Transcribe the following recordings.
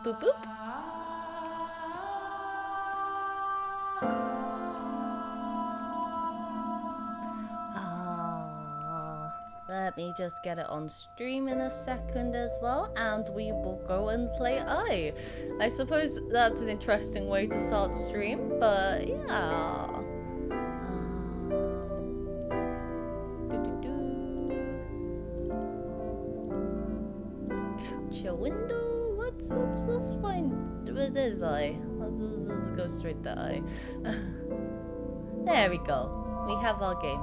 Boop boop. Let me just get it on stream in a second as well, and we will go and play I suppose that's an interesting way to start stream, but yeah. Capture window. Let's find where there's Let's go straight to I. There we go. We have our game.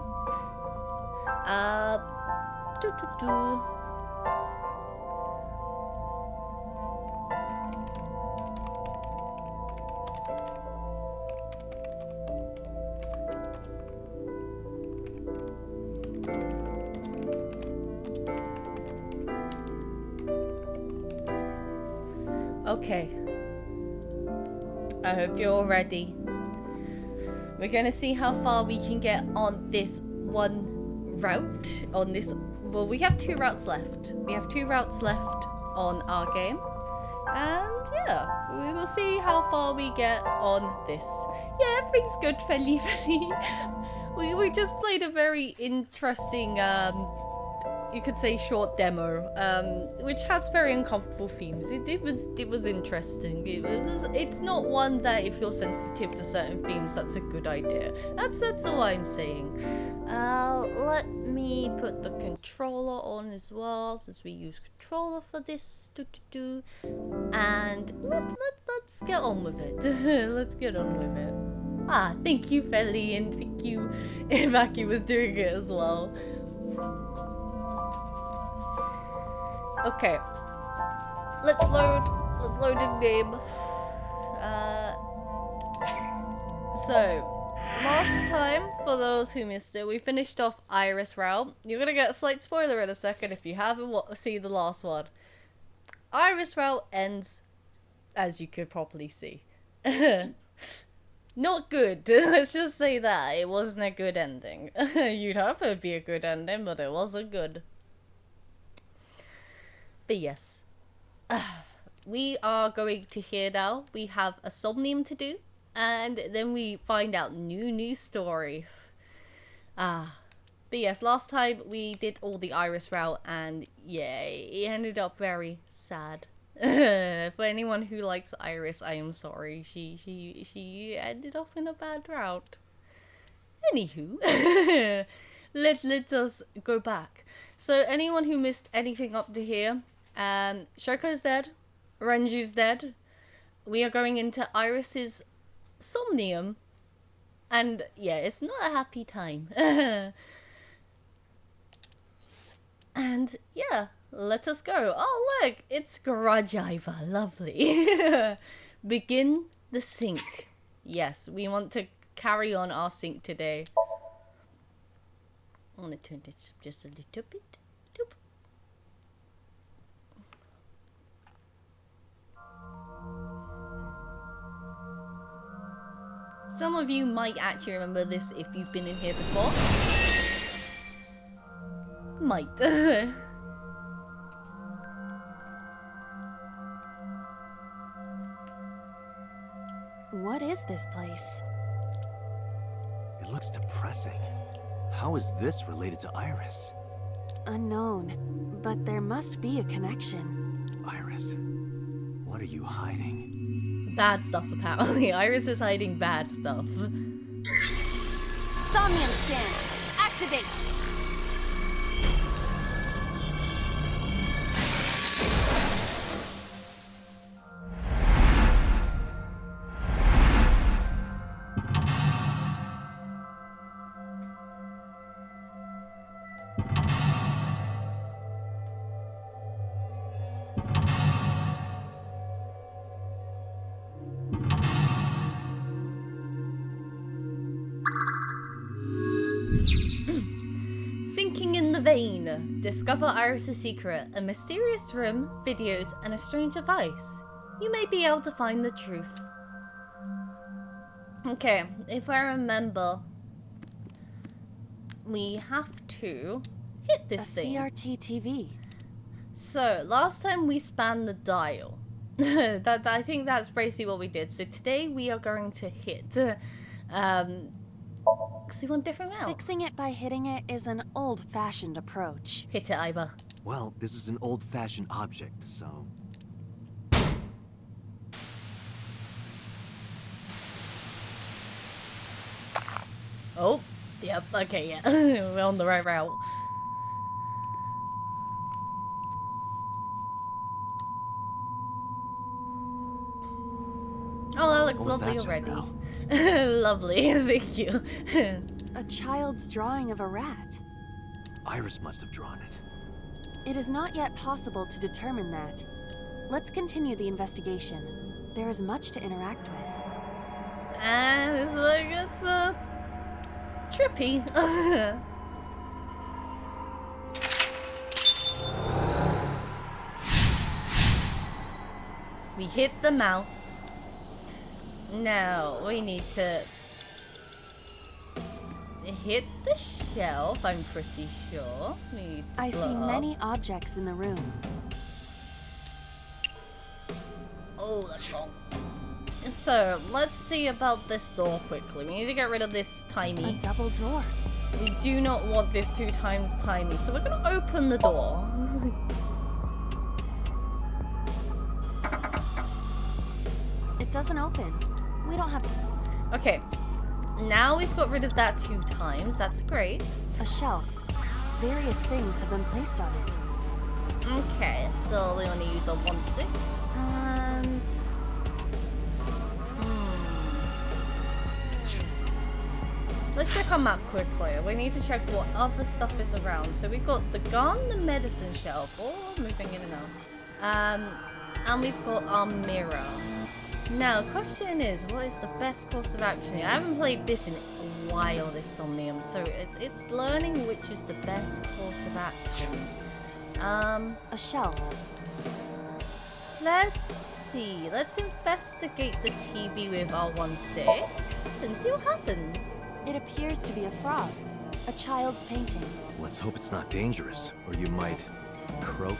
Okay. I hope you're all ready. We're gonna see how far we can get on this one route. Well, we have 2 routes left. We have 2 routes left on our game. And yeah, we will see how far we get on this. Yeah, everything's good, Felly. We just played a very interesting, you could say short demo, which has very uncomfortable themes. It was interesting. It's not one that if you're sensitive to certain themes, that's a good idea. That's all I'm saying. Let me put the controller on as well, since we use controller for this. And let's get on with it. Let's get on with it. Ah, thank you, Felly, and thank you, Maki was doing it as well. Okay, let's load in game. So, last time, for those who missed it, we finished off Iris route. You're gonna get a slight spoiler in a second if you haven't seen the last one. Iris route ends, as you could probably see. Not good, let's just say that. It wasn't a good ending. You'd hope it would be a good ending, but it wasn't good. But yes, we are going to here now. We have a Somnium to do, and then we find out new story. But yes, last time we did all the Iris route, and yeah, it ended up very sad. For anyone who likes Iris, I am sorry. She ended up in a bad route. Anywho, let us go back. So anyone who missed anything up to here, Shoko's dead, Renju's dead. We are going into Iris's Somnium, and yeah, it's not a happy time. And yeah, let us go. Oh look, it's Garage Iva, lovely. Begin the sync. Yes, we want to carry on our sync today. I want to turn this just a little bit. Doop. Some of you might actually remember this if you've been in here before. Might. What is this place? It looks depressing. How is this related to Iris? Unknown, but there must be a connection. Iris, what are you hiding? Bad stuff, apparently. Iris is hiding bad stuff. Somnium scan! Activate! Sinking in the vein. Discover Iris' secret, a mysterious room, videos, and a strange device. You may be able to find the truth. Okay, if I remember, we have to hit this thing. A CRT TV. So, last time we spanned the dial. I think that's basically what we did. So today we are going to hit, because we want different route. Fixing it by hitting it is an old-fashioned approach. Hit it, Iba. Well, this is an old-fashioned object, so... Oh, yep, okay, yeah. We're on the right route. Oh, that looks What was lovely that just already. now? Lovely, thank you. A child's drawing of a rat. Iris must have drawn it. It is not yet possible to determine that. Let's continue the investigation. There is much to interact with. And it's like, it's trippy. We hit the mouse. Now we need to hit the shelf, I'm pretty sure. We need to I blow see up. many objects in the room. Oh, that's wrong. So, let's see about this door quickly. We need to get rid of this A tiny. double door. We do not want this 2 times tiny, so we're gonna open the door. It doesn't open. We don't have Okay, now we've got rid of that 2 times. That's great. a shelf. Various things have been placed on it. Okay, so we only use a 1/6. And let's check our map quickly. We need to check what other stuff is around. So we've got the gun, the medicine shelf. Oh, moving in and out. And we've got our mirror. Now, question is, what is the best course of action here? I haven't played this in a while, this Somnium, so it's learning which is the best course of action. A shelf. Let's see. Let's investigate the TV with our 1/6 and see what happens. It appears to be a frog. A child's painting. Let's hope it's not dangerous, or you might... croak.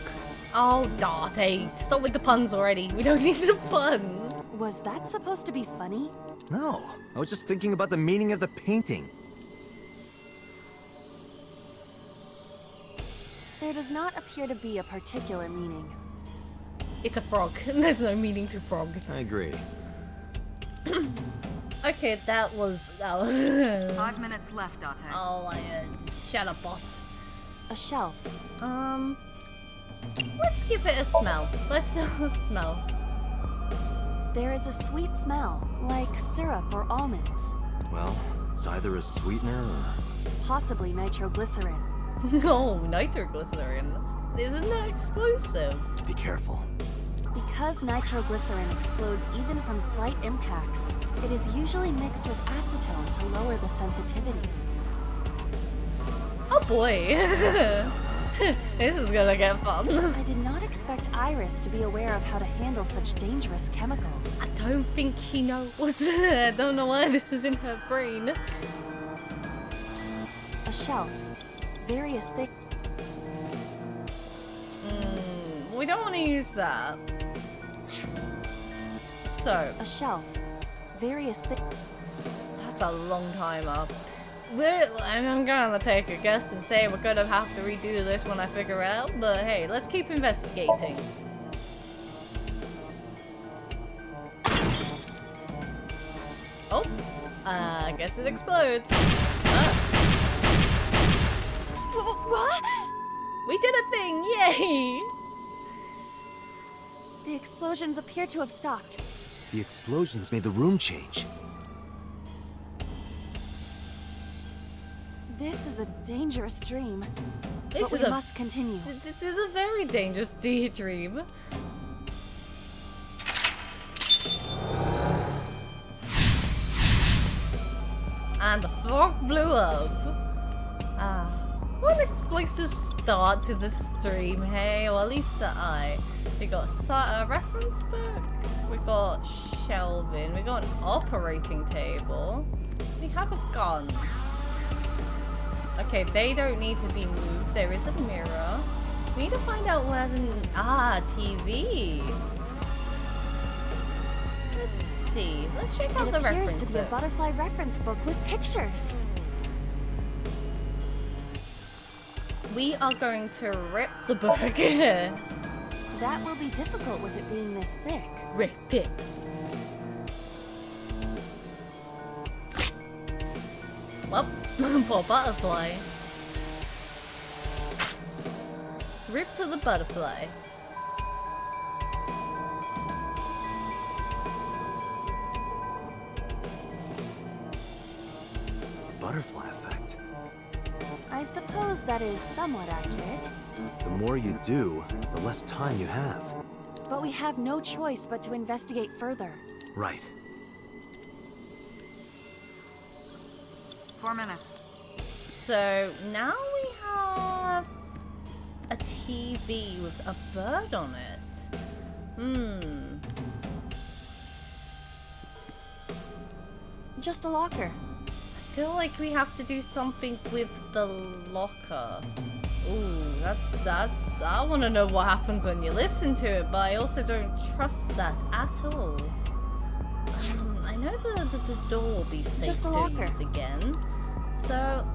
Oh, Dante, stop with the puns already. We don't need the puns. Was that supposed to be funny? No, I was just thinking about the meaning of the painting. There does not appear to be a particular meaning. It's a frog. There's no meaning to frog. I agree. Okay, that was 5 minutes left, Date. Oh, shut up, boss. A shelf. Let's give it a smell. Let's smell. There is a sweet smell, like syrup or almonds. Well, it's either a sweetener or... Possibly nitroglycerin. No, nitroglycerin. Isn't that explosive? Be careful. Because nitroglycerin explodes even from slight impacts, it is usually mixed with acetone to lower the sensitivity. Oh boy. This is gonna get fun. I did not expect Iris to be aware of how to handle such dangerous chemicals. I don't think she knows. I don't know why this is in her brain. A shelf. Various things. We don't want to use that. So, A shelf. Various things. that's a long time up. I'm gonna take a guess and say we're gonna have to redo this when I figure it out, but hey, let's keep investigating. Oh, I guess it explodes. What? We did a thing, yay! The explosions appear to have stopped. The explosions made the room change. This is a dangerous dream. This But is we a- must continue. This is a very dangerous daydream. And the frog blew up. What an explosive start to the stream, hey? Or at least the eye. We got a reference book. We got shelving. We got an operating table. We have a gun. Okay, they don't need to be moved. There is a mirror. We need to find out where the... TV. see. Let's check out It the appears reference to be a book. butterfly reference book with pictures. We are going to rip the book. That will be difficult with it being this thick. Rip it. Well, poor butterfly. Rip to the butterfly. Butterfly effect. I suppose that is somewhat accurate. The more you do, the less time you have. But we have no choice but to investigate further. Right. 4 minutes. So now we have a TV with a bird on it. Just a locker. I feel like we have to do something with the locker. Ooh, that's. I want to know what happens when you listen to it, but I also don't trust that at all. I know the door will be safe Just a to locker. use again. So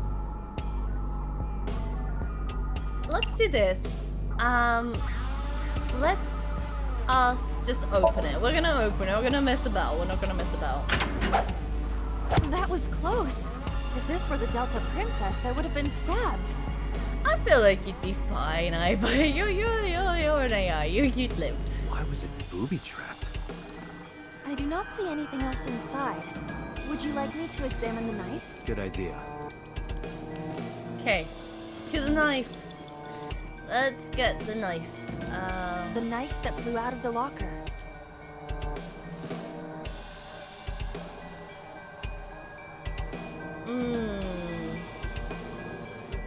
let's do this. Let us just open it. We're gonna open it. We're gonna mess about. We're not gonna mess about. That was close. If this were the Delta Princess, I would have been stabbed. I feel like you'd be fine, but you're an AI. You'd live. Why was it booby-trapped? I do not see anything else inside. Would you like me to examine the knife? Good idea. Okay, to the knife. Let's get the knife. The knife that flew out of the locker.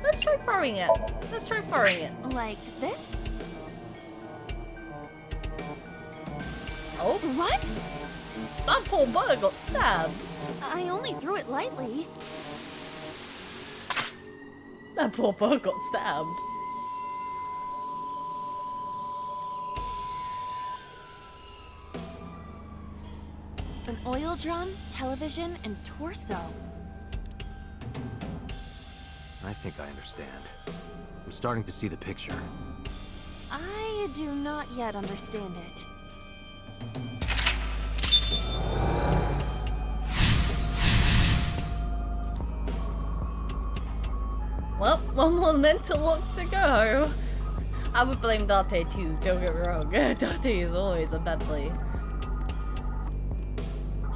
Let's try throwing it. Let's try throwing it. Like this? Oh, What? that poor bird got stabbed. I only threw it lightly. That poor bird got stabbed. An oil drum, television, and torso. I think I understand. I'm starting to see the picture. I do not yet understand it. Well, one more mental lock to go. I would blame Dante too, don't get me wrong. Dante is always a bad boy.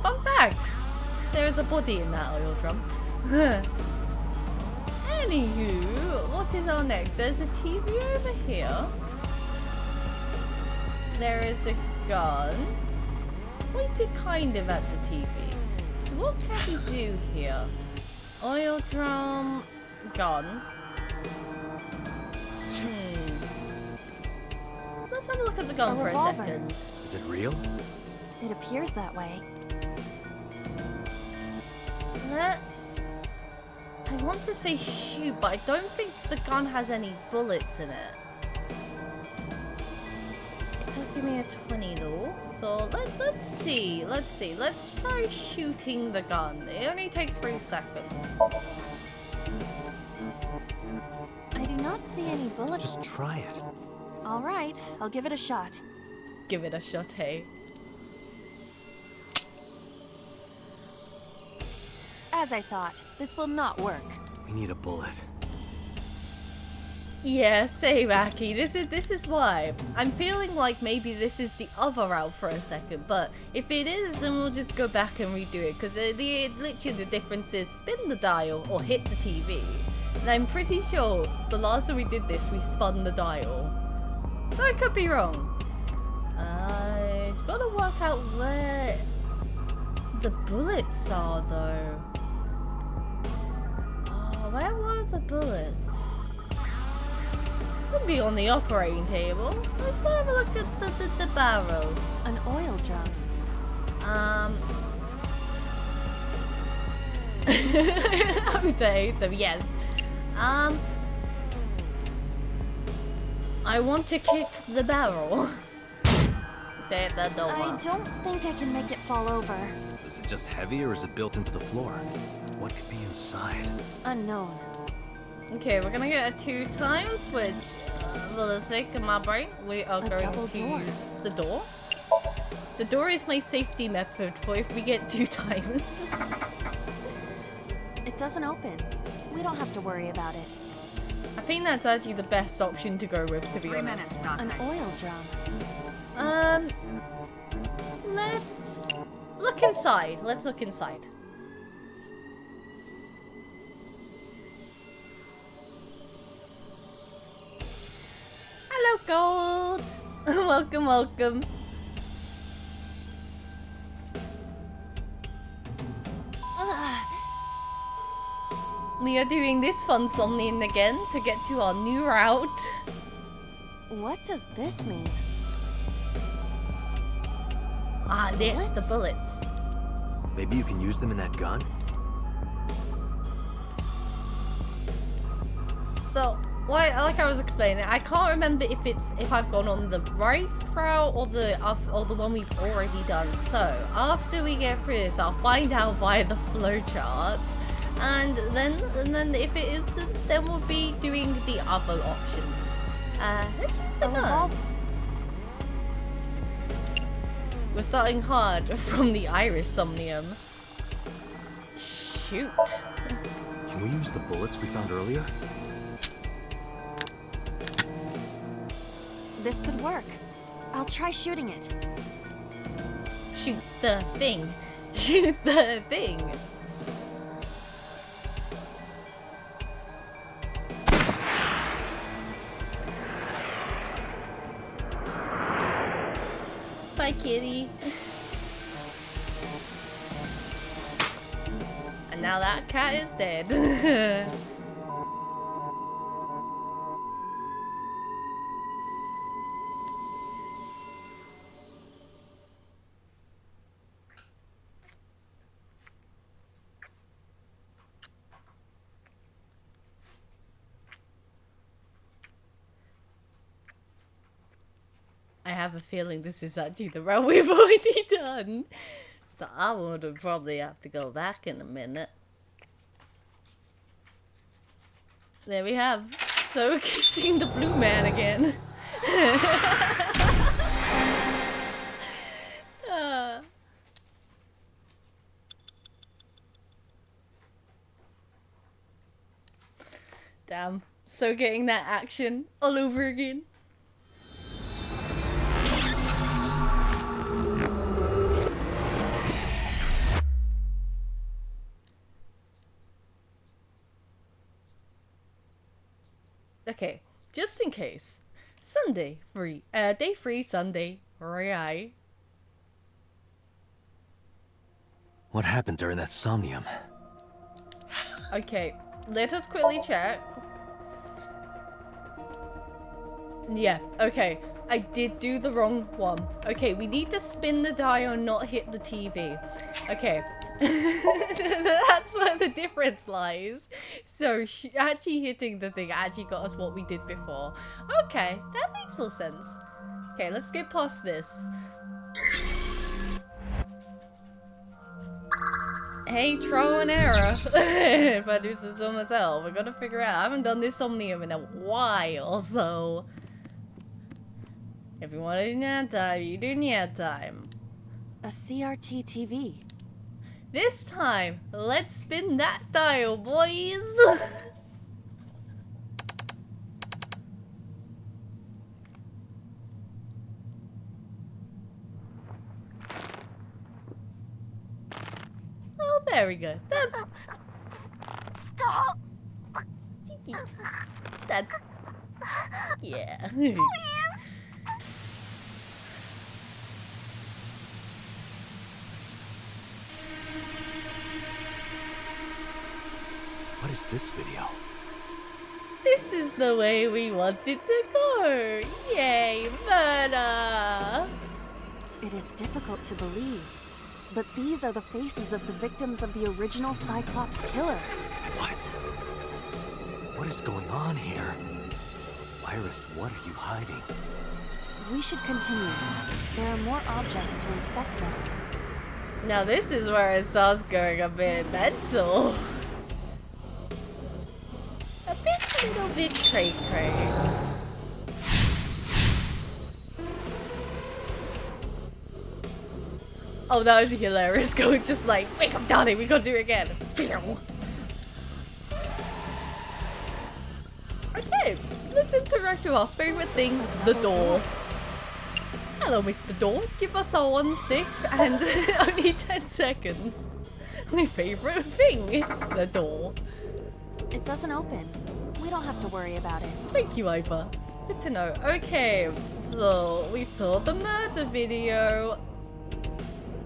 Fun fact! There is a body in that oil drum. Anywho, what is our next? There's a TV over here. There is a gun. Pointed kind of at the TV. So what can we do here? Oil drum, gun. Let's have a look at the gun A for revolver. a second. Is it real? It appears that way. I want to say shoot, but I don't think the gun has any bullets in it. It does give me a 20 though. So let's see. Let's try shooting the gun. It only takes 3 seconds. I do not see any bullets. Just try it. All right, I'll give it a shot. Give it a shot, hey. As I thought, this will not work. We need a bullet. Yeah, same, Aki. This is why. I'm feeling like maybe this is the other route for a second, but if it is, then we'll just go back and redo it, because literally the difference is spin the dial or hit the TV. And I'm pretty sure the last time we did this, we spun the dial. But I could be wrong. I've got to work out where the bullets are, though. Oh, where were the bullets? Could be on the operating table. Let's have a look at the barrel. An oil drum. Update them, yes. I want to kick the barrel. the door. I don't think I can make it fall over. Is it just heavy or is it built into the floor? What could be inside? Unknown. Okay, we're gonna get a 2 times, which, for the sake of my brain, we are A going double to door. use the door. The door is my safety method for if we get 2 times. It doesn't open. We don't have to worry about it. I think that's actually the best option to go with, to be 3 honest. minutes, Dante. An oil drum. Let's look inside. Let's look inside. Hello, Gold. Welcome, welcome. We are doing this fun Somnium again to get to our new route. What does this mean? Ah, this, the Bullets? bullets. Maybe you can use them in that gun? So, like I was explaining, I can't remember if I've gone on the right route or the one we've already done. So, after we get through this, I'll find out via the flowchart. And then if it isn't, then we'll be doing the other options. Let's use the gun. We're starting hard from the Iris Somnium. Shoot. Can we use the bullets we found earlier? This could work. I'll try shooting it. Shoot the thing. Shoot the thing. Bye, kitty. And now that cat is dead. I have a feeling this is actually the route we've already done. So I would probably have to go back in a minute. There we have. So kissing the blue man again. Damn. So getting that action all over again. Okay, just in case. Sunday free. Day free Sunday. Right. What happened during that somnium? Okay, let us quickly check. Yeah, okay. I did do the wrong one. Okay, we need to spin the dial and not hit the TV. Okay. That's where the difference lies. So actually hitting the thing actually got us what we did before. Okay, that makes more sense. Okay, let's get past this. Hey, trial and error. If I do this on myself, I gotta figure out. I haven't done this Somnium in a while, so if you want to do nap time, you do nap time. A CRT TV. This time, let's spin that dial, boys! Oh, very good. That's... That's... Yeah. What is this video? This is the way we wanted to go! Yay, murder! It is difficult to believe, but these are the faces of the victims of the original Cyclops killer. What? What is going on here? Iris, what are you hiding? We should continue. There are more objects to inspect now. Now this is where it starts going a bit mental. A little bit cray-cray. Oh, that would be hilarious. Going just like, wake up, Donnie, we gotta do it again. Okay, let's interact with our favorite thing, the door. Hello, Mr. Door. Give us our 1 sip and only 10 seconds. My favorite thing, the door. It doesn't open. We don't have to worry about it. Thank you, Iva. Good to know. Okay, so we saw the murder video.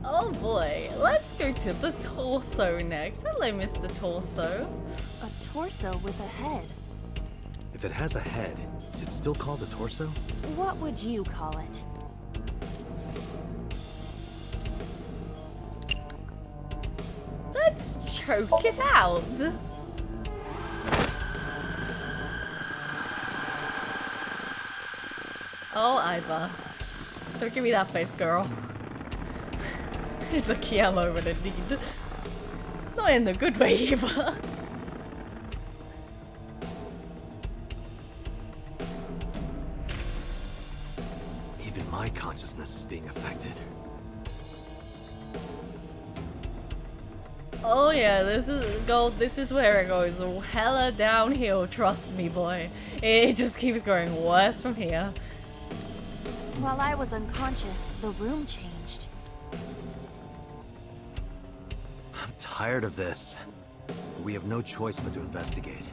Oh boy, let's go to the torso next. Hello, Mr. Torso. A torso with a head. If it has a head, is it still called a torso? What would you call it? Let's choke it out. Oh, Iva. Don't give me that face, girl. It's a Kia moment indeed. Not in the good way either. Even my consciousness is being affected. Oh yeah, this is where it goes hella downhill, trust me, boy. It just keeps going worse from here. While I was unconscious, the room changed. I'm tired of this. We have no choice but to investigate.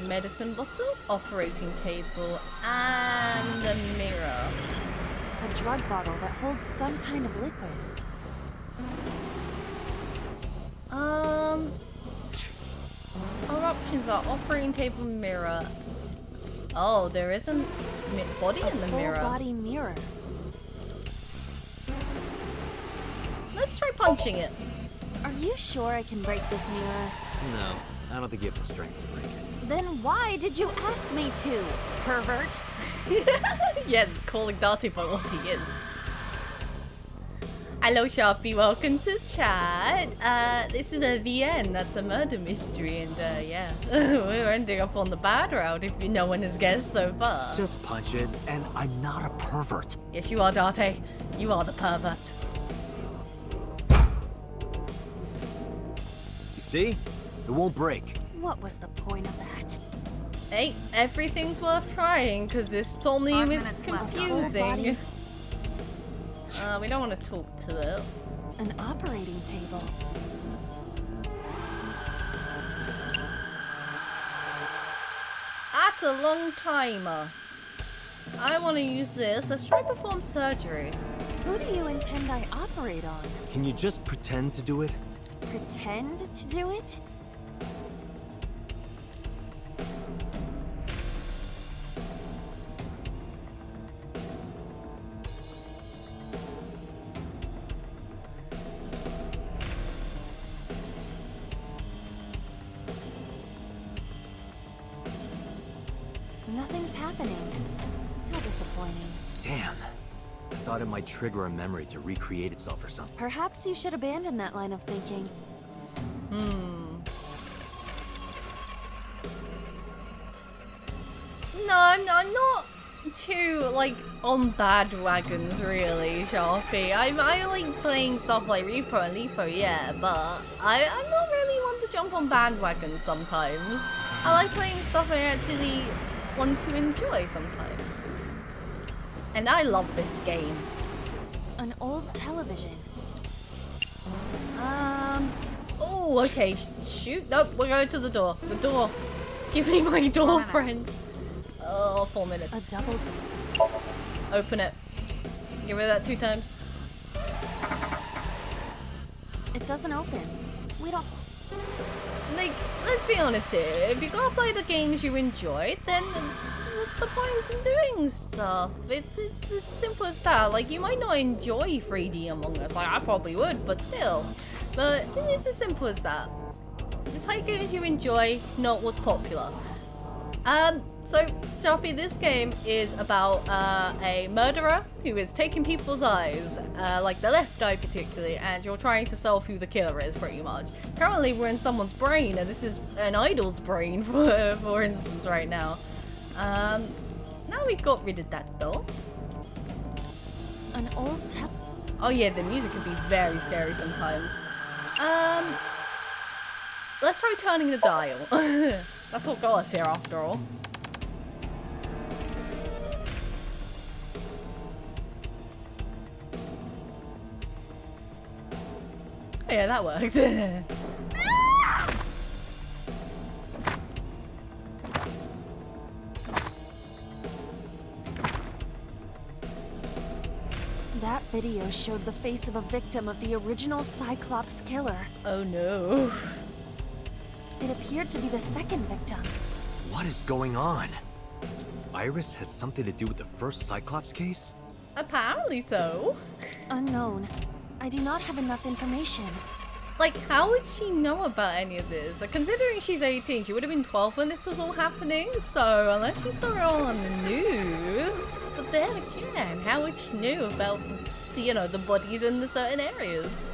Medicine bottle, operating table, and a mirror. A drug bottle that holds some kind of liquid. Our options are operating table, mirror. Oh, there is a body in the mirror. Full-body mirror. Let's try punching it. Are you sure I can break this mirror? No, I don't think you have the strength to break it. Then why did you ask me to, pervert? Yes, calling Darty by what he is. Hello, Sharpie. Welcome to chat. This is a VN. That's a murder mystery, and yeah, we're ending up on the bad route. If no one has guessed so far. Just punch it, and I'm not a pervert. Yes, you are, Darte. You are the pervert. You see? It won't break. What was the point of that? Hey, everything's worth trying because this Somnium is 5 minutes left. confusing. We don't want to talk to it. An operating table. That's a long timer. I want to use this. Let's try perform surgery. Who do you intend I operate on? Can you just pretend to do it? Pretend to do it? Nothing's happening. How disappointing. Damn. I thought it might trigger a memory to recreate itself or something. Perhaps you should abandon that line of thinking. No, I'm not too, like, on bandwagons, really, Sharpie. I like playing stuff like Repo and Lipo, yeah, but I'm not really one to jump on bandwagons sometimes. I like playing stuff I actually want to enjoy sometimes. And I love this game. An old television. Oh, okay, shoot. Nope, we're going to the door. The door. Give me my door, 4 minutes. friend. Oh, 4 minutes. A double... Open it. Give me that 2 times. It doesn't open. We don't... Like, let's be honest here. If you gotta play the games you enjoy, then what's the point in doing stuff? It's as simple as that. Like, you might not enjoy 3D Among Us. Like, I probably would, but still. But it's as simple as that. Play games you enjoy, not what's popular. So, Sophie, this game is about a murderer who is taking people's eyes, like the left eye particularly, and you're trying to solve who the killer is, pretty much. Currently, we're in someone's brain, and this is an idol's brain, for instance, right now. Now we got rid of that, though. An old Oh yeah, the music can be very scary sometimes. Let's try turning the dial. That's what got us here, after all. Oh yeah, that worked. That video showed the face of a victim of the original Cyclops killer. Oh no. It appeared to be the second victim. What is going on? Iris has something to do with the first Cyclops case? Apparently so. Unknown. I do not have enough information. Like, how would she know about any of this? Like, considering she's 18, she would have been 12 when this was all happening, so unless she saw it all on the news. But then again, how would she know about, you know, the bodies in the certain areas?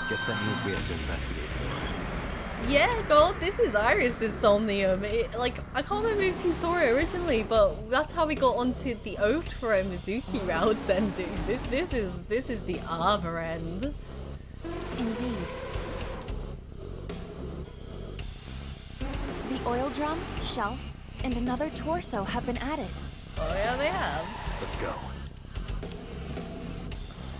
Guess that means we have to investigate. Yeah, God, this is Iris's Somnium. Like, I can't remember if you saw it originally, but that's how we got onto the Otra and Mizuki routes ending. This is the other end. Indeed. The oil drum, shelf, and another torso have been added. Oh yeah, they have. Let's go.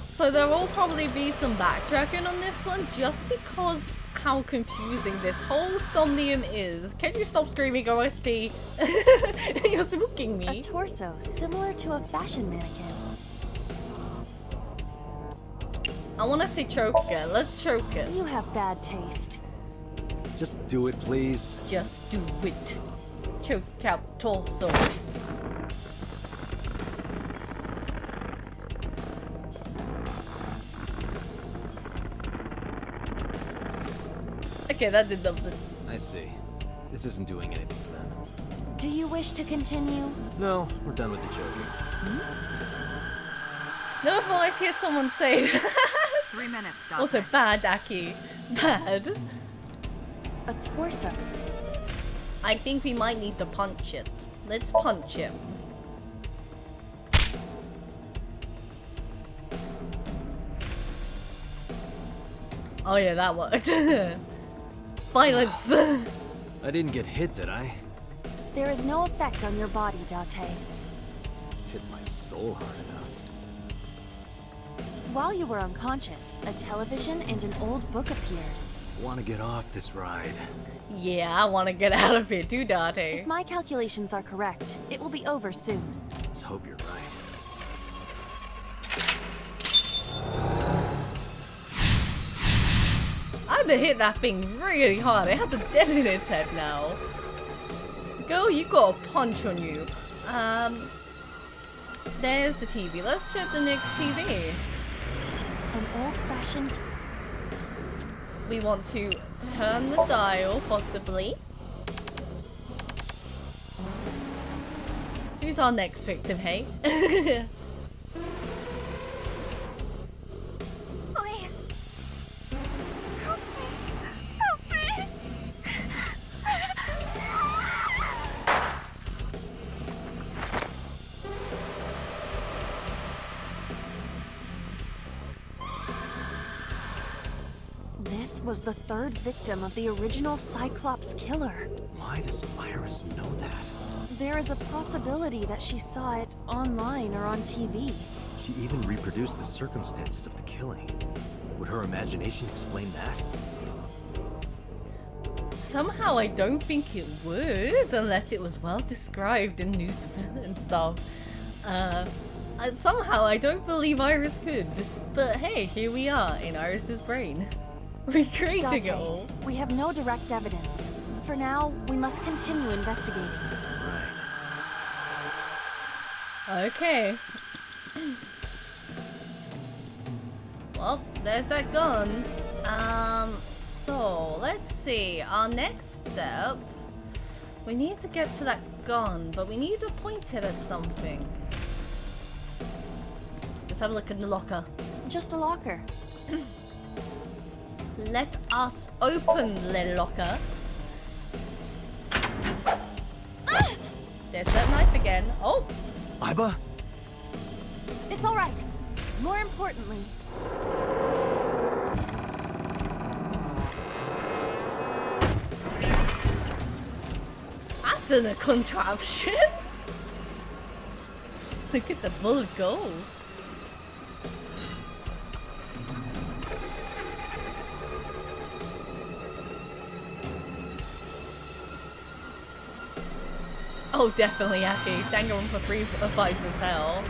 So there will probably be some backtracking on this one, just because how confusing this whole Somnium is. Can you stop screaming, OST? You're spooking me. A torso similar to a fashion mannequin. I want to say choke again. Let's choke it. You have bad taste. Just do it, please. Just do it. Choke out torso. Okay, that did nothing. I see. This isn't doing anything for them. Do you wish to continue? No, we're done with the joking. Never thought I'd hear someone say that. 3 minutes, Doctor. Also, bad, Aki. Bad. A torso. I think we might need to punch it. Let's punch it. Oh yeah, that worked. Violence. I didn't get hit, did I? There is no effect on your body, Date. Hit my soul hard enough. While you were unconscious, a television and an old book appeared. Want to get off this ride. Yeah, I want to get out of here too, Date. If my calculations are correct, it will be over soon. Let's hope you're right. I've been hit that thing really hard. It has a dent in its head now. Girl, you got a punch on you. There's the TV. Let's check the next TV. An old-fashioned... We want to turn the dial, possibly. Who's our next victim, hey? Please. Help me. Help me. This was the third victim of the original Cyclops killer. Why does Iris know that? There is a possibility that she saw it online or on TV. She even reproduced the circumstances of the killing. Would her imagination explain that? Somehow I don't think it would, unless it was well described in news and stuff. Somehow I don't believe Iris could. But hey, here we are in Iris's brain. Recreating it all. Date, we have no direct evidence. For now, we must continue investigating. Right. Okay. Well, there's that gun. So let's see. Our next step, we need to get to that gun, but we need to point it at something. Let's have a look in the locker. Just a locker. Let us open the locker. There's that knife again. Oh! Iba? It's all right. More importantly, that's a contraption! Look at the bullet go. Oh, definitely Aki. Dango one for free vibes as hell.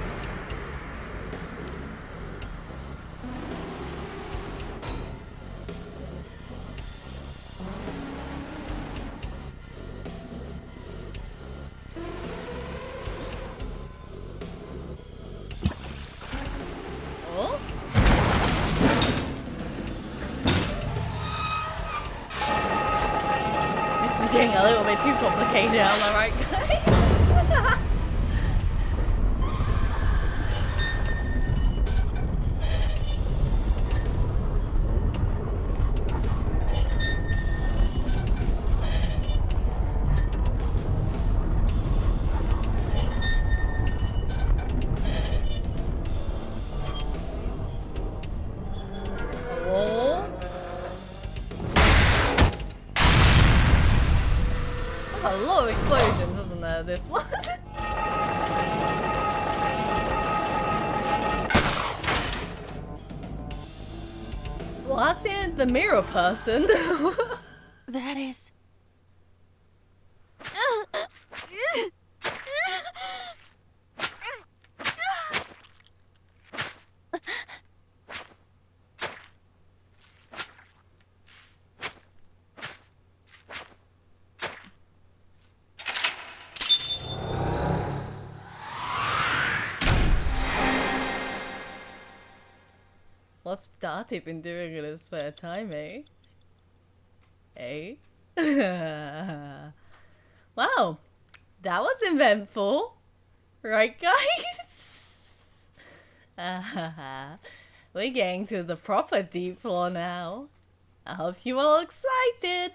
Oh? This is getting a little bit too complicated, am I right, guys? Oh. There's a lot of explosions, isn't there, this one? Well, that's the mirror person. that is... What's Dati been doing in his spare time, eh? Eh? Wow, that was eventful. Right, guys? We're getting to the proper deep floor now. I hope you all excited.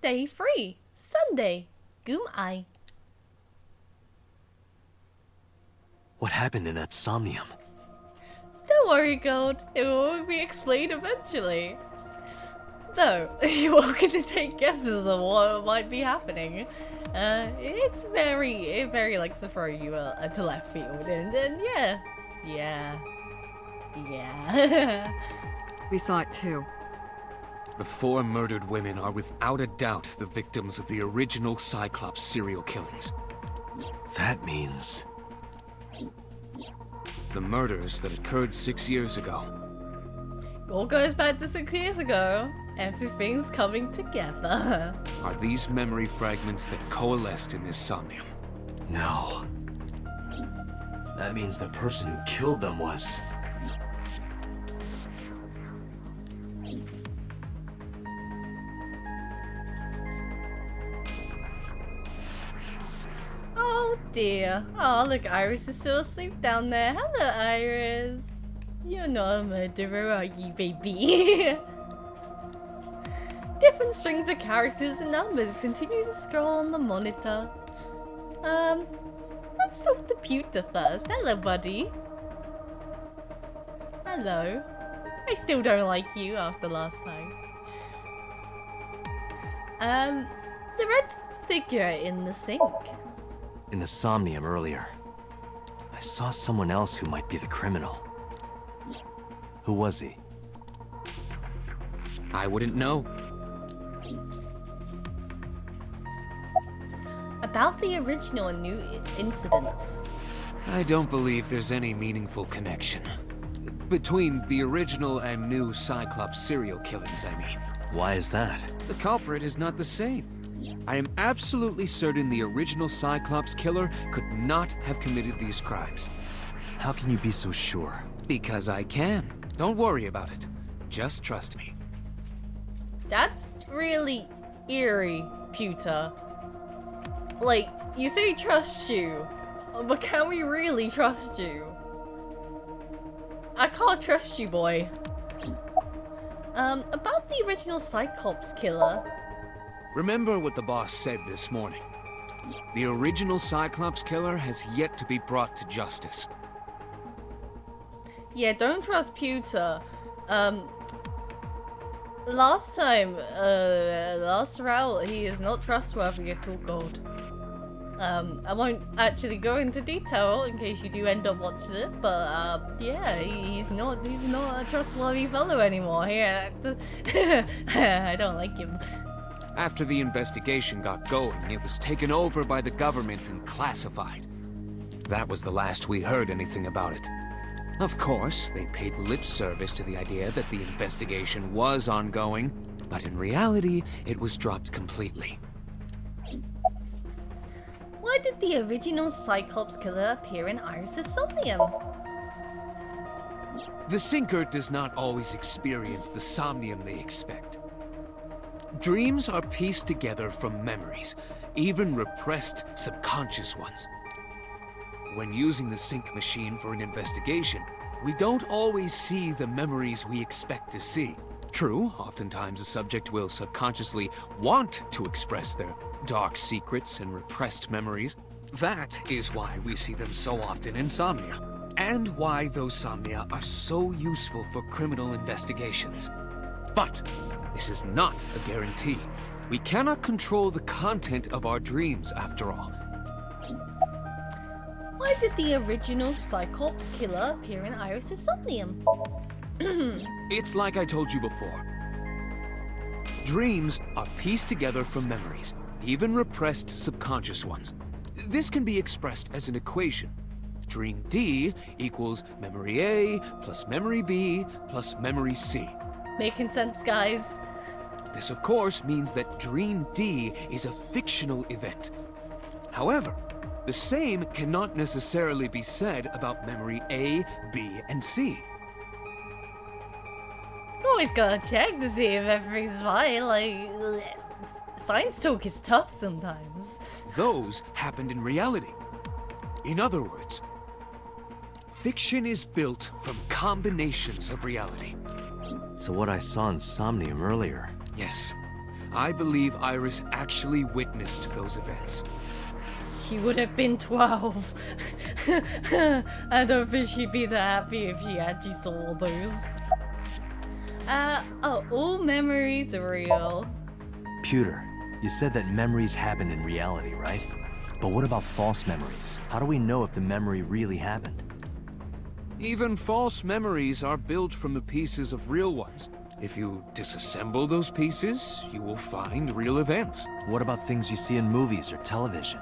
Day 3, Sunday, Gumai. What happened in that Somnium? Don't worry, Gold. It will be explained eventually. Though, you're all gonna take guesses on what might be happening. It very likes to throw you to left field, and then yeah. We saw it too. The 4 murdered women are without a doubt the victims of the original Cyclops serial killings. That means... The murders that occurred 6 years ago. All goes back to 6 years ago. Everything's coming together. Are these memory fragments that coalesced in this Somnium? No. That means the person who killed them was... Oh dear. Oh, look, Iris is still asleep down there. Hello, Iris. You're not a murderer, are you, baby? Different strings of characters and numbers continue to scroll on the monitor. Let's talk to Pewter first. Hello, buddy. Hello. I still don't like you after last time. The red figure in the sink. In the Somnium earlier. I saw someone else who might be the criminal. Who was he? I wouldn't know. about the original and new incidents? I don't believe there's any meaningful connection. Between the original and new Cyclops serial killings, I mean. Why is that? The culprit is not the same. I am absolutely certain the original Cyclops killer could not have committed these crimes. How can you be so sure? Because I can. Don't worry about it. Just trust me. That's really eerie, Pewter. Like, you say trust you, but can we really trust you? I can't trust you, boy. About the original Cyclops killer. Remember what the boss said this morning. The original Cyclops killer has yet to be brought to justice. Yeah, don't trust Pewter. Last time, last route, he is not trustworthy at all, Gold. I won't actually go into detail in case you do end up watching it, but yeah, he's not a trustworthy fellow anymore. Yeah, I don't like him. After the investigation got going, it was taken over by the government and classified. That was the last we heard anything about it. Of course, they paid lip service to the idea that the investigation was ongoing, but in reality, it was dropped completely. Why did the original Cyclops killer appear in Iris' Somnium? The Sinker does not always experience the somnium they expect. Dreams are pieced together from memories, even repressed subconscious ones. When using the sync machine for an investigation, we don't always see the memories we expect to see. True, oftentimes a subject will subconsciously want to express their dark secrets and repressed memories. That is why we see them so often in Somnia, and why those Somnia are so useful for criminal investigations. But this is not a guarantee. We cannot control the content of our dreams, after all. Why did the original Cyclops killer appear in Iris' Somnium? It's like I told you before. Dreams are pieced together from memories, even repressed subconscious ones. This can be expressed as an equation. Dream D equals memory A plus memory B plus memory C. Making sense, guys. This, of course, means that Dream D is a fictional event. However, the same cannot necessarily be said about memory A, B, and C. You always gotta check to see if everything's fine, like... Science talk is tough sometimes. Those happened in reality. In other words, fiction is built from combinations of reality. So what I saw in Somnium earlier... Yes, I believe Iris actually witnessed those events. She would have been 12. I don't think she'd be that happy if she actually saw all those. Oh, all memories are real. Pewter, you said that memories happen in reality, right? But what about false memories? How do we know if the memory really happened? Even false memories are built from the pieces of real ones. If you disassemble those pieces, you will find real events. What about things you see in movies or television?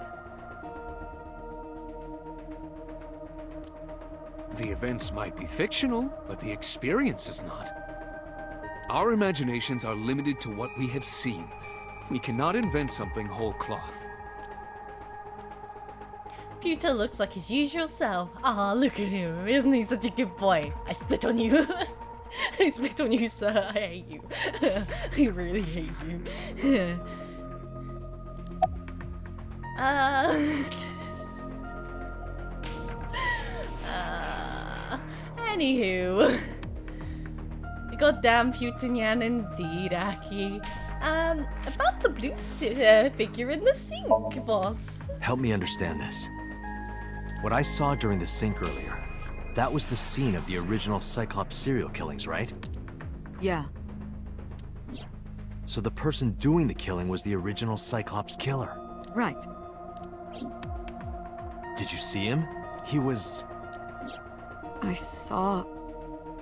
The events might be fictional, but the experience is not. Our imaginations are limited to what we have seen. We cannot invent something whole cloth. Pewter looks like his usual self. Ah, look at him. Isn't he such a good boy? I spit on you. I spit on you, sir. I hate you. I really hate you. Anywho. Goddamn Putinyan indeed, Aki. About the blue figure in the sink, boss. Help me understand this. What I saw during the sync earlier, that was the scene of the original Cyclops serial killings, right? Yeah. So the person doing the killing was the original Cyclops killer. Right. Did you see him? He was... I saw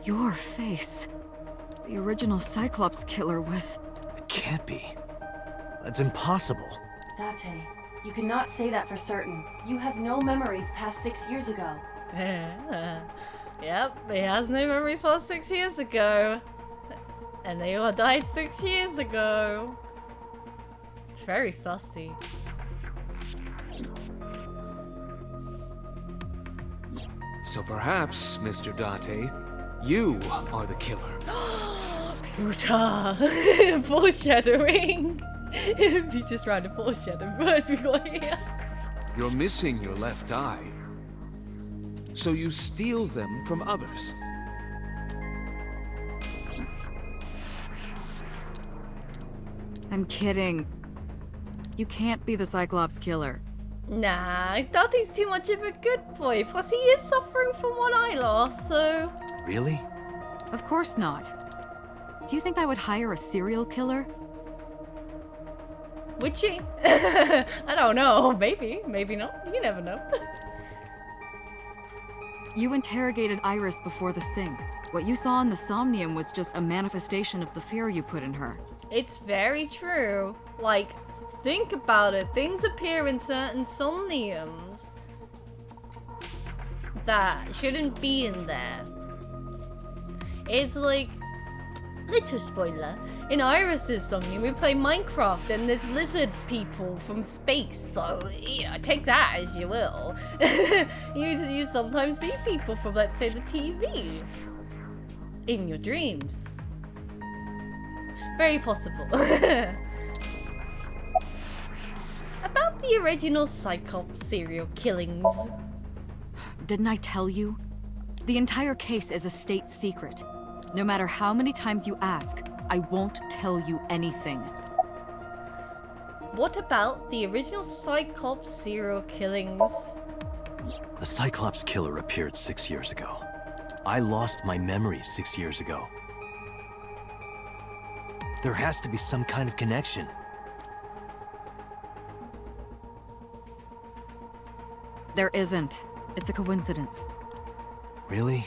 your face. The original Cyclops killer was... It can't be. That's impossible. Date, You cannot say that for certain. You have no memories past 6 years ago. Yep, he has no memories past 6 years ago. And they all died 6 years ago. It's very sussy. So perhaps, Mr. Date, you are the killer. Puta! Foreshadowing! We just tried to foreshadow first we got here. You're missing your left eye. So you steal them from others. I'm kidding. You can't be the Cyclops killer. Nah, I thought he's too much of a good boy. Plus, he is suffering from one eye loss, so. Really? Of course not. Do you think I would hire a serial killer? Would she? I don't know. Maybe. Maybe not. You never know. You interrogated Iris before the sink. What you saw in the Somnium was just a manifestation of the fear you put in her. It's very true. Like, think about it. Things appear in certain Somniums that shouldn't be in there. It's like, little spoiler, in Iris's Somnium we play Minecraft and there's lizard people from space, so yeah, take that as you will. You sometimes see people from, let's say, the TV in your dreams. Very possible. About the original Cyclops serial killings. Didn't I tell you? The entire case is a state secret. No matter how many times you ask, I won't tell you anything. What about the original Cyclops serial killings? The Cyclops killer appeared 6 years ago. I lost my memory 6 years ago. There has to be some kind of connection. There isn't. It's a coincidence. Really?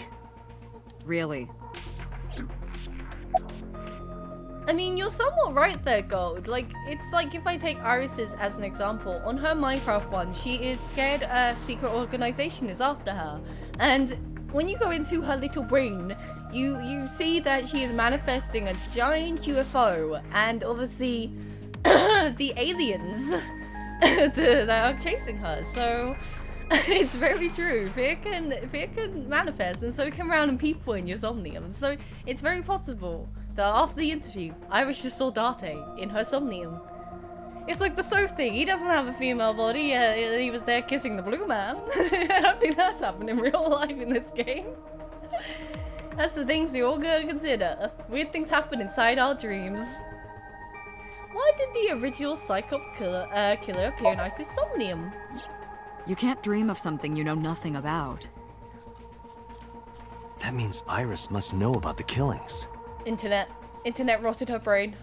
Really. I mean, you're somewhat right there, Gold. Like, it's like if I take Iris's as an example. On her Minecraft one, she is scared a secret organization is after her. And when you go into her little brain, you see that she is manifesting a giant UFO and obviously the aliens that are chasing her. So it's very true. Fear can manifest, and so can random people in your Somnium. So it's very possible that after the interview, Iris just saw Date in her Somnium. It's like the Soph thing. He doesn't have a female body. He was there kissing the blue man. I don't think that's happened in real life in this game. That's the things we all gotta consider. Weird things happen inside our dreams. Why did the original Cyclops killer appear in Iris' Somnium? You can't dream of something you know nothing about. That means Iris must know about the killings. Internet rotted her brain.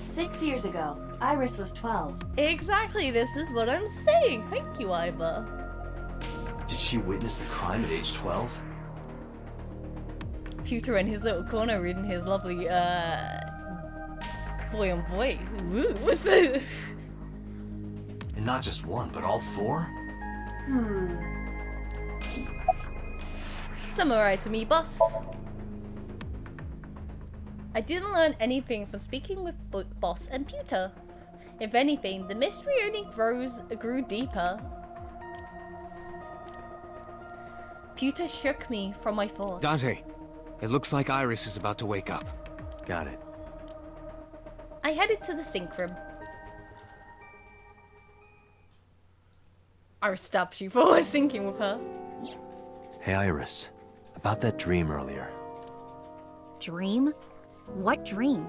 6 years ago, Iris was 12. Exactly, this is what I'm saying. Thank you, Iva. Did she witness the crime at age 12? Pewter in his little corner reading his lovely, boy on boy. Woo. And not just one, but all four? Summarize for me, boss. I didn't learn anything from speaking with Boss and Pewter. If anything, the mystery only grew deeper. Pewter shook me from my thoughts. Date, it looks like Iris is about to wake up. Got it. I headed to the sink room. Iris stopped you for sinking with her. Hey, Iris. About that dream earlier. Dream? What dream?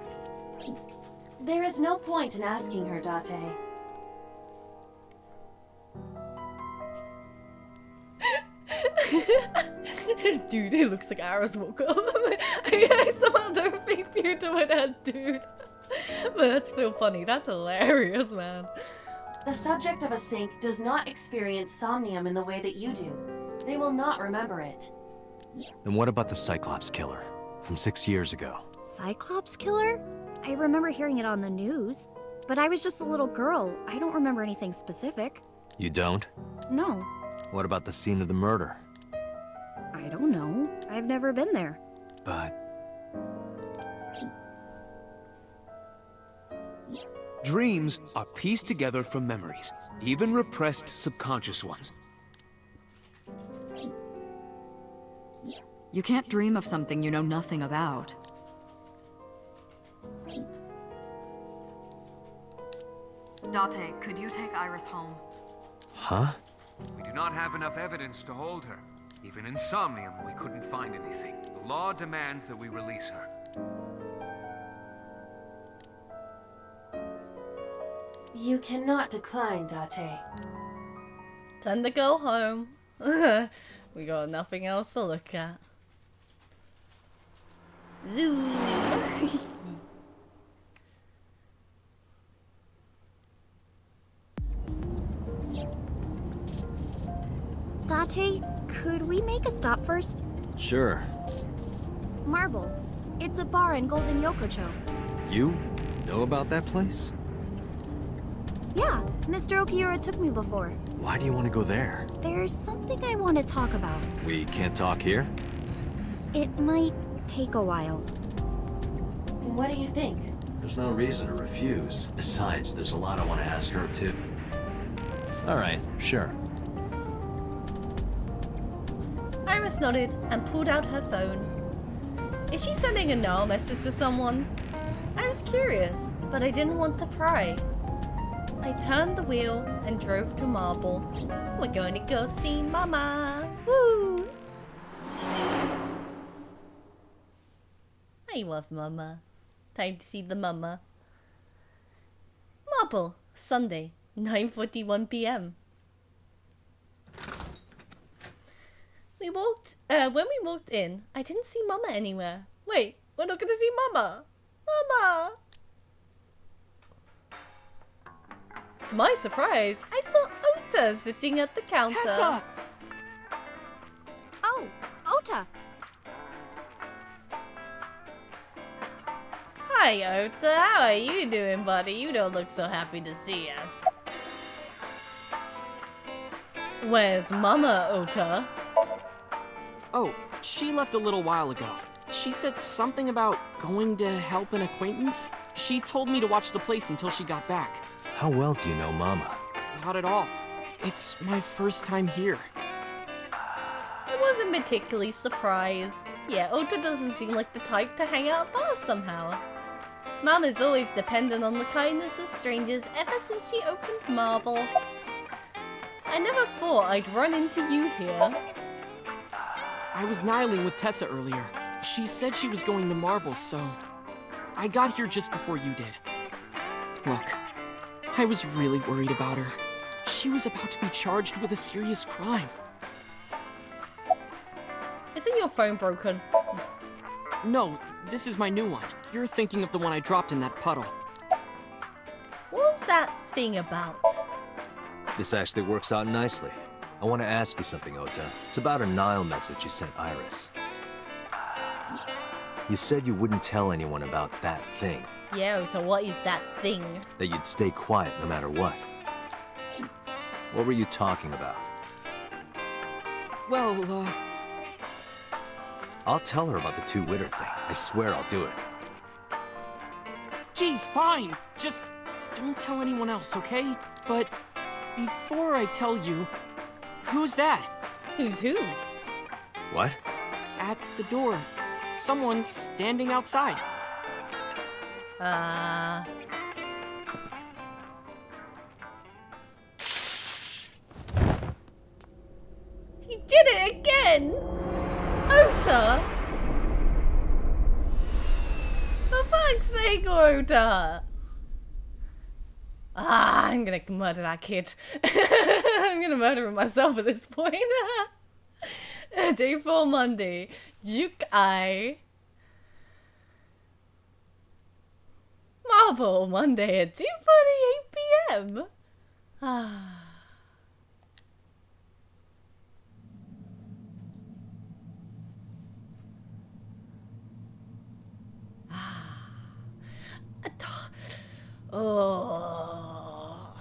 There is no point in asking her, Date. Dude, it looks like Iris woke up. I somehow don't think Pewter would have, dude. But that's still funny. That's hilarious, man. The subject of a sink does not experience somnium in the way that you do. They will not remember it. Then what about the Cyclops killer from 6 years ago? Cyclops killer? I remember hearing it on the news. but I was just a little girl. I don't remember anything specific. You don't? No, What about the scene of the murder? I don't know. I've never been there. But Dreams are pieced together from memories, even repressed subconscious ones. You can't dream of something you know nothing about. Date, could you take Iris home? huh? We do not have enough evidence to hold her. Even in Somnium, we couldn't find anything. The law demands that we release her. You cannot decline, Date. Time to go home. We got nothing else to look at. Zoo. Date, could we make a stop first? Sure. Marble. It's a bar in Golden Yokocho. You know about that place? Yeah, Mr. Okiura took me before. Why do you want to go there? There's something I want to talk about. We can't talk here? It might take a while. What do you think? There's no reason to refuse. Besides, there's a lot I want to ask her, too. Alright, sure. Iris nodded and pulled out her phone. Is she sending a no message to someone? I was curious, but I didn't want to pry. I turned the wheel and drove to Marble. We're going to go see Mama. Woo! I love Mama. Time to see the Mama. Marble, Sunday, 9:41 p.m. When we walked in, I didn't see Mama anywhere. Wait, we're not gonna see Mama. Mama! To my surprise, I saw Ota sitting at the counter. Tessa! Oh, Ota! Hi, Ota. How are you doing, buddy? You don't look so happy to see us. Where's Mama, Ota? Oh, she left a little while ago. She said something about going to help an acquaintance. She told me to watch the place until she got back. How well do you know Mama? Not at all. It's my first time here. I wasn't particularly surprised. Yeah, Ota doesn't seem like the type to hang out at bars somehow. Mama's always dependent on the kindness of strangers ever since she opened Marble. I never thought I'd run into you here. I was nihiling with Tessa earlier. She said she was going to Marble, so I got here just before you did. Look, I was really worried about her. She was about to be charged with a serious crime. Isn't your phone broken? No, this is my new one. You're thinking of the one I dropped in that puddle. What was that thing about? This actually works out nicely. I want to ask you something, Ota. It's about a Nile message you sent Iris. You said you wouldn't tell anyone about that thing. Yeah, Ota, what is that thing? That you'd stay quiet no matter what. What were you talking about? Well, I'll tell her about the two-witter thing. I swear I'll do it. geez, fine. Just don't tell anyone else, okay? But before I tell you, who's that? Who's who? What? At the door. Someone's standing outside. He did it again! Ota! For fuck's sake, Ota! I'm gonna murder that kid. I'm gonna murder him myself at this point. Day 4 Monday. Jukai. Marble Monday at 2:48 p.m. Oh.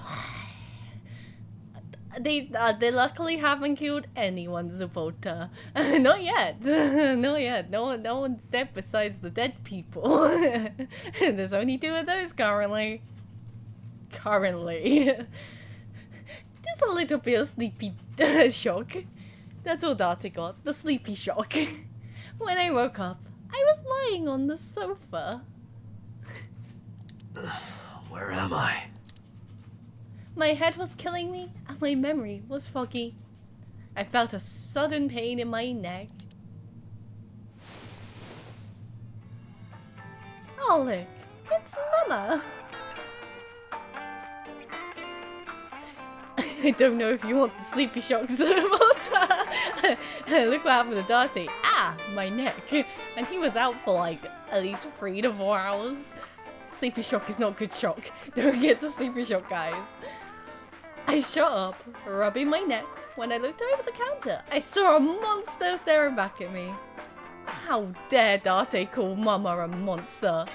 They luckily haven't killed anyone, Zapota. Not yet. Not yet. No one's dead besides the dead people. There's only 2 of those currently. Just a little bit of sleepy shock. That's all Date got. The sleepy shock. When I woke up, I was lying on the sofa. Where am I? My head was killing me, and my memory was foggy. I felt a sudden pain in my neck. Oh look, it's Mama! I don't know if you want the sleepy shocks Zapota. Look what happened to Date. Ah, my neck. And he was out for like at least 3 to 4 hours. Sleepy shock is not good shock. Don't get the sleepy shock, guys. I shot up, rubbing my neck. When I looked over the counter, I saw a monster staring back at me. How dare Date call Mama a monster?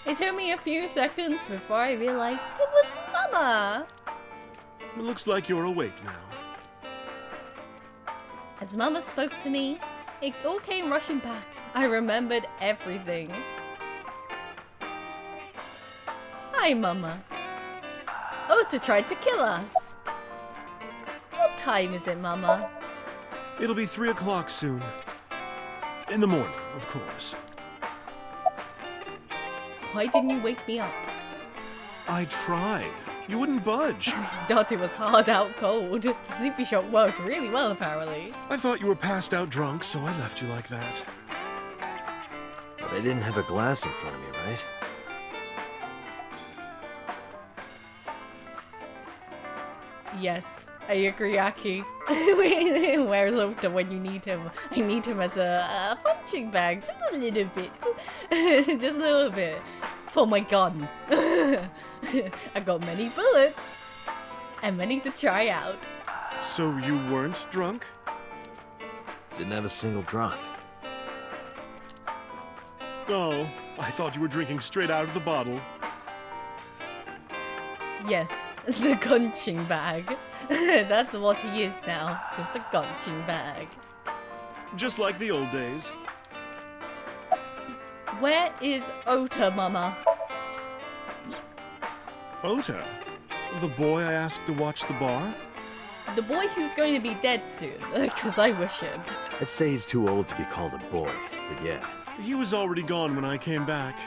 It took me a few seconds before I realized it was Mama. It looks like you're awake now. As Mama spoke to me, it all came rushing back. I remembered everything. Hi, Mama. Ota tried to kill us. What time is it, Mama? It'll be 3 o'clock soon. In the morning, of course. Why didn't you wake me up? I tried. You wouldn't budge. Date was hard out cold. The sleepy shock worked really well, apparently. I thought you were passed out drunk, so I left you like that. But I didn't have a glass in front of me, right? Yes, I agree, Aki. Where's Ota when you need him? I need him as a punching bag, just a little bit. Just a little bit. For my gun. I got many bullets. And many to try out. So you weren't drunk? Didn't have a single drop. Oh, I thought you were drinking straight out of the bottle. Yes, the gunching bag. That's what he is now. Just a gunching bag. Just like the old days. Where is Ota, Mama? Ota? The boy I asked to watch the bar? The boy who's going to be dead soon, because I wish it. I'd say he's too old to be called a boy, but yeah. He was already gone when I came back.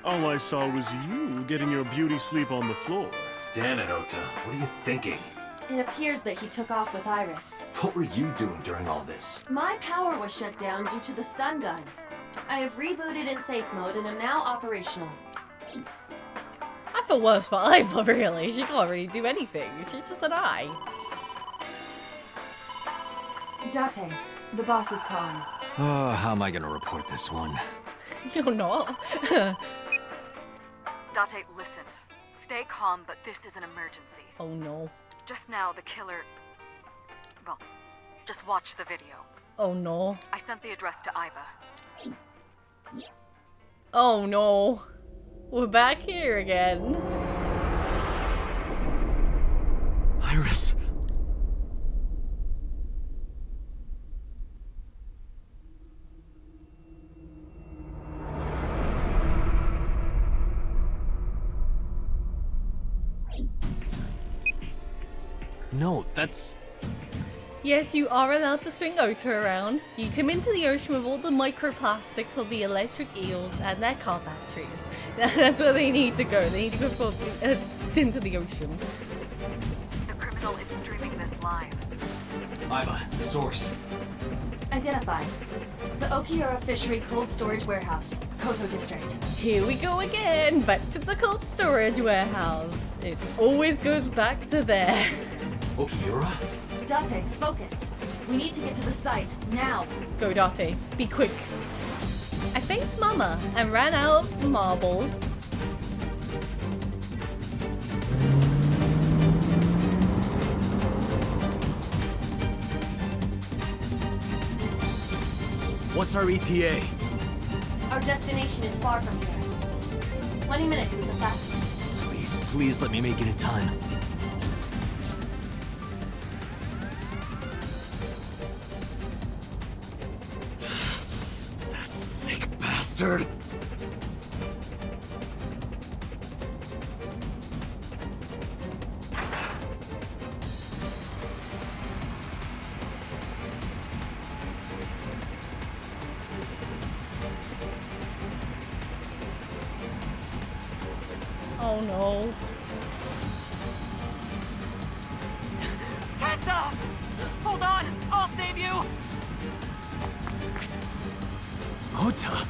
All I saw was you getting your beauty sleep on the floor. Damn it, Ota. What are you thinking? It appears that he took off with Iris. What were you doing during all this? My power was shut down due to the stun gun. I have rebooted in safe mode and am now operational. I feel worse for Aiba, really. She can't really do anything. She's just an eye. Date, the boss is calling. Oh, how am I gonna report this one? You're not. Date, listen. Stay calm, but this is an emergency. Oh no. Just now, the killer... Well, just watch the video. Oh no. I sent the address to Aiba. Oh no. We're back here again. Iris. No, that's... Yes, you are allowed to swing Ota around. Yeet him into the ocean with all the microplastics or the electric eels and their car batteries. That's where they need to go. They need to go into the ocean. The criminal is streaming this live. Aiba, source. Identified. The Okiura Fishery Cold Storage Warehouse, Koto District. Here we go again. Back to the cold storage warehouse. It always goes back to there. Okiura? Date, focus. We need to get to the site, now. Go, Date. Be quick. I thanked Mama and ran out of marble. What's our ETA? Our destination is far from here. 20 minutes is the fastest. Please, please let me make it in time. That sick bastard! Oh no. Tessa! Hold on! I'll save you! Ota!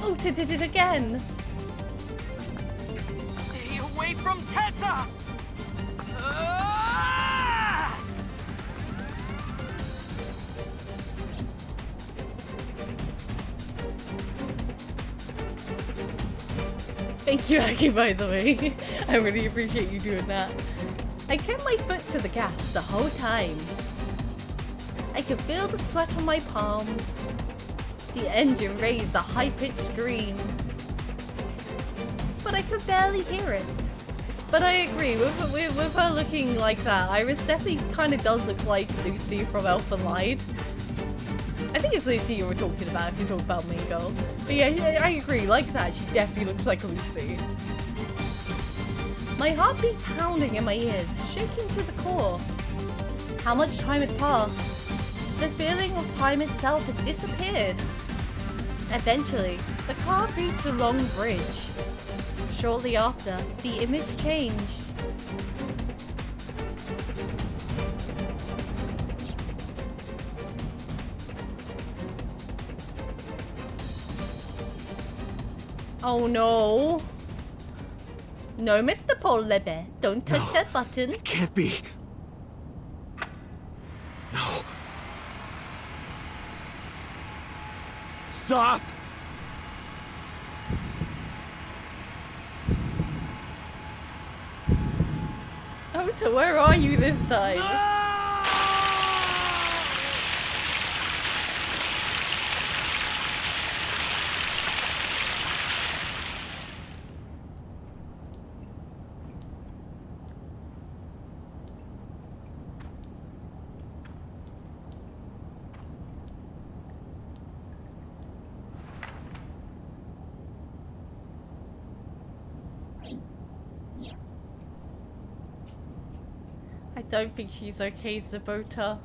Oh, did it again. Stay away from Tessa! Ah! Thank you, Aki, by the way. I really appreciate you doing that. I kept my foot to the gas the whole time. I could feel the sweat on my palms. The engine raised a high-pitched scream. But I could barely hear it. But I agree, with her looking like that, Iris definitely kind of does look like Lucy from Elf and Lied. I think it's Lucy you were talking about if you talk about Mingo. But yeah, I agree, like that, she definitely looks like Lucy. My heartbeat pounding in my ears, shaking to the core. How much time had passed? The feeling of time itself had disappeared. Eventually, the car reached a long bridge. Shortly after, the image changed. Oh no. No, Mr. Polar Bear, don't touch that button. It can't be. No. Stop! Ota, where are you this time? I don't think she's okay, Zabota.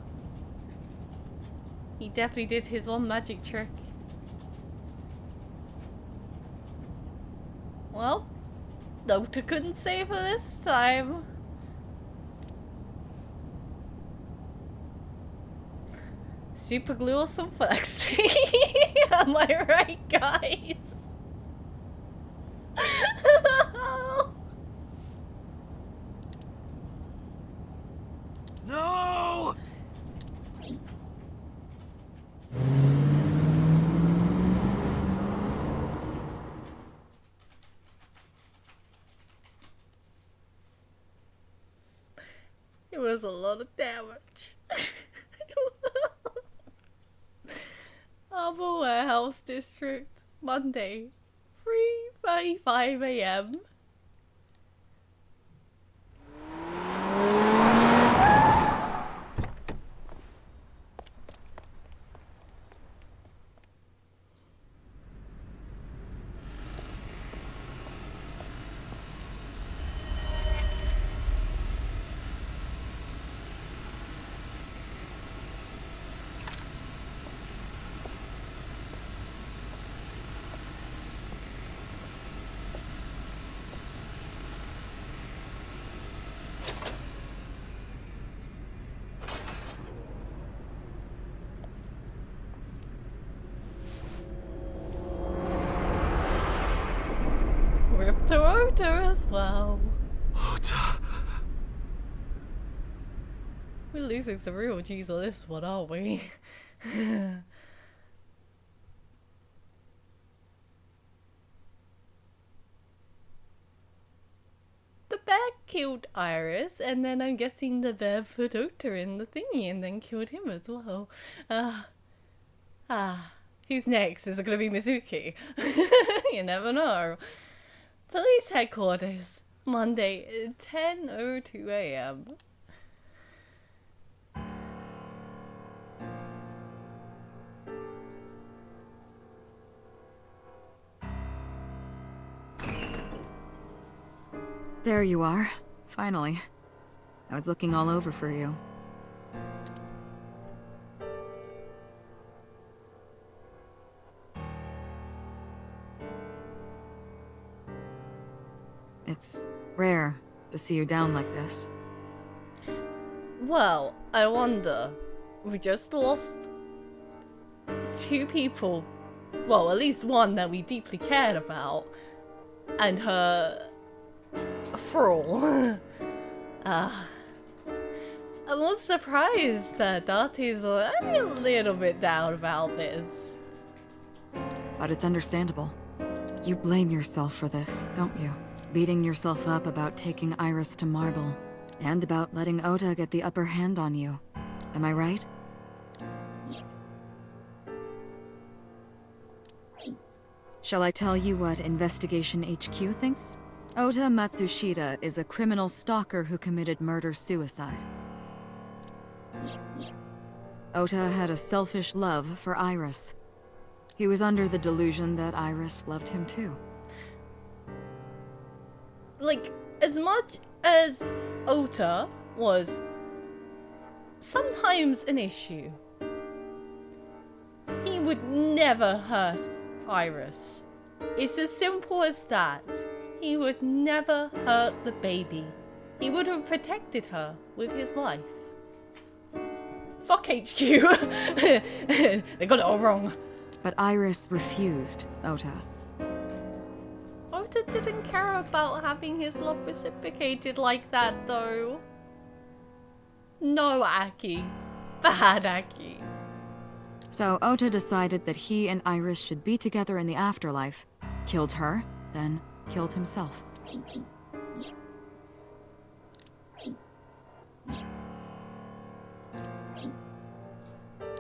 He definitely did his one magic trick. Well, Ota couldn't save her this time. Super glue or some flex. Am I right, guys? No! It was a lot of damage. Harbour Warehouse District, Monday, 3:35 AM. Rip to Ota as well. Ota. We're losing some real G's on this one, aren't we? The bear killed Iris, and then I'm guessing the bear put Ota in the thingy and then killed him as well. Who's next? Is it going to be Mizuki? You never know. Police headquarters, Monday, 10:02 a.m. There you are. Finally. I was looking all over for you. It's rare to see you down like this. Well, I wonder. We just lost 2 people. Well, at least one that we deeply cared about. And her thrall. I'm not surprised that Darty's a little bit down about this. But it's understandable. You blame yourself for this, don't you? Beating yourself up about taking Iris to Marble, and about letting Ota get the upper hand on you. Am I right? Shall I tell you what Investigation HQ thinks? Ota Matsushita is a criminal stalker who committed murder-suicide. Ota had a selfish love for Iris. He was under the delusion that Iris loved him too. Like, as much as Ota was sometimes an issue, he would never hurt Iris. It's as simple as that. He would never hurt the baby. He would have protected her with his life. Fuck HQ. They got it all wrong. But Iris refused Ota. Ota didn't care about having his love reciprocated like that, though. No, Aki. Bad Aki. So Ota decided that he and Iris should be together in the afterlife, killed her, then killed himself.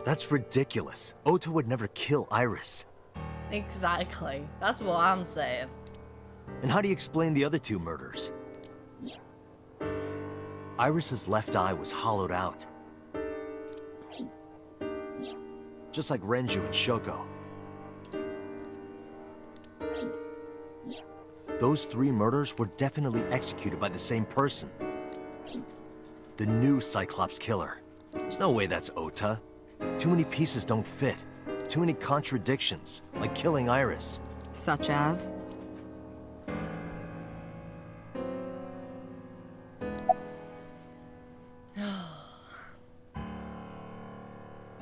That's ridiculous. Ota would never kill Iris. Exactly. That's what I'm saying. And how do you explain the other 2 murders? Iris's left eye was hollowed out. Just like Renju and Shoko. Those 3 murders were definitely executed by the same person. The new Cyclops killer. There's no way that's Ota. Too many pieces don't fit. Too many contradictions, like killing Iris. Such as?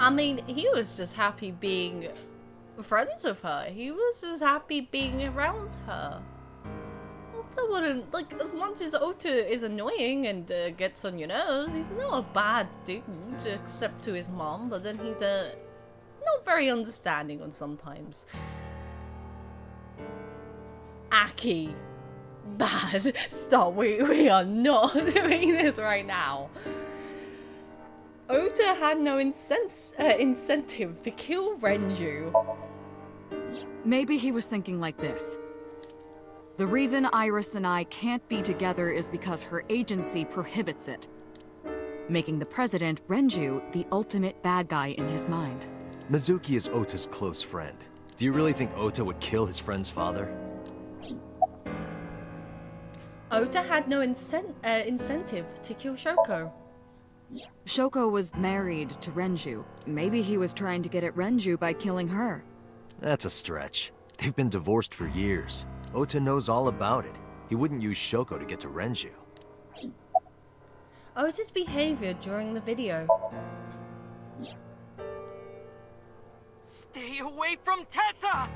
I mean, he was just happy being friends with her. He was just happy being around her. Ota wouldn't, like, as much as Ota is annoying and gets on your nerves, he's not a bad dude, except to his mom, but then he's not very understanding on sometimes. Aki. Bad. Stop, we are not doing this right now. Ota had no incentive to kill Renju. Maybe he was thinking like this. The reason Iris and I can't be together is because her agency prohibits it, making the president, Renju, the ultimate bad guy in his mind. Mizuki is Ota's close friend. Do you really think Ota would kill his friend's father? Ota had no incentive to kill Shoko. Shoko was married to Renju. Maybe he was trying to get at Renju by killing her. That's a stretch. They've been divorced for years. Ota knows all about it. He wouldn't use Shoko to get to Renju. Ota's behavior during the video. Stay away from Tessa!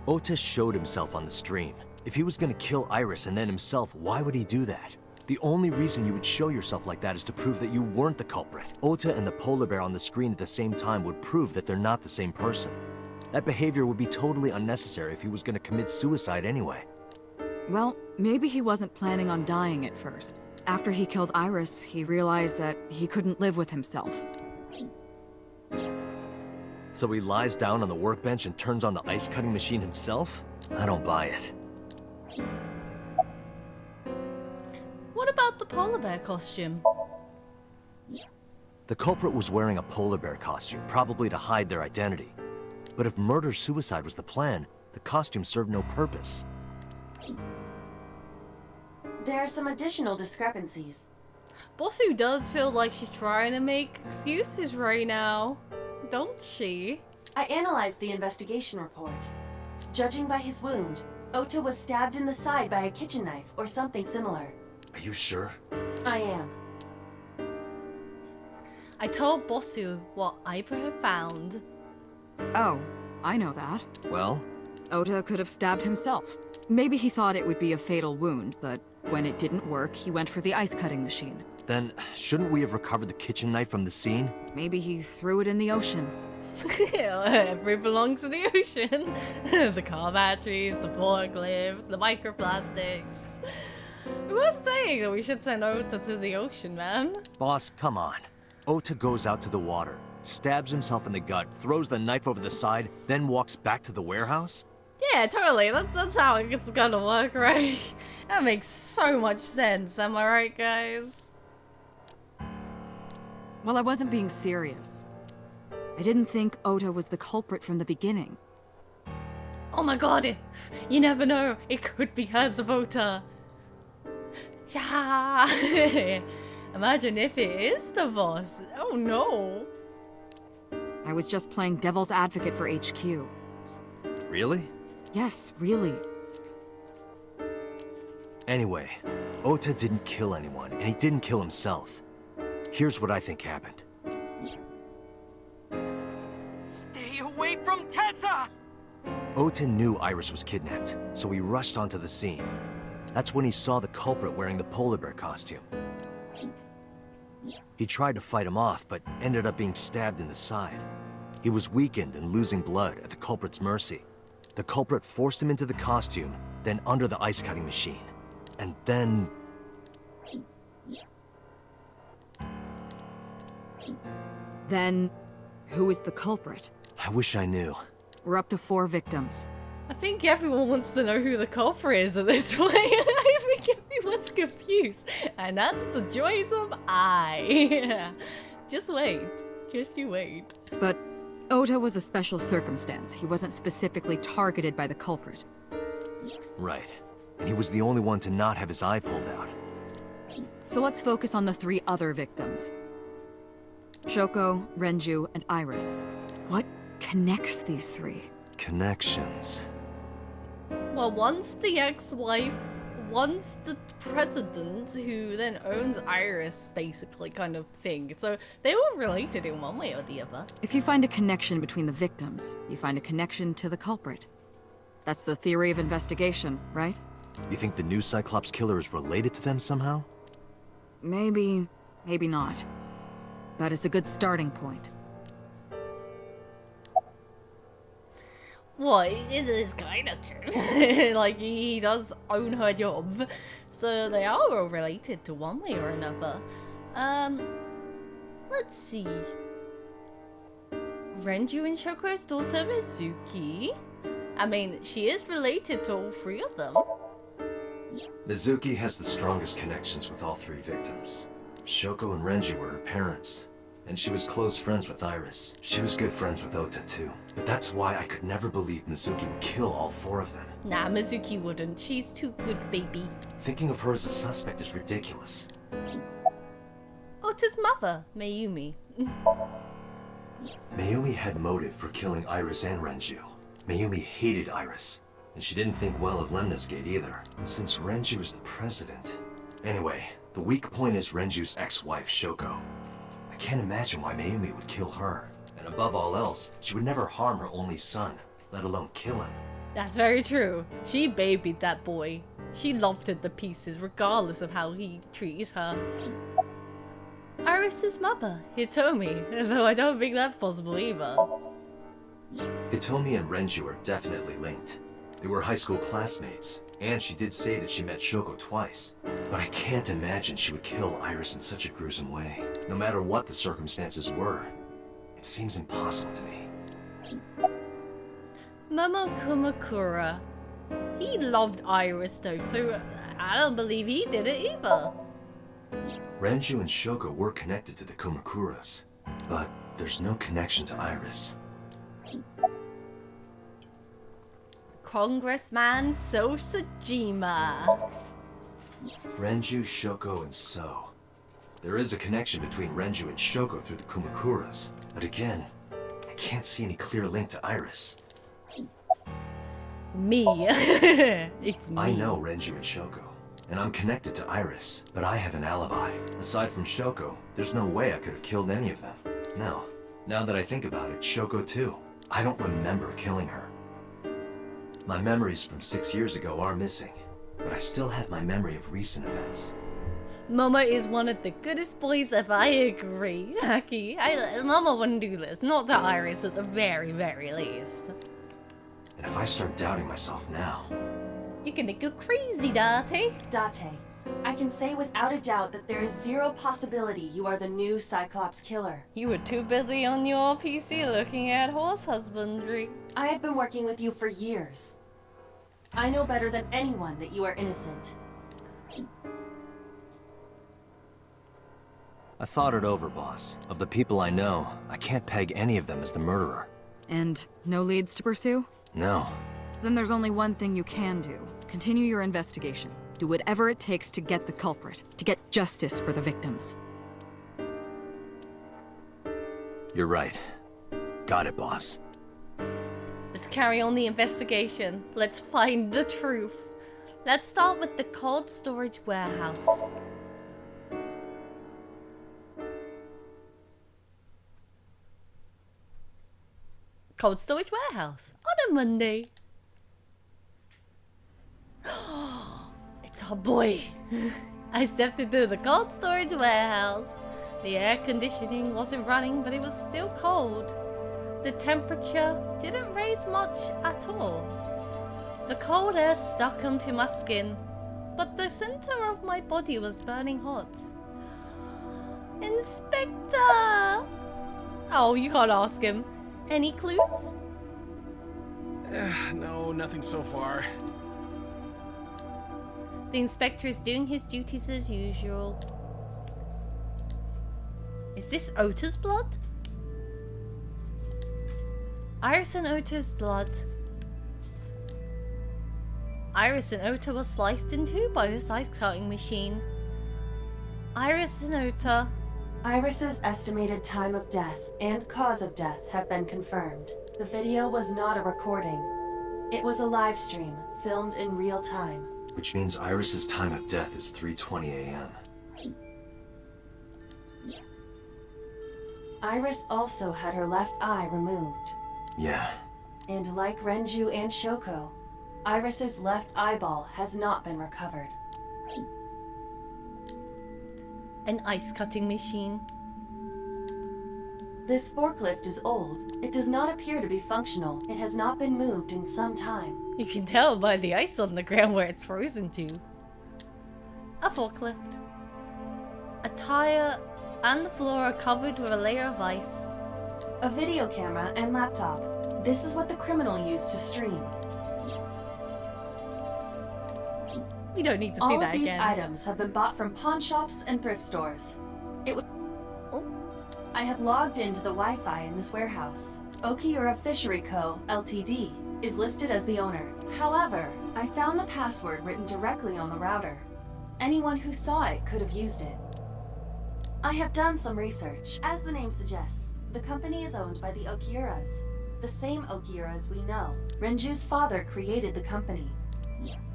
Ota showed himself on the stream. If he was gonna kill Iris and then himself, why would he do that? The only reason you would show yourself like that is to prove that you weren't the culprit. Ota and the polar bear on the screen at the same time would prove that they're not the same person. That behavior would be totally unnecessary if he was gonna commit suicide anyway. Well, maybe he wasn't planning on dying at first. After he killed Iris, he realized that he couldn't live with himself. So he lies down on the workbench and turns on the ice cutting machine himself? I don't buy it. What about the polar bear costume? The culprit was wearing a polar bear costume, probably to hide their identity. But if murder-suicide was the plan, the costume served no purpose. There are some additional discrepancies. Bosu does feel like she's trying to make excuses right now, don't she? I analyzed the investigation report. Judging by his wound, Ota was stabbed in the side by a kitchen knife or something similar. Are you sure? I am. I told Bosu what Iber had found. Oh, I know that. Well? Ota could have stabbed himself. Maybe he thought it would be a fatal wound, but when it didn't work, he went for the ice-cutting machine. Then, shouldn't we have recovered the kitchen knife from the scene? Maybe he threw it in the ocean. Every belongs to the ocean. The car batteries, the forklift, the microplastics. Who was saying that we should send Ota to the ocean, man? Boss, come on. Ota goes out to the water, stabs himself in the gut, throws the knife over the side, then walks back to the warehouse? Yeah, totally. That's how it's gonna work, right? That makes so much sense. Am I right, guys? Well, I wasn't being serious. I didn't think Ota was the culprit from the beginning. Oh my god, you never know. It could be her Ota. Yeah. Imagine if it is the boss. Oh no. I was just playing devil's advocate for HQ. Really? Yes, really. Anyway, Ota didn't kill anyone, and he didn't kill himself. Here's what I think happened. Stay away from Tessa! Ota knew Iris was kidnapped, so he rushed onto the scene. That's when he saw the culprit wearing the polar bear costume. He tried to fight him off, but ended up being stabbed in the side. He was weakened and losing blood at the culprit's mercy. The culprit forced him into the costume, then under the ice-cutting machine. And then... Then, who is the culprit? I wish I knew. We're up to 4 victims. I think everyone wants to know who the culprit is at this point. I think everyone's confused. And that's the joys of I. Just wait. Just you wait. But Ota was a special circumstance. He wasn't specifically targeted by the culprit. Right. And he was the only one to not have his eye pulled out. So let's focus on the 3 other victims. Shoko, Renju, and Iris. What connects these 3? Connections. Well, one's the ex-wife, one's the president who then owns Iris, basically, kind of thing. So they were related in one way or the other. If you find a connection between the victims, you find a connection to the culprit. That's the theory of investigation, right? You think the new Cyclops killer is related to them somehow? Maybe, maybe not. But it's a good starting point. Well, it is kind of true. Like, he does own her job. So they are all related to one way or another. Let's see. Renju and Shoko's daughter Mizuki. I mean, she is related to all 3 of them. Mizuki has the strongest connections with all 3 victims. Shoko and Renji were her parents, and she was close friends with Iris. She was good friends with Ota too. But that's why I could never believe Mizuki would kill all 4 of them. Nah, Mizuki wouldn't. She's too good, baby. Thinking of her as a suspect is ridiculous. Ota's mother, Mayumi. Mayumi had motive for killing Iris and Renju. Mayumi hated Iris, and she didn't think well of Lemna's Gate either. And since Renju is the president... Anyway, the weak point is Renju's ex-wife, Shoko. I can't imagine why Mayumi would kill her. And above all else, she would never harm her only son, let alone kill him. That's very true. She babied that boy. She loved him to pieces, regardless of how he treated her. Iris's mother, Hitomi, though I don't think that's possible either. Hitomi and Renju are definitely linked. They were high school classmates, and she did say that she met Shoko twice. But I can't imagine she would kill Iris in such a gruesome way. No matter what the circumstances were, it seems impossible to me. Momo Kumakura. He loved Iris though, so I don't believe he did it either. Renju and Shoko were connected to the Kumakuras, but there's no connection to Iris. Congressman Sosajima. Renju, Shoko, and So. There is a connection between Renju and Shoko through the Kumakuras, but again, I can't see any clear link to Iris. Me. It's me. I know Renju and Shoko, and I'm connected to Iris, but I have an alibi. Aside from Shoko, there's no way I could have killed any of them. No. Now that I think about it, Shoko too. I don't remember killing her. My memories from 6 years ago are missing, but I still have my memory of recent events. Momo is one of the goodest boys ever, I agree. Haki, Momo wouldn't do this. Not to Iris at the very, very least. And if I start doubting myself now... You're gonna go crazy, Date. Date, I can say without a doubt that there is zero possibility you are the new Cyclops killer. You were too busy on your PC looking at horse husbandry. I have been working with you for years. I know better than anyone that you are innocent. I thought it over, boss. Of the people I know, I can't peg any of them as the murderer. And no leads to pursue? No. Then there's only one thing you can do. Continue your investigation. Do whatever it takes to get the culprit, to get justice for the victims. You're right. Got it, boss. Let's carry on the investigation. Let's find the truth. Let's start with the cold storage warehouse. Cold storage warehouse on a Monday. It's our boy. I stepped into the cold storage warehouse. The air conditioning wasn't running, but it was still cold. The temperature didn't raise much at all. The cold air stuck onto my skin, but the center of my body was burning hot. Inspector! Oh, you can't ask him. Any clues? No, nothing so far. The inspector is doing his duties as usual. Is this Ota's blood? Iris and Ota's blood. Iris and Ota were sliced in two by this ice cutting machine. Iris and Ota. Iris's estimated time of death and cause of death have been confirmed. The video was not a recording. It was a live stream, filmed in real time. Which means Iris's time of death is 3:20 a.m. Iris also had her left eye removed. Yeah. And like Renju and Shoko, Iris's left eyeball has not been recovered. An ice cutting machine. This forklift is old. It does not appear to be functional. It has not been moved in some time. You can tell by the ice on the ground where it's frozen to. A forklift. A tire and the floor are covered with a layer of ice. A video camera and laptop. This is what the criminal used to stream. We don't need to see All that of these again. items have been bought from pawn shops and thrift stores. I have logged into the Wi-Fi in this warehouse. Okiura Fishery Co., Ltd. is listed as the owner. However, I found the password written directly on the router. Anyone who saw it could have used it. I have done some research. As the name suggests, the company is owned by the Okiuras. The same Okiuras we know. Renju's father created the company.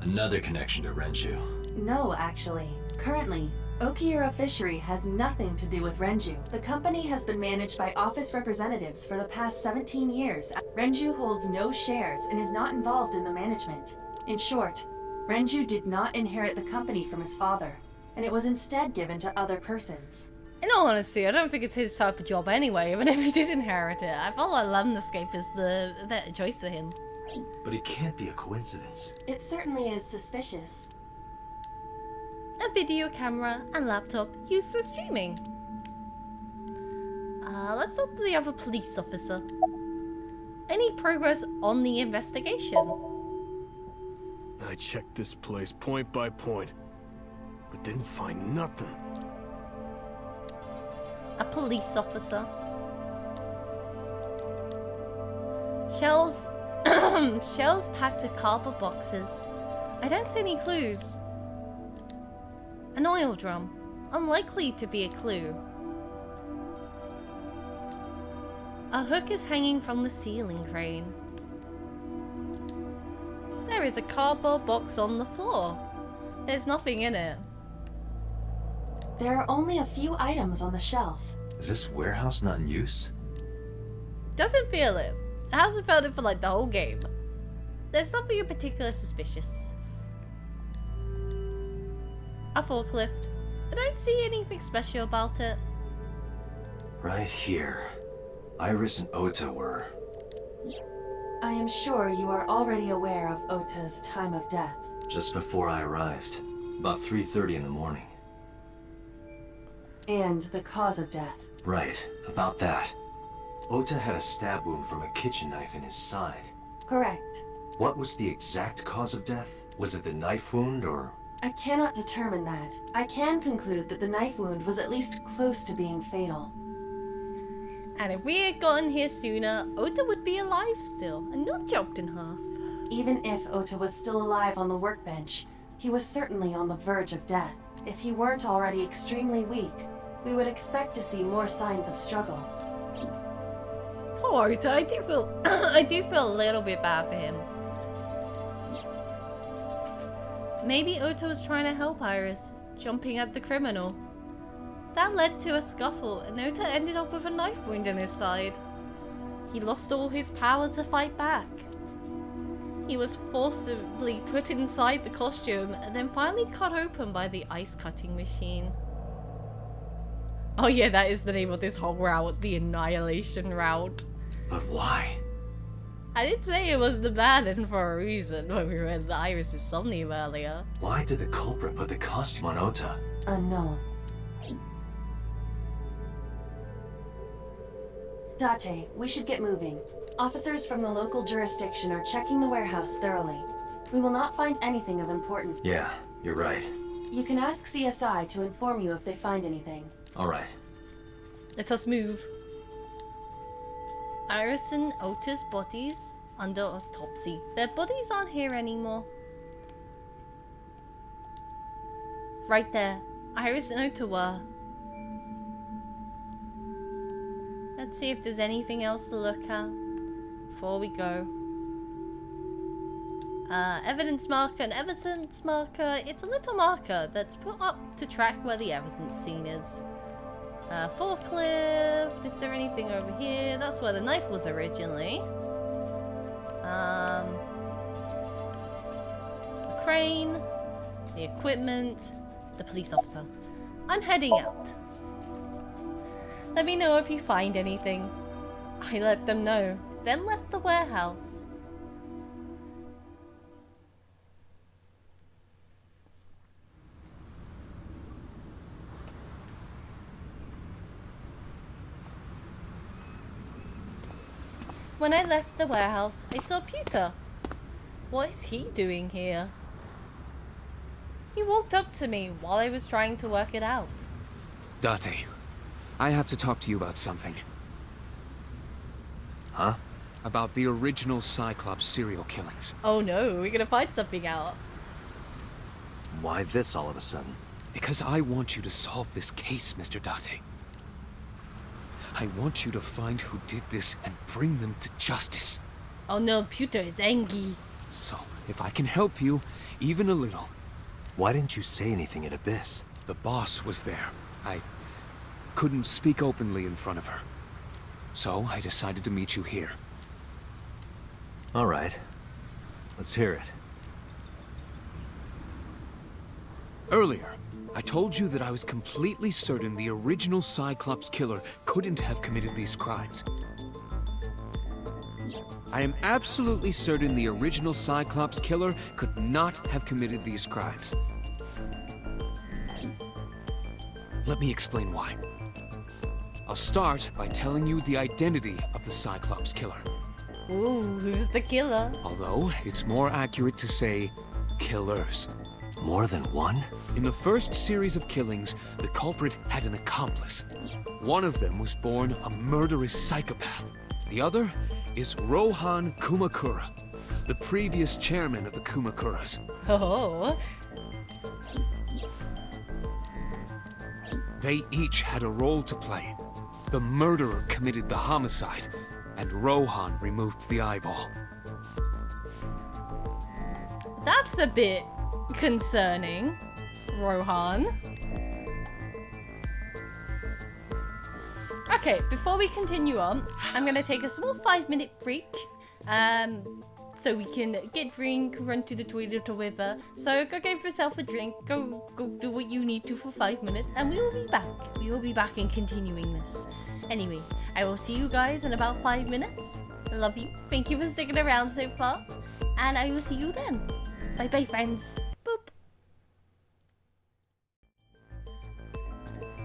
Another connection to Renju. No, actually. Currently, Okiura Fishery has nothing to do with Renju. The company has been managed by office representatives for the past 17 years. Renju holds no shares and is not involved in the management. In short, Renju did not inherit the company from his father, and it was instead given to other persons. In all honesty, I don't think it's his type of job anyway, even if he did inherit it. I feel like Landscape is the better choice for him. But it can't be a coincidence. It certainly is suspicious. A video camera and laptop used for streaming. Let's talk to the other police officer. Any progress on the investigation? I checked this place point by point, but didn't find nothing. A police officer. Shelves shelves packed with cardboard boxes. I don't see any clues. An oil drum. Unlikely to be a clue. A hook is hanging from the ceiling crane. There is a cardboard box on the floor. There's nothing in it. There are only a few items on the shelf. Is this warehouse not in use? Doesn't feel it. It hasn't felt it for like the whole game. There's nothing in particular suspicious. A forklift. I don't see anything special about it. Right here. Iris and Ota were. I am sure you are already aware of Ota's time of death. Just before I arrived. About 3:30 in the morning. And the cause of death. Right, about that. Ota had a stab wound from a kitchen knife in his side. Correct. What was the exact cause of death? Was it the knife wound, or...? I cannot determine that. I can conclude that the knife wound was at least close to being fatal. And if we had gotten here sooner, Ota would be alive still, and not chopped in half. Even if Ota was still alive on the workbench, he was certainly on the verge of death. If he weren't already extremely weak, we would expect to see more signs of struggle. Poor Ota, I do feel a little bit bad for him. Maybe Ota was trying to help Iris, jumping at the criminal. That led to a scuffle, and Ota ended up with a knife wound in his side. He lost all his power to fight back. He was forcibly put inside the costume, and then finally cut open by the ice cutting machine. Oh yeah, that is the name of this whole route, the Annihilation route. But why? I did say it was the bad end for a reason when we read the Iris' Somnium earlier. Why did the culprit put the costume on Ota? Unknown. Date, we should get moving. Officers from the local jurisdiction are checking the warehouse thoroughly. We will not find anything of importance. Yeah, you're right. You can ask CSI to inform you if they find anything. Alright. Let us move. Iris and Ota's bodies under autopsy. Their bodies aren't here anymore. Right there. Iris and Ota were. Let's see if there's anything else to look at before we go. Evidence marker and evidence marker. It's a little marker that's put up to track where the evidence scene is. Forklift. Is there anything over here? That's where the knife was originally. The crane. The equipment. The police officer. I'm heading out. Let me know if you find anything. I let them know, then left the warehouse. When I left the warehouse, I saw Pewter. What is he doing here? He walked up to me while I was trying to work it out. Date, I have to talk to you about something. Huh? About the original Cyclops serial killings. Oh no, we're gonna find something out. Why this all of a sudden? Because I want you to solve this case, Mr. Date. I want you to find who did this and bring them to justice. Oh no, Pewter is angry. So, if I can help you, even a little. Why didn't you say anything at Abyss? The boss was there. I couldn't speak openly in front of her. So, I decided to meet you here. Alright. Let's hear it. Earlier, I told you that I was completely certain the original Cyclops killer couldn't have committed these crimes. I am absolutely certain the original Cyclops killer could not have committed these crimes. Let me explain why. I'll start by telling you the identity of the Cyclops killer. Ooh, who's the killer? Although, it's more accurate to say killers. More than one? In the first series of killings, the culprit had an accomplice. One of them was born a murderous psychopath. The other is Rohan Kumakura, the previous chairman of the Kumakuras. Oh. They each had a role to play. The murderer committed the homicide, and Rohan removed the eyeball. That's a bit concerning, Rohan. Okay, before we continue on, I'm gonna take a small 5-minute break. So we can get drink, run to the toilet or whatever. So go give yourself a drink, go do what you need to for 5 minutes, and we will be back. We will be back and continuing this. Anyway, I will see you guys in about 5 minutes. I love you. Thank you for sticking around so far. And I will see you then. Bye bye, friends. Boop.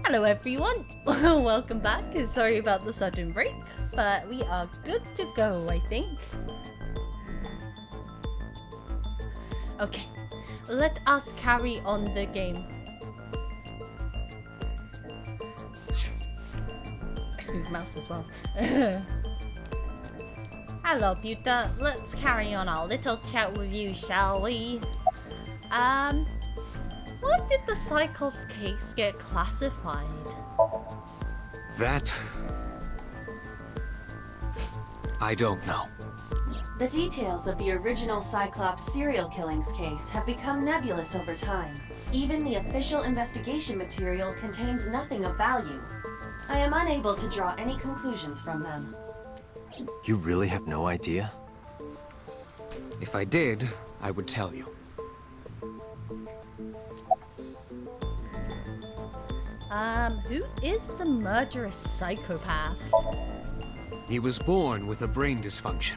Hello everyone. Welcome back. Sorry about the sudden break, but we are good to go, I think. Okay, let us carry on the game. Smooth mouse as well. Hello, Buta. Let's carry on our little chat with you, shall we? What did the Cyclops case get classified? That... I don't know. The details of the original Cyclops serial killings case have become nebulous over time. Even the official investigation material contains nothing of value. I am unable to draw any conclusions from them. You really have no idea? If I did, I would tell you. Who is the murderous psychopath? He was born with a brain dysfunction.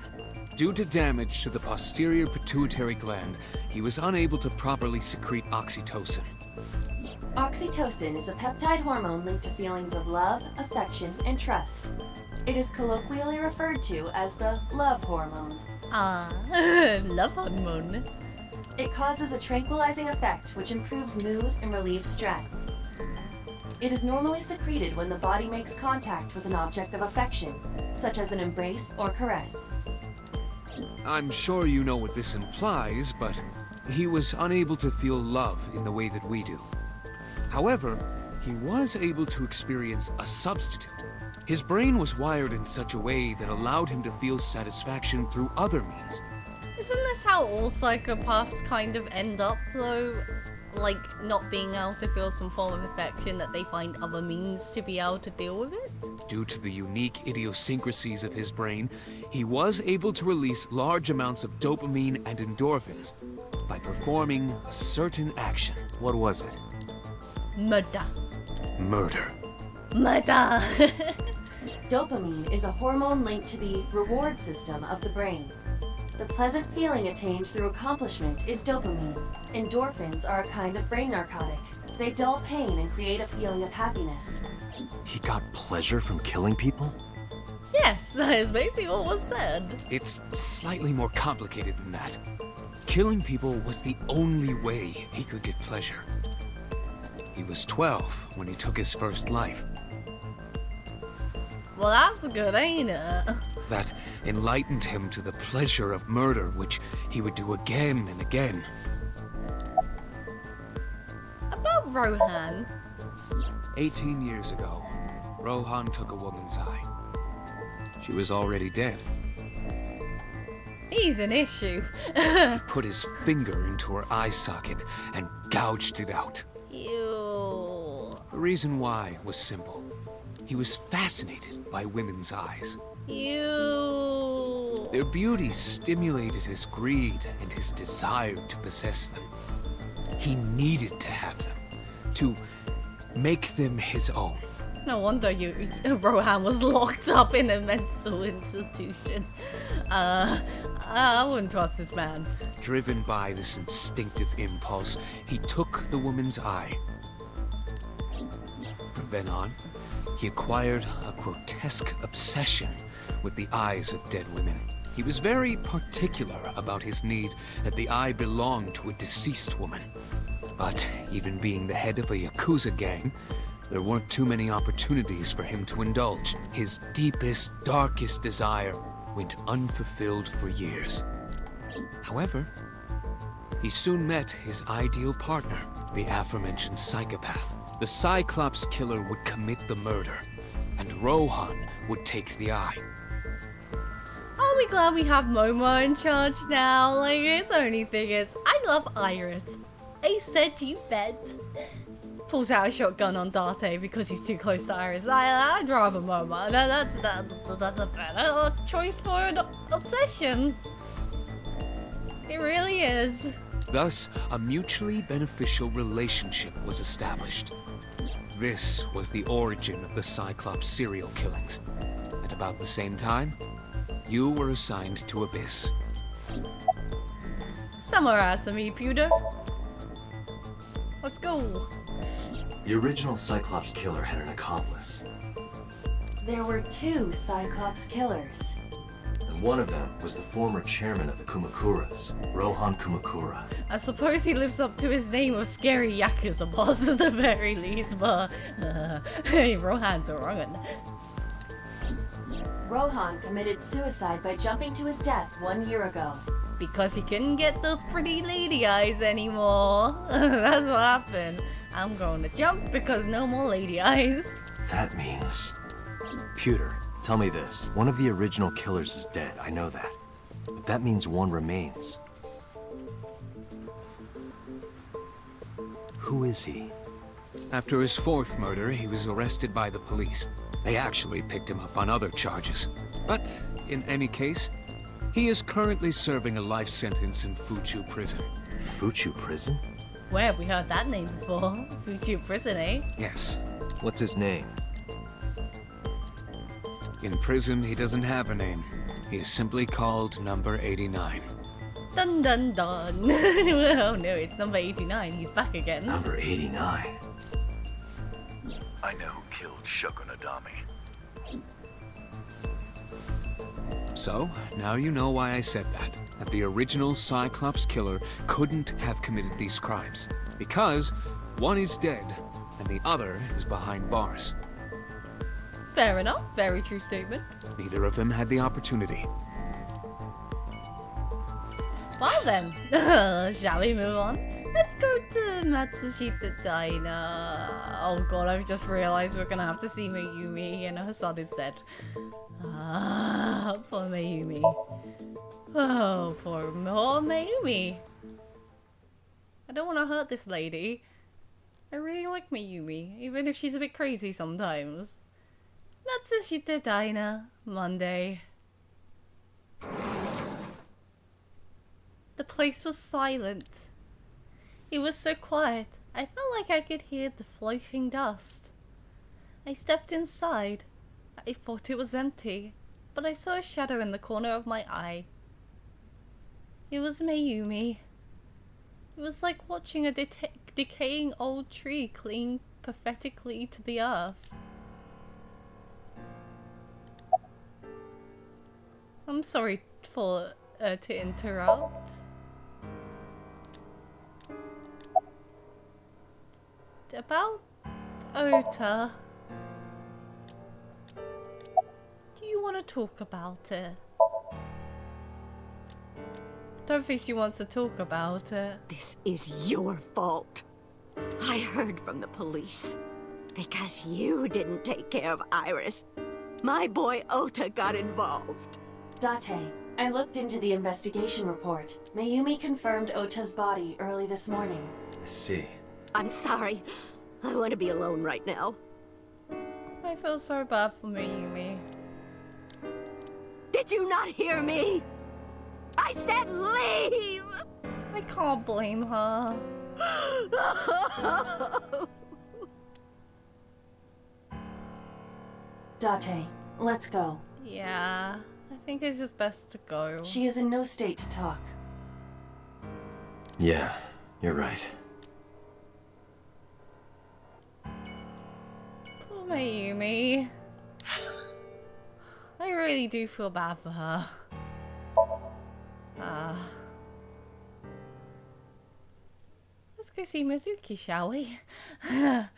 Due to damage to the posterior pituitary gland, he was unable to properly secrete oxytocin. Oxytocin is a peptide hormone linked to feelings of love, affection, and trust. It is colloquially referred to as the love hormone. Love hormone. It causes a tranquilizing effect which improves mood and relieves stress. It is normally secreted when the body makes contact with an object of affection, such as an embrace or caress. I'm sure you know what this implies, but he was unable to feel love in the way that we do. However, he was able to experience a substitute. His brain was wired in such a way that allowed him to feel satisfaction through other means. Isn't this how all psychopaths kind of end up, though? Like, not being able to feel some form of affection, that they find other means to be able to deal with it? Due to the unique idiosyncrasies of his brain, he was able to release large amounts of dopamine and endorphins by performing a certain action. What was it? Murder. Murder. Murder! Dopamine is a hormone linked to the reward system of the brain. The pleasant feeling attained through accomplishment is dopamine. Endorphins are a kind of brain narcotic. They dull pain and create a feeling of happiness. He got pleasure from killing people? Yes, that is basically what was said. It's slightly more complicated than that. Killing people was the only way he could get pleasure. He was 12 when he took his first life. Well, that's good, ain't it? That enlightened him to the pleasure of murder, which he would do again and again. About Rohan. 18 years ago, Rohan took a woman's eye. She was already dead. He's an issue. He put his finger into her eye socket and gouged it out. Ew. The reason why was simple. He was fascinated by women's eyes. Ew. Their beauty stimulated his greed and his desire to possess them. He needed to have them, to make them his own. No wonder Rohan was locked up in a mental institution. I wouldn't trust this man. Driven by this instinctive impulse, he took the woman's eye. From then on, he acquired a grotesque obsession with the eyes of dead women. He was very particular about his need that the eye belonged to a deceased woman. But even being the head of a Yakuza gang, there weren't too many opportunities for him to indulge. His deepest, darkest desire went unfulfilled for years. However, he soon met his ideal partner, the aforementioned psychopath. The Cyclops killer would commit the murder, and Rohan would take the eye. Are we glad we have Momo in charge now? Like, its only thing is, I love Iris. I said you bet. Pulls out a shotgun on Date because he's too close to Iris. I'd rather Momo. That's a better choice for an obsession. It really is. Thus, a mutually beneficial relationship was established. This was the origin of the Cyclops serial killings. At about the same time, you were assigned to Abyss. Summarize me, Pewter. Let's go. The original Cyclops killer had an accomplice, There were 2 Cyclops killers. and one of them was the former chairman of the Kumakuras, Rohan Kumakura. I suppose he lives up to his name of scary Yakuza boss at the very least, but Rohan's a wrong one. Rohan committed suicide by jumping to his death 1 year ago. Because he couldn't get those pretty lady eyes anymore. That's what happened. I'm going to jump because no more lady eyes. That means... Pewter, tell me this. One of the original killers is dead, I know that. But that means one remains. Who is he? After his 4th murder, he was arrested by the police. They actually picked him up on other charges. But, in any case, he is currently serving a life sentence in Fuchu prison. Fuchu prison? Where have we heard that name before? Fuchu prison, eh? Yes. What's his name? In prison, he doesn't have a name. He is simply called Number 89. Dun dun dun. Oh no, it's number 89. He's back again. Number 89. I know who killed Shogunadami. So, now you know why I said that the original Cyclops killer couldn't have committed these crimes. Because one is dead, and the other is behind bars. Fair enough. Very true statement. Neither of them had the opportunity. Well then, shall we move on? Let's go to Matsushita Diner. Oh god, I've just realized we're gonna have to see Mayumi and her son is dead. Ah, poor Mayumi. Oh, poor Mayumi. I don't want to hurt this lady. I really like Mayumi, even if she's a bit crazy sometimes. Matsushita Diner, Monday. The place was silent. It was so quiet, I felt like I could hear the floating dust. I stepped inside. I thought it was empty, but I saw a shadow in the corner of my eye. It was Mayumi. It was like watching a decaying old tree cling pathetically to the earth. I'm sorry for to interrupt. About Ota. Do you want to talk about it? Don't think she wants to talk about it. This is your fault. I heard from the police. Because you didn't take care of Iris, my boy Ota got involved. Date, I looked into the investigation report. Mayumi confirmed Ota's body early this morning. I see. I'm sorry. I want to be alone right now. I feel so bad for Mayumi. Did you not hear me? I said leave! I can't blame her. Date, let's go. Yeah, I think it's just best to go. She is in no state to talk. Yeah, you're right. Poor Mayumi. I really do feel bad for her. Let's go see Mizuki, shall we? That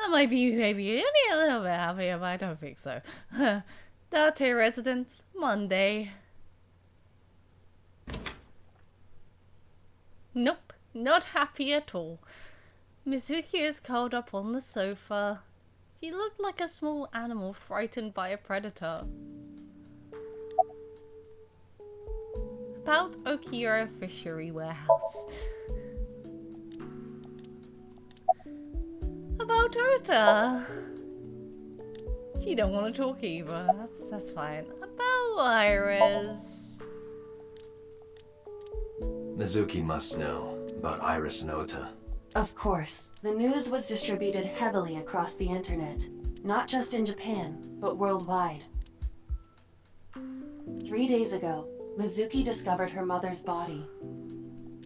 might be maybe only a little bit happier, but I don't think so. Date residence, Monday. Nope, not happy at all. Mizuki is curled up on the sofa. She looked like a small animal frightened by a predator. About Okiura Fishery Warehouse. About Ota. She don't want to talk either. That's fine. About Iris. Mizuki must know about Iris and Ota. Of course, the news was distributed heavily across the internet, not just in Japan, but worldwide. 3 days ago, Mizuki discovered her mother's body.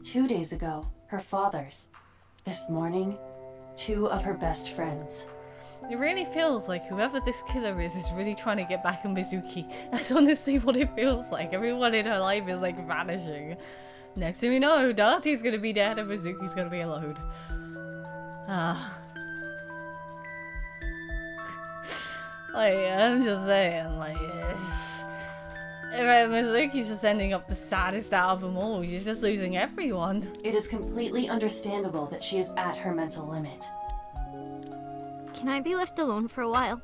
2 days ago, her father's. This morning, 2 of her best friends. It really feels like whoever this killer is really trying to get back on Mizuki. That's honestly what it feels like. Everyone in her life is like vanishing. Next thing we know, Date's gonna be dead and Mizuki's gonna be alone. Like, I'm just saying, like, Mizuki's just ending up the saddest out of them all. She's just losing everyone. It is completely understandable that she is at her mental limit. Can I be left alone for a while?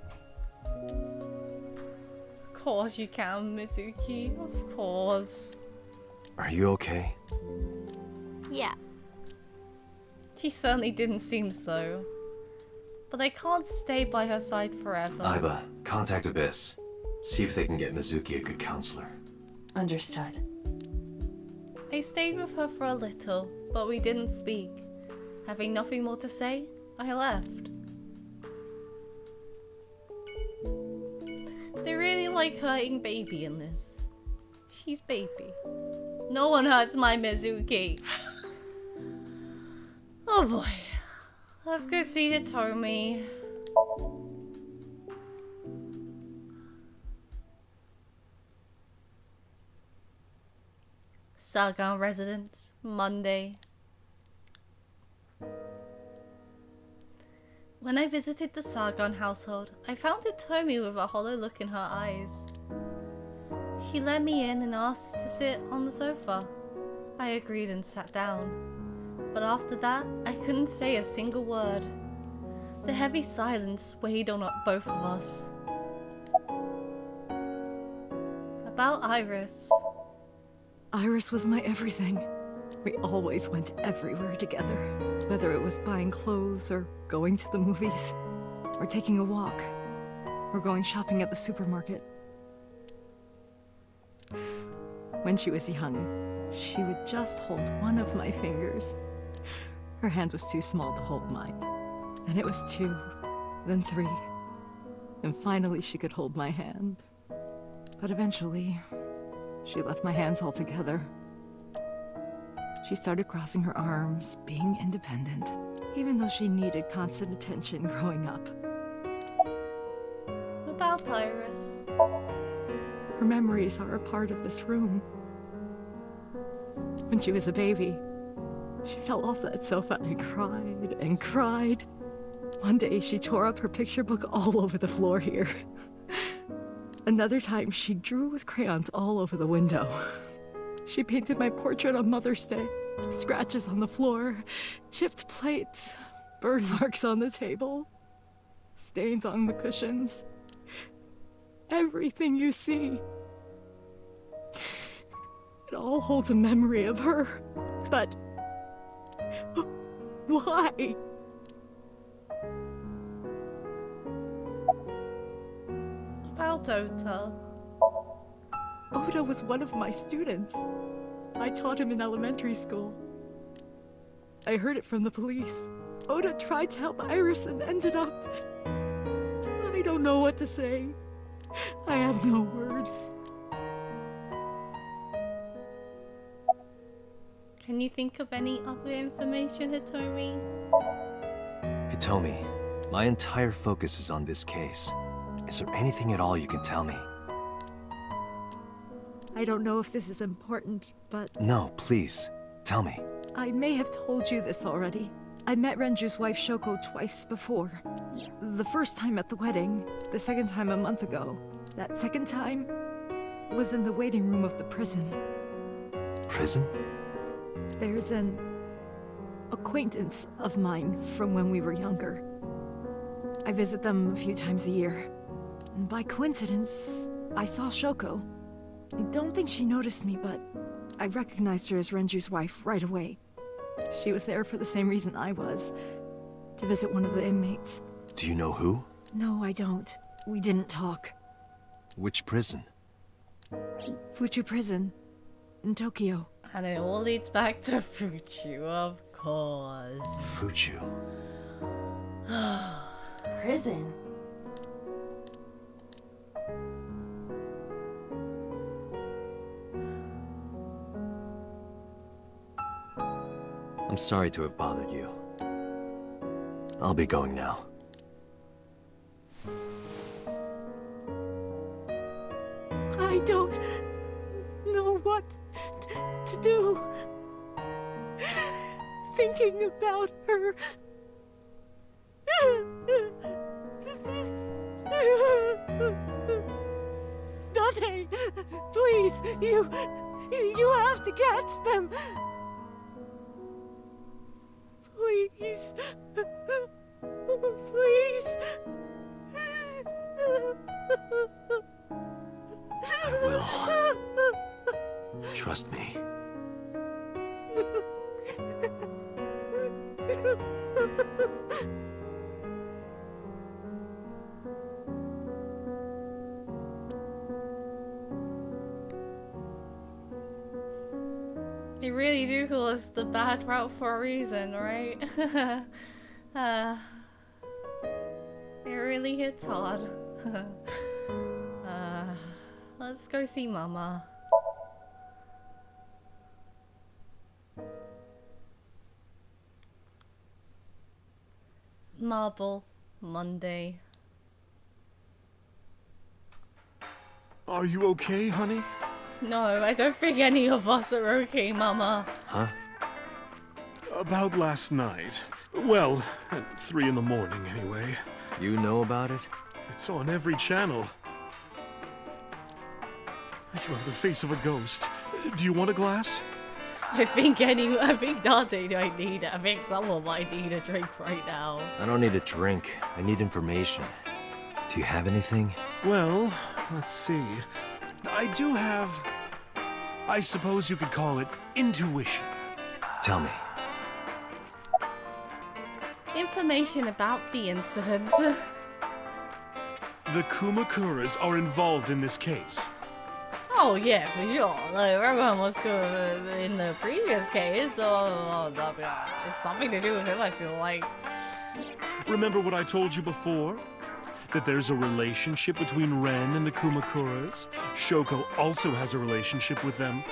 Of course you can, Mizuki. Of course. Are you okay? Yeah. She certainly didn't seem so. But they can't stay by her side forever. Aiba, contact Abyss. See if they can get Mizuki a good counselor. Understood. I stayed with her for a little, but we didn't speak. Having nothing more to say, I left. They really like hurting Baby in this. She's Baby. No one hurts my Mizuki. Oh boy. Let's go see Hitomi. Sargon residence, Monday. When I visited the Sargon household, I found Hitomi with a hollow look in her eyes. She let me in and asked to sit on the sofa. I agreed and sat down. But after that, I couldn't say a single word. The heavy silence weighed on both of us. About Iris. Iris was my everything. We always went everywhere together. Whether it was buying clothes, or going to the movies, or taking a walk, or going shopping at the supermarket. When she was young, she would just hold one of my fingers. Her hand was too small to hold mine. And it was 2, then 3, and finally she could hold my hand. But eventually, she left my hands altogether. She started crossing her arms, being independent, even though she needed constant attention growing up. About Iris. Her memories are a part of this room. When she was a baby, she fell off that sofa and cried and cried. One day she tore up her picture book all over the floor here. Another time she drew with crayons all over the window. She painted my portrait on Mother's Day. Scratches on the floor, chipped plates, burn marks on the table, stains on the cushions. Everything you see. It all holds a memory of her. But why? About Ota. Ota was one of my students. I taught him in elementary school. I heard it from the police. Ota tried to help Iris and ended up... I don't know what to say. I have no words. Can you think of any other information, Hitomi? Hitomi, my entire focus is on this case. Is there anything at all you can tell me? I don't know if this is important, but... No, please. Tell me. I may have told you this already. I met Renju's wife Shoko twice before. The first time at the wedding, the second time a month ago. That second time was in the waiting room of the prison. Prison? There's an acquaintance of mine from when we were younger. I visit them a few times a year. And by coincidence, I saw Shoko. I don't think she noticed me, but I recognized her as Renju's wife right away. She was there for the same reason I was, to visit one of the inmates. Do you know who? No, I don't. We didn't talk. Which prison? Fuchu Prison, in Tokyo. And it all leads back to Fuchu, of course. Fuchu. Prison? I'm sorry to have bothered you. I'll be going now. I don't know what to do. Thinking about her. Dante, please, you have to catch them. Please. Please. I will. Trust me. You really do call us the bad route for a reason, right? It really hits hard. Let's go see Mama. Marble, Monday. Are you okay, honey? No, I don't think any of us are okay, Mama. Huh? About last night. Well, at 3 in the morning anyway. You know about it? It's on every channel. You have the face of a ghost. Do you want a glass? I think Dante might need it. I think someone might need a drink right now. I don't need a drink. I need information. Do you have anything? Well, let's see. I do have... I suppose you could call it intuition. Tell me. Information about the incident. The Kumakuras are involved in this case. Oh yeah, for sure. Like, everyone was good in the previous case, so it's something to do with him, I feel like. Remember what I told you before? That there's a relationship between Ren and the Kumakuras? Shoko also has a relationship with them.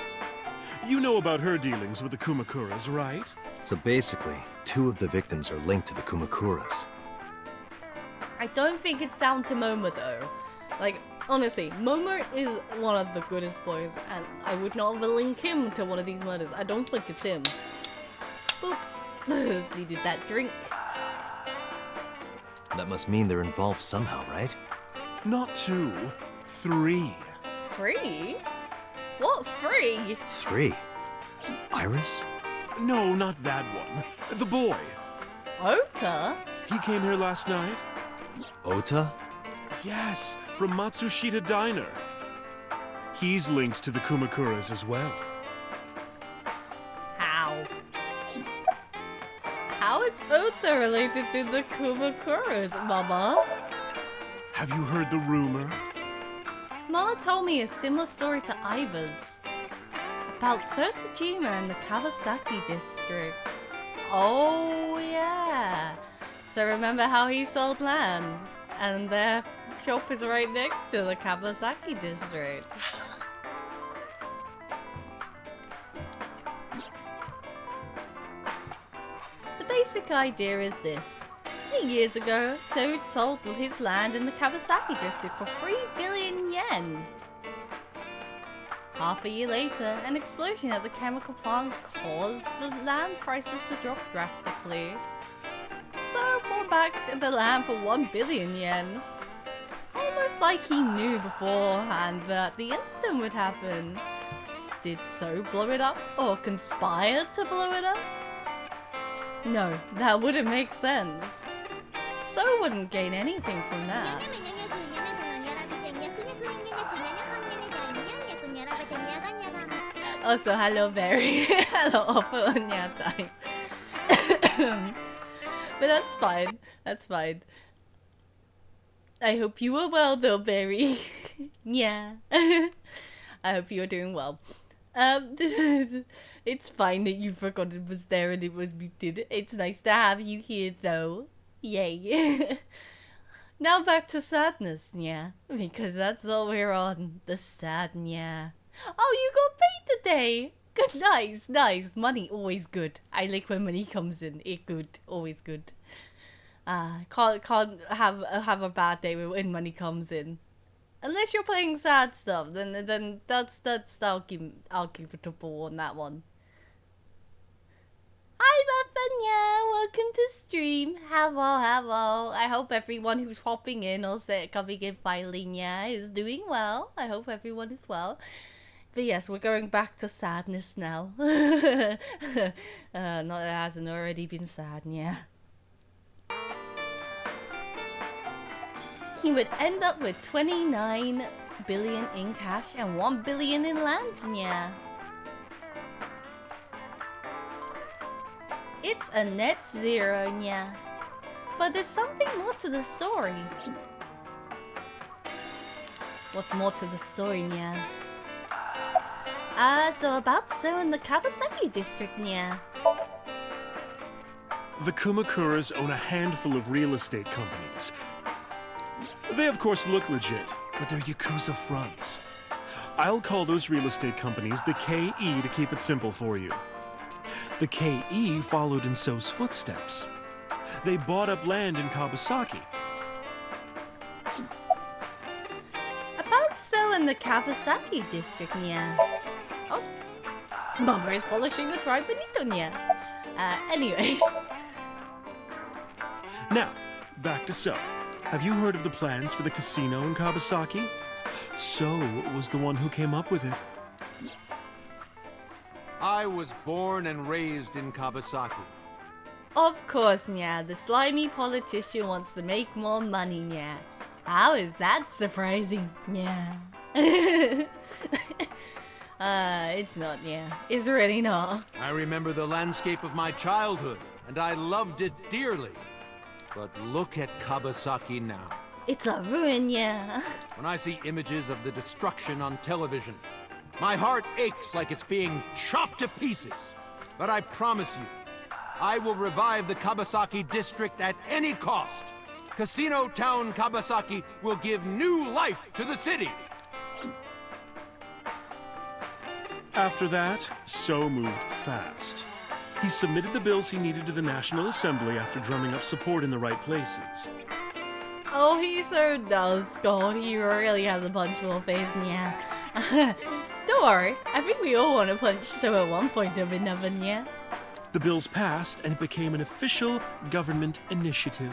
You know about her dealings with the Kumakuras, right? So basically, 2 of the victims are linked to the Kumakuras. I don't think it's down to Momo though. Like, honestly, Momo is one of the goodest boys, and I would not link him to one of these murders. I don't think it's him. Boop. He did that drink. That must mean they're involved somehow, right? Not 2, 3. 3? What 3? 3? Iris? No, not that one. The boy. Ota? He came here last night. Ota? Yes, from Matsushita Diner. He's linked to the Kumakuras as well. How? How is Ota related to the Kumakuras, Mama? Have you heard the rumor? Mama told me a similar story to Iva's. About Sosajima and the Kawasaki district. Oh yeah. So remember how he sold land? And their shop is right next to the Kawasaki district. The basic idea is this. 8 years ago, Sode sold his land in the Kawasaki district for 3 billion yen. Half a year later, an explosion at the chemical plant caused the land prices to drop drastically. So brought back the land for 1 billion yen. Almost like he knew beforehand that the incident would happen. Did So blow it up, or conspired to blow it up? No, that wouldn't make sense. So wouldn't gain anything from that. Also, hello Barry. Hello Oppo Onyatai. But that's fine. That's fine. I hope you are well though, Barry. Yeah. I hope you're doing well. It's fine that you forgot it was there and it was muted. It's nice to have you here though. Yay. Now back to sadness, yeah. Because that's all we're on. The sad, yeah. Oh, you got paid today! Good, nice, nice. Money, always good. I like when money comes in. It good, always good. Can't have a bad day when money comes in. Unless you're playing sad stuff, then that's I'll give it a ball on that one. Hi Bafanya, welcome to stream. Hello. I hope everyone who's hopping in or coming in filing, yeah, is doing well. I hope everyone is well. But yes, we're going back to sadness now. Not that it hasn't already been sad, yeah. He would end up with 29 billion in cash and 1 billion in land, yeah. It's a net zero, yeah. But there's something more to the story. What's more to the story, yeah? So about So in the Kawasaki district, yeah. The Kumakuras own a handful of real estate companies. They of course look legit, but they're Yakuza fronts. I'll call those real estate companies the KE to keep it simple for you. The KE followed in So's footsteps. They bought up land in Kawasaki. About So in the Kawasaki district, yeah. Oh, Mama is polishing the tri bonito, yeah. Anyway. Now, back to So. Have you heard of the plans for the casino in Kawasaki? So was the one who came up with it. I was born and raised in Kawasaki. Of course, yeah. The slimy politician wants to make more money, yeah. How is that surprising? Yeah. It's not, yeah. It's really not. I remember the landscape of my childhood, and I loved it dearly. But look at Kawasaki now. It's a ruin, yeah. When I see images of the destruction on television, my heart aches like it's being chopped to pieces. But I promise you, I will revive the Kawasaki district at any cost. Casino Town Kawasaki will give new life to the city. After that, So moved fast. He submitted the bills he needed to the National Assembly after drumming up support in the right places. Oh, he so does, God. He really has a punchable face, yeah. Don't worry, I think we all want to punch So at one point or another, yeah. The bills passed, and it became an official government initiative.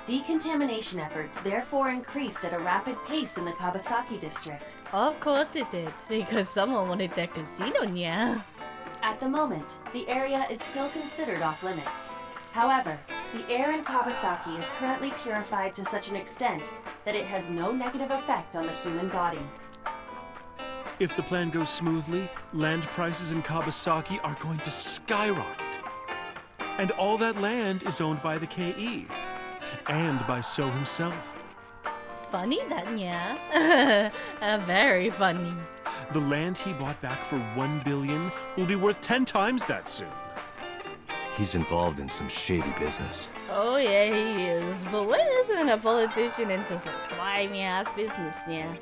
Decontamination efforts therefore increased at a rapid pace in the Kawasaki district. Of course it did, because someone wanted their casino, yeah. At the moment, the area is still considered off-limits. However, the air in Kawasaki is currently purified to such an extent that it has no negative effect on the human body. If the plan goes smoothly, land prices in Kawasaki are going to skyrocket. And all that land is owned by the KE. And by So himself. Funny that, yeah. Very funny. The land he bought back for 1 billion will be worth 10 times that soon. He's involved in some shady business. Oh yeah, he is. But when isn't a politician into some slimy ass business, yeah?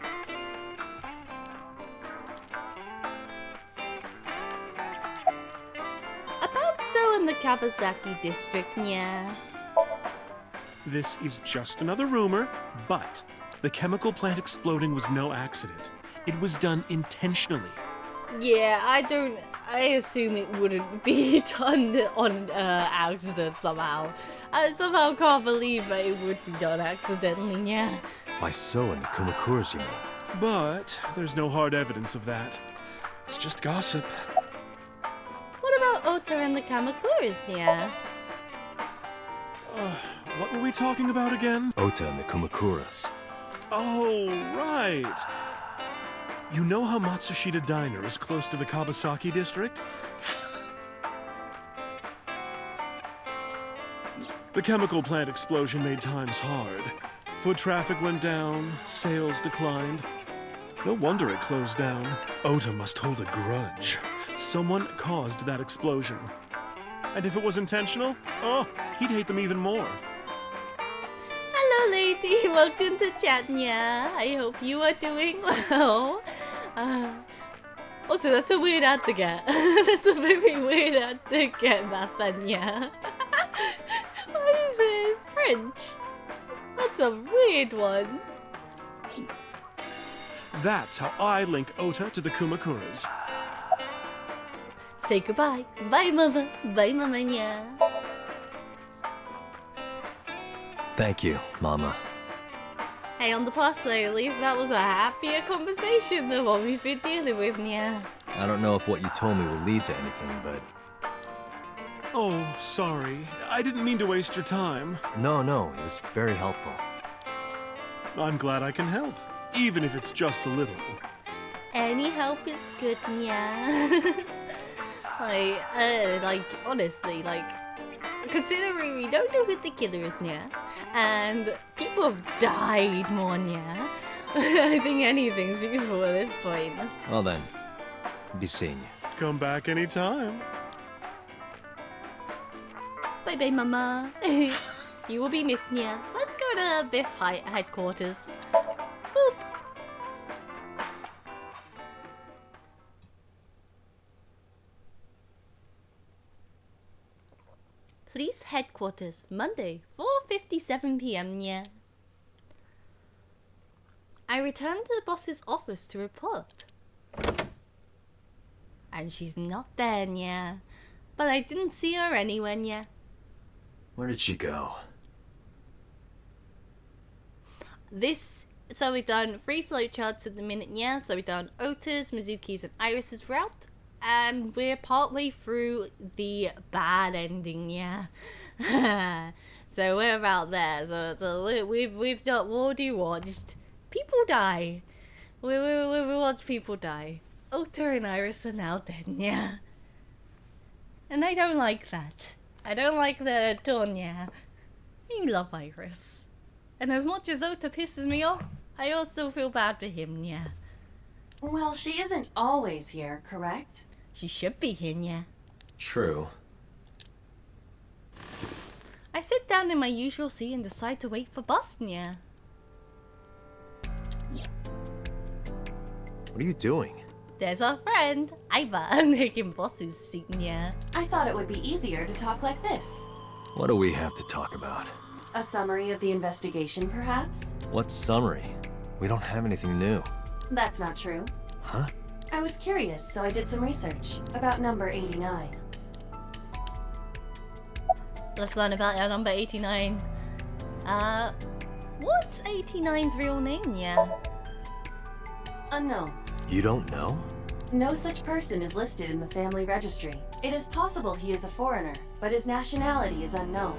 About So in the Kawasaki district, yeah. This is just another rumor, but the chemical plant exploding was no accident. It was done intentionally. Yeah, I assume it wouldn't be done on accident somehow. I somehow can't believe that it would be done accidentally, yeah. By So and the Kumakuras, you mean? But there's no hard evidence of that. It's just gossip. What about Ota and the Kamakuras, yeah? What were we talking about again? Ota and the Kumakuras. Oh, right. You know how Matsushita Diner is close to the Kabasaki district? The chemical plant explosion made times hard. Foot traffic went down, sales declined. No wonder it closed down. Ota must hold a grudge. Someone caused that explosion. And if it was intentional, oh, he'd hate them even more. Hello, lady. Welcome to Chatnya. I hope you are doing well. Also, that's a weird ad to get. That's a very weird ad to get, Mathanya. Why is it in French? That's a weird one. That's how I link Ota to the Kumakuras. Say goodbye. Bye, mother. Bye, mamanya. Thank you, Mama. Hey, on the plus though, at least that was a happier conversation than what we've been dealing with, yeah. I don't know if what you told me will lead to anything, but... Oh, sorry. I didn't mean to waste your time. No, it was very helpful. I'm glad I can help, even if it's just a little. Any help is good, yeah. like, honestly, like, considering we don't know who the killer is, yeah, and people have died more, yeah, I think anything's useful at this point. Well then, be seeing you. Come back anytime. Bye-bye, mama. You will be missed, yeah. Let's go to Abyss headquarters. Boop. Police headquarters, Monday, 4:57 p.m. Yeah. I returned to the boss's office to report. And she's not there, yeah. But I didn't see her anywhere, yeah. Where did she go? So we've done 3 flowcharts at the minute, yeah. So we've done Ota's, Mizuki's, and Iris's route. And we're partway through the bad ending, yeah. So we're about there. So we've done, what do you watched? People die. We watched people die. Ota and Iris are now dead, yeah. And I don't like that. I don't like that at all, yeah. I love Iris. And as much as Ota pisses me off, I also feel bad for him, yeah. Well, she isn't always here, correct? She should be here, yeah. True. I sit down in my usual seat and decide to wait for Boston, yeah. What are you doing? There's our friend, Iva, making Bossu's seat, yeah. I thought it would be easier to talk like this. What do we have to talk about? A summary of the investigation, perhaps? What summary? We don't have anything new. That's not true. Huh? I was curious, so I did some research about number 89. Let's learn about our number 89. What's 89's real name, yeah? Unknown. You don't know? No such person is listed in the family registry. It is possible he is a foreigner, but his nationality is unknown.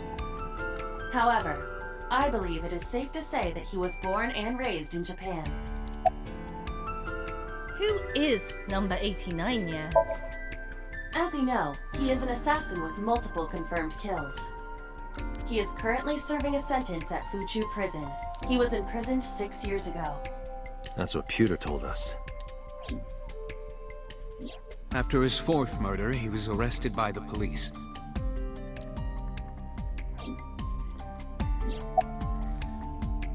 However, I believe it is safe to say that he was born and raised in Japan. Who is number 89, yeah? As you know, he is an assassin with multiple confirmed kills. He is currently serving a sentence at Fuchu Prison. He was imprisoned 6 years ago. That's what Pewter told us. After his 4th murder, he was arrested by the police.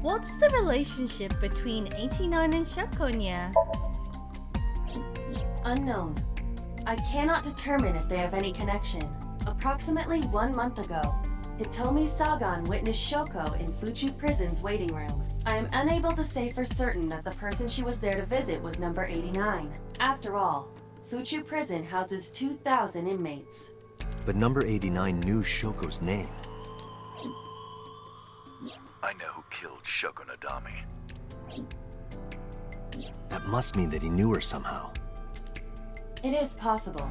What's the relationship between 89 and Shokonya? Unknown. I cannot determine if they have any connection. Approximately 1 month ago, Hitomi Sagan witnessed Shoko in Fuchu Prison's waiting room. I am unable to say for certain that the person she was there to visit was number 89. After all, Fuchu Prison houses 2,000 inmates. But number 89 knew Shoko's name. I know who killed Shoko Nadami. That must mean that he knew her somehow. It is possible.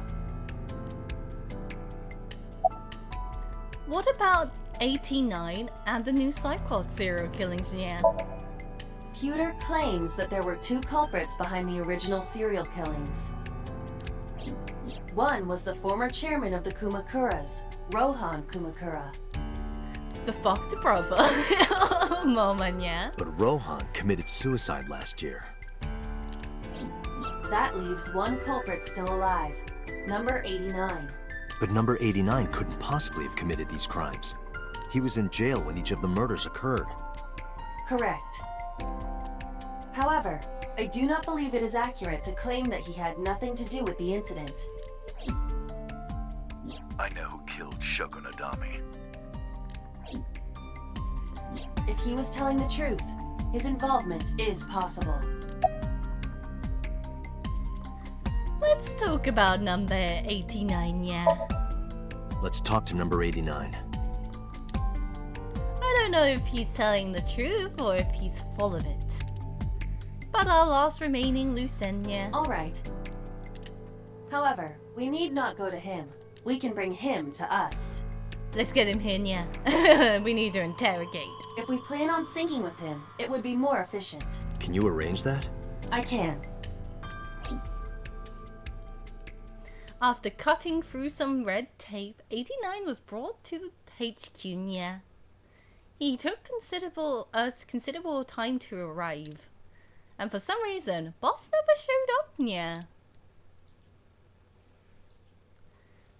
What about 89 and the new Cyclops serial killings, yeah? Pewter claims that there were 2 culprits behind the original serial killings. One was the former chairman of the Kumakuras, Rohan Kumakura. The fucked brother. Moment, yeah. But Rohan committed suicide last year. That leaves one culprit still alive, number 89. But number 89 couldn't possibly have committed these crimes. He was in jail when each of the murders occurred. Correct. However, I do not believe it is accurate to claim that he had nothing to do with the incident. I know who killed Shoko Nadami. If he was telling the truth, his involvement is possible. Let's talk about number 89, yeah. Let's talk to number 89. I don't know if he's telling the truth or if he's full of it. But our last remaining loose end, yeah. Alright. However, we need not go to him. We can bring him to us. Let's get him here, yeah. We need to interrogate. If we plan on syncing with him, it would be more efficient. Can you arrange that? I can. After cutting through some red tape, 89 was brought to HQ, yeah. He took considerable time to arrive. And for some reason, boss never showed up, yeah.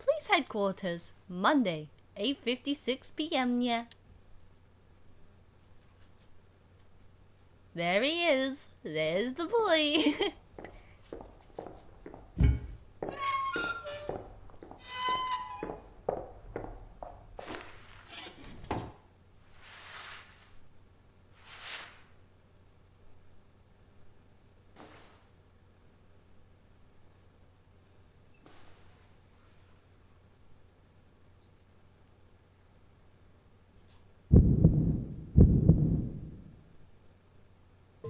Police headquarters, Monday, 8:56 p.m, yeah. There he is. There's the boy.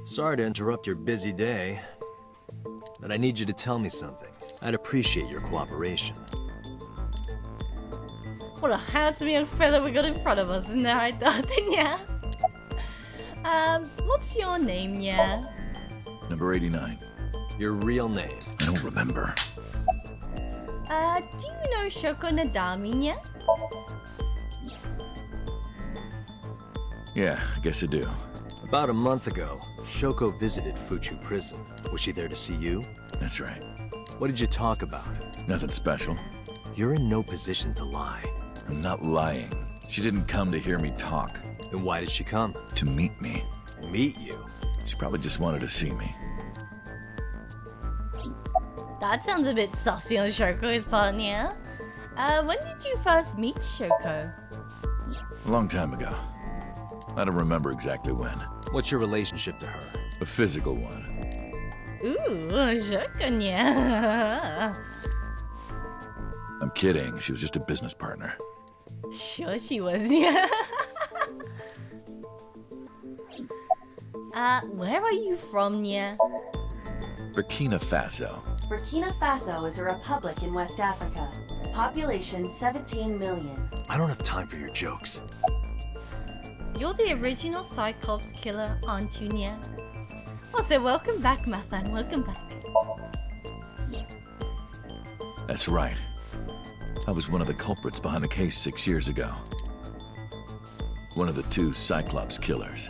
Sorry to interrupt your busy day, but I need you to tell me something. I'd appreciate your cooperation. What a handsome young fella we got in front of us, isn't there? I thought, yeah. What's your name, yeah? Number 89. Your real name? I don't remember. Do you know Shoko Nadami, yeah? Yeah, I guess I do. About a month ago, Shoko visited Fuchu Prison. Was she there to see you? That's right. What did you talk about? Nothing special. You're in no position to lie. I'm not lying. She didn't come to hear me talk. Then why did she come? To meet me. Meet you? She probably just wanted to see me. That sounds a bit saucy on Shoko's part, yeah? When did you first meet Shoko? A long time ago. I don't remember exactly when. What's your relationship to her? A physical one. Ooh, Shoko, yeah. I'm kidding. She was just a business partner. Sure she was, yeah. Where are you from, yeah? Burkina Faso. Burkina Faso is a republic in West Africa. Population 17 million. I don't have time for your jokes. You're the original Cyclops killer, aren't you, yeah? Also, welcome back, Mathan. Welcome back. That's right. I was one of the culprits behind the case 6 years ago. One of the 2 Cyclops killers.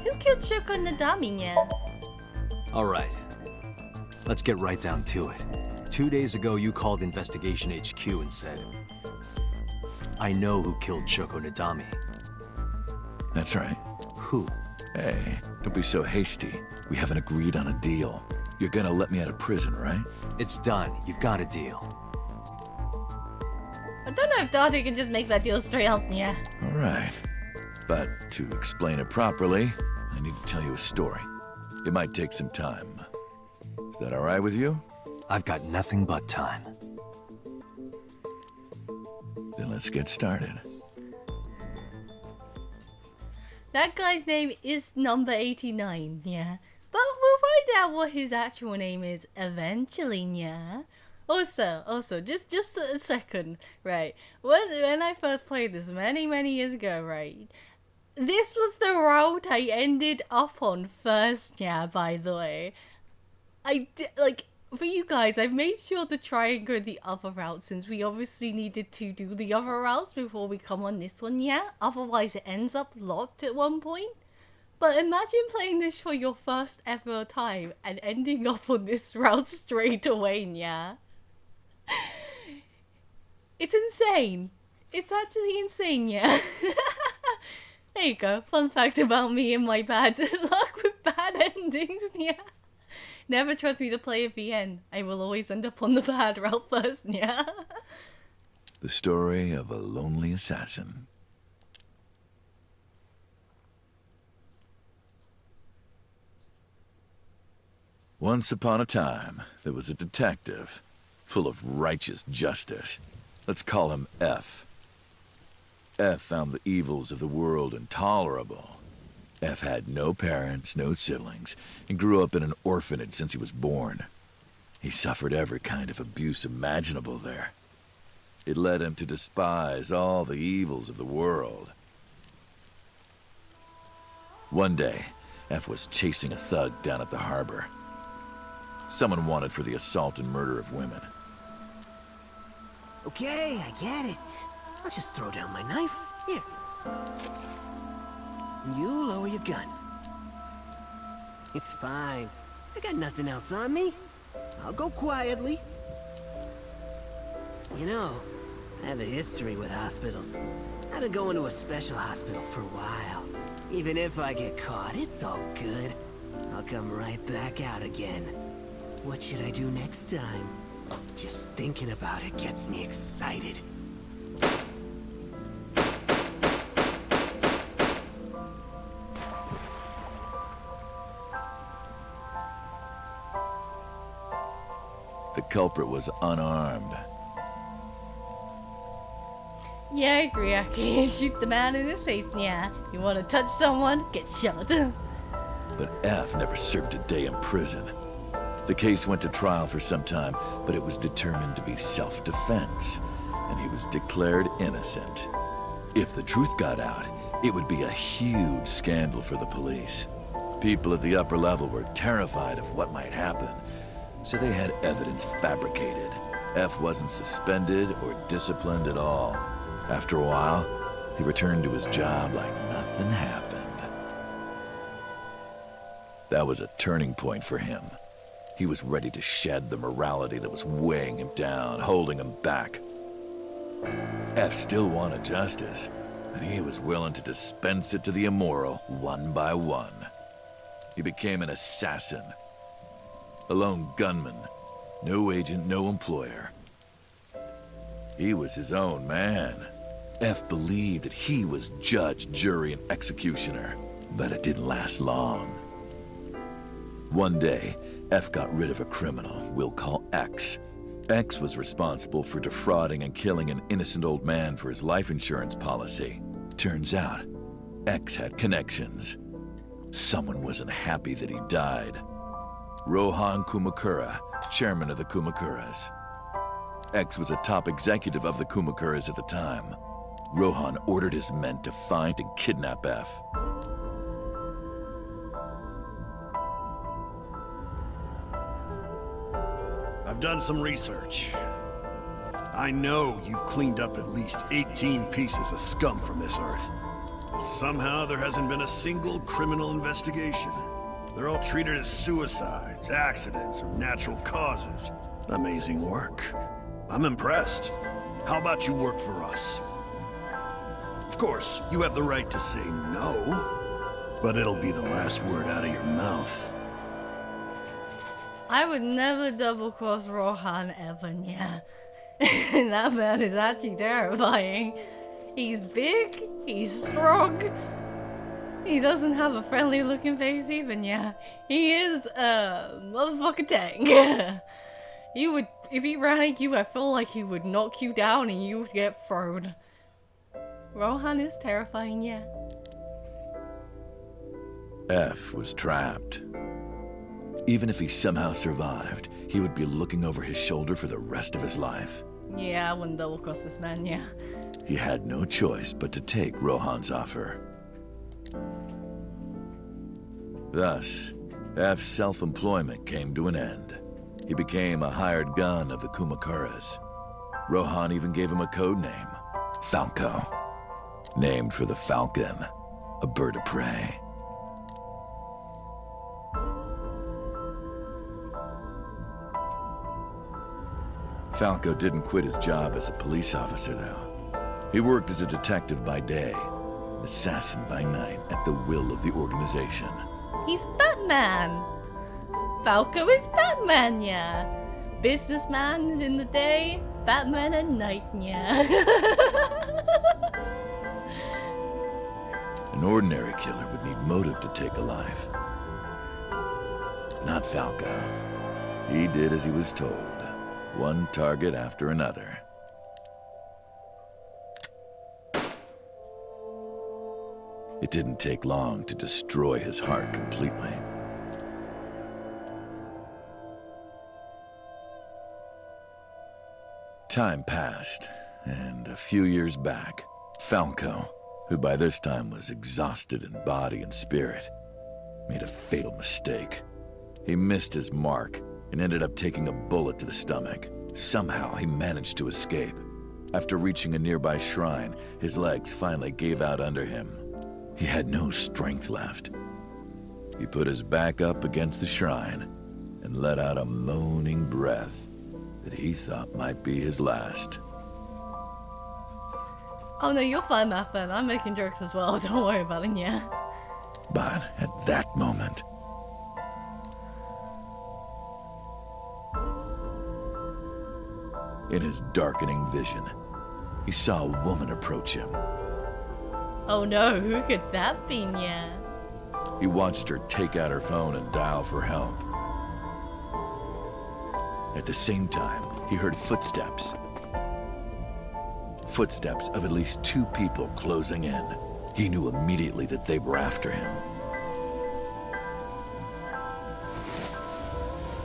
Who killed Shoko Nadami, yeah? Alright. Let's get right down to it. 2 days ago, you called Investigation HQ and said, I know who killed Shoko Nadami. That's right. Who? Hey, don't be so hasty. We haven't agreed on a deal. You're gonna let me out of prison, right? It's done. You've got a deal. I don't know if Dante can just make that deal straight up, yeah. All right. But to explain it properly, I need to tell you a story. It might take some time. Is that all right with you? I've got nothing but time. Then let's get started. That guy's name is number 89, yeah. But we'll find out what his actual name is eventually, yeah. Also, just a second, right? When I first played this many years ago, right? This was the route I ended up on first, yeah, by the way. For you guys, I've made sure to try and go the other route since we obviously needed to do the other routes before we come on this one, yeah? Otherwise it ends up locked at one point. But imagine playing this for your first ever time and ending up on this route straight away, yeah? It's insane. It's actually insane, yeah? There you go. Fun fact about me and my bad luck with bad endings, yeah? Never trust me to play at the end. I will always end up on the bad route first, yeah? The story of a lonely assassin. Once upon a time, there was a detective, full of righteous justice. Let's call him F. F found the evils of the world intolerable. F had no parents, no siblings, and grew up in an orphanage since he was born. He suffered every kind of abuse imaginable there. It led him to despise all the evils of the world. One day, F was chasing a thug down at the harbor. Someone wanted for the assault and murder of women. Okay, I get it. I'll just throw down my knife. Here. You lower your gun. It's fine. I got nothing else on me. I'll go quietly. You know, I have a history with hospitals. I've been going to a special hospital for a while. Even if I get caught, it's all good. I'll come right back out again. What should I do next time? Just thinking about it gets me excited. The culprit was unarmed. Yeah, I agree. I can't shoot the man in his face, yeah. You want to touch someone? Get shot. But F never served a day in prison. The case went to trial for some time, but it was determined to be self-defense, and he was declared innocent. If the truth got out, it would be a huge scandal for the police. People at the upper level were terrified of what might happen, so they had evidence fabricated. F wasn't suspended or disciplined at all. After a while, he returned to his job like nothing happened. That was a turning point for him. He was ready to shed the morality that was weighing him down, holding him back. F still wanted justice, and he was willing to dispense it to the immoral one by one. He became an assassin. A lone gunman. No agent, no employer. He was his own man. F believed that he was judge, jury, and executioner. But it didn't last long. One day, F got rid of a criminal we'll call X. X was responsible for defrauding and killing an innocent old man for his life insurance policy. Turns out, X had connections. Someone wasn't happy that he died. Rohan Kumakura, chairman of the Kumakuras. X was a top executive of the Kumakuras at the time. Rohan ordered his men to find and kidnap F. I've done some research. I know you've cleaned up at least 18 pieces of scum from this earth. But somehow there hasn't been a single criminal investigation. They're all treated as suicides, accidents, or natural causes. Amazing work. I'm impressed. How about you work for us? Of course, you have the right to say no, but it'll be the last word out of your mouth. I would never double-cross Rohan ever, yeah. That man is actually terrifying. He's big, he's strong. He doesn't have a friendly looking face even, yeah. He is a motherfucking tank. He would, if he ran at you, I feel like he would knock you down and you would get thrown. Rohan is terrifying, yeah. F was trapped. Even if he somehow survived, he would be looking over his shoulder for the rest of his life. Yeah, I wouldn't double cross this man, yeah. He had no choice but to take Rohan's offer. Thus, F's self-employment came to an end. He became a hired gun of the Kumakuras. Rohan even gave him a code name, Falco, named for the falcon, a bird of prey. Falco didn't quit his job as a police officer, though. He worked as a detective by day, assassin by night, at the will of the organization. He's Batman! Falco is Batman, yeah. Businessman in the day, Batman at night, yeah. An ordinary killer would need motive to take a life. Not Falco. He did as he was told. One target after another. It didn't take long to destroy his heart completely. Time passed, and a few years back, Falco, who by this time was exhausted in body and spirit, made a fatal mistake. He missed his mark and ended up taking a bullet to the stomach. Somehow, he managed to escape. After reaching a nearby shrine, his legs finally gave out under him. He had no strength left. He put his back up against the shrine and let out a moaning breath that he thought might be his last. Oh no, you're fine, Muffin. I'm making jokes as well. Don't worry about it, yeah. But at that moment, in his darkening vision, he saw a woman approach him. Oh no, who could that be, yeah? He watched her take out her phone and dial for help. At the same time, he heard footsteps. Footsteps of at least 2 people closing in. He knew immediately that they were after him.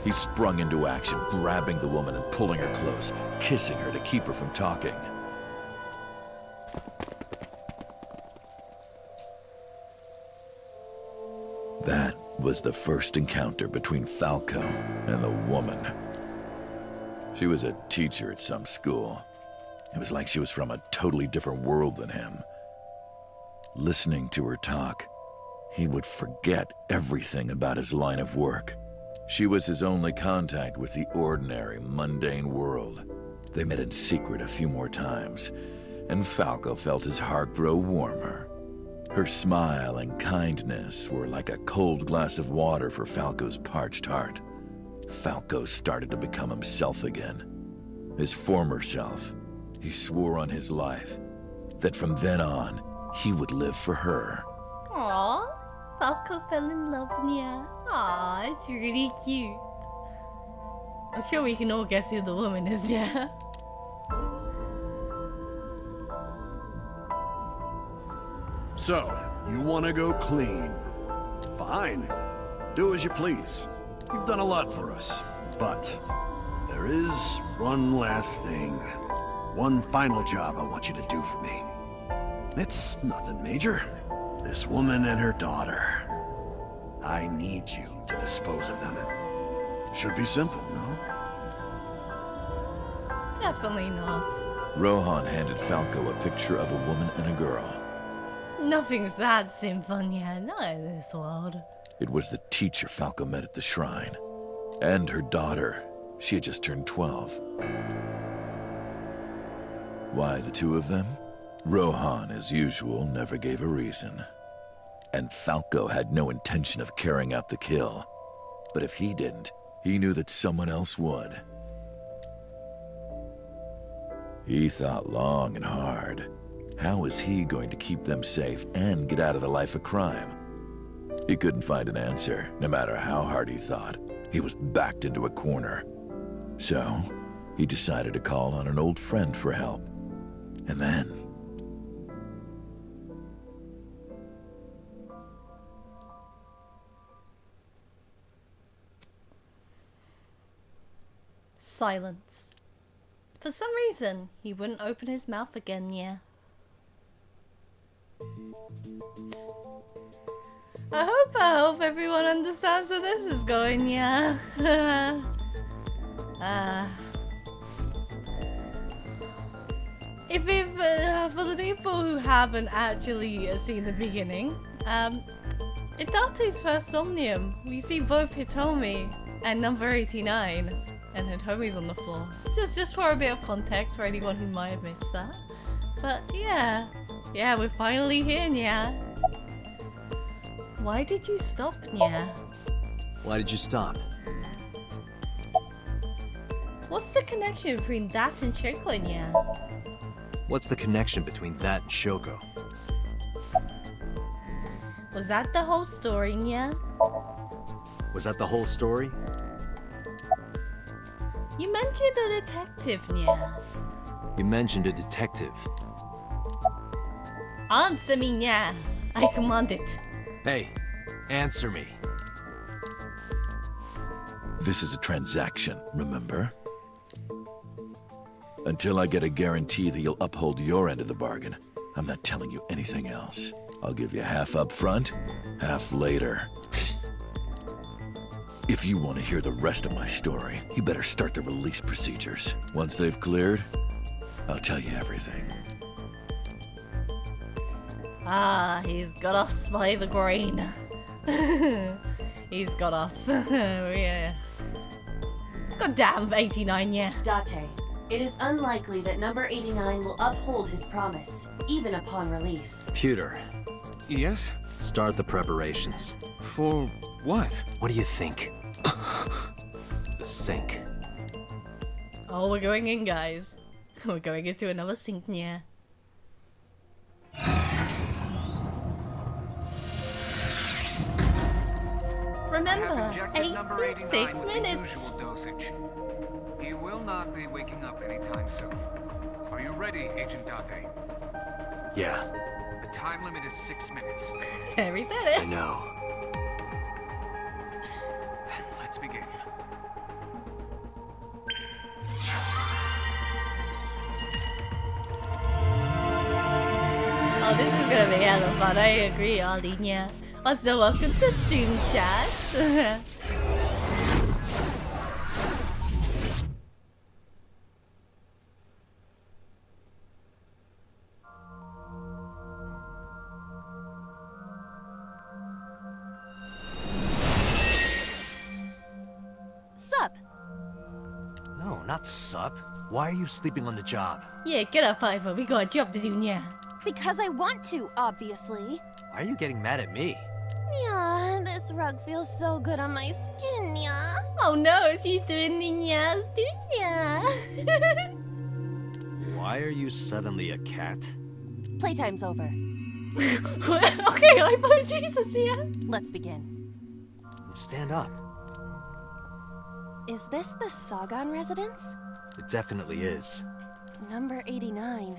He sprung into action, grabbing the woman and pulling her close, kissing her to keep her from talking. That was the first encounter between Falco and the woman. She was a teacher at some school. It was like she was from a totally different world than him. Listening to her talk, he would forget everything about his line of work. She was his only contact with the ordinary, mundane world. They met in secret a few more times, and Falco felt his heart grow warmer. Her smile and kindness were like a cold glass of water for Falco's parched heart. Falco started to become himself again. His former self. He swore on his life that from then on, he would live for her. Aww, Falco fell in love, yeah. Aww, it's really cute. I'm sure we can all guess who the woman is, yeah. So, you want to go clean? Fine. Do as you please. You've done a lot for us. But there is one last thing. One final job I want you to do for me. It's nothing major. This woman and her daughter. I need you to dispose of them. Should be simple, no? Definitely not. Rohan handed Falco a picture of a woman and a girl. Nothing's that simple, yeah, not in this world. It was the teacher Falco met at the shrine. And her daughter. She had just turned 12. Why the 2 of them? Rohan, as usual, never gave a reason. And Falco had no intention of carrying out the kill. But if he didn't, he knew that someone else would. He thought long and hard. How was he going to keep them safe and get out of the life of crime? He couldn't find an answer, no matter how hard he thought. He was backed into a corner. So, he decided to call on an old friend for help. And then... Silence. For some reason, he wouldn't open his mouth again, yeah. I hope everyone understands where this is going, yeah. For the people who haven't actually seen the beginning, in Date's first Somnium, we see both Hitomi and number 89, and Hitomi's on the floor. Just for a bit of context for anyone who might have missed that. But yeah, we're finally here, Nya. Why did you stop, Nya? Why did you stop? What's the connection between that and Shoko, Nya? What's the connection between that and Shoko? Was that the whole story, Nya? Was that the whole story? You mentioned a detective, Nya. You mentioned a detective. Answer me, Nya. I command it. Hey, answer me. This is a transaction, remember? Until I get a guarantee that you'll uphold your end of the bargain, I'm not telling you anything else. I'll give you half up front, half later. If you want to hear the rest of my story, you better start the release procedures. Once they've cleared, I'll tell you everything. Ah, he's got us by the grain. He's got us. Yeah. God damn 89, yeah. Date, it is unlikely that number 89 will uphold his promise, even upon release. Pewter. Yes? Start the preparations. For what? What do you think? The sink. Oh, we're going in, guys. We're going into another sink, yeah. Remember, 6 minutes. Dosage. He will not be waking up anytime soon. Are you ready, Agent Date? Yeah. The time limit is 6 minutes. There he said it. I know. Then let's begin. Oh, this is gonna be hella fun. I agree, Alinia. Also, welcome to Stream Chat. Sup? No, not sup. Why are you sleeping on the job? Yeah, get up, Piper. We got a job to do, yeah. Because I want to, obviously. Why are you getting mad at me? Yeah, this rug feels so good on my skin, yeah. Oh no, she's doing the nyas, yeah. Why are you suddenly a cat? Playtime's over. Okay, I thought Jesus, yeah. Let's begin. Stand up. Is this the Sagan residence? It definitely is. Number 89.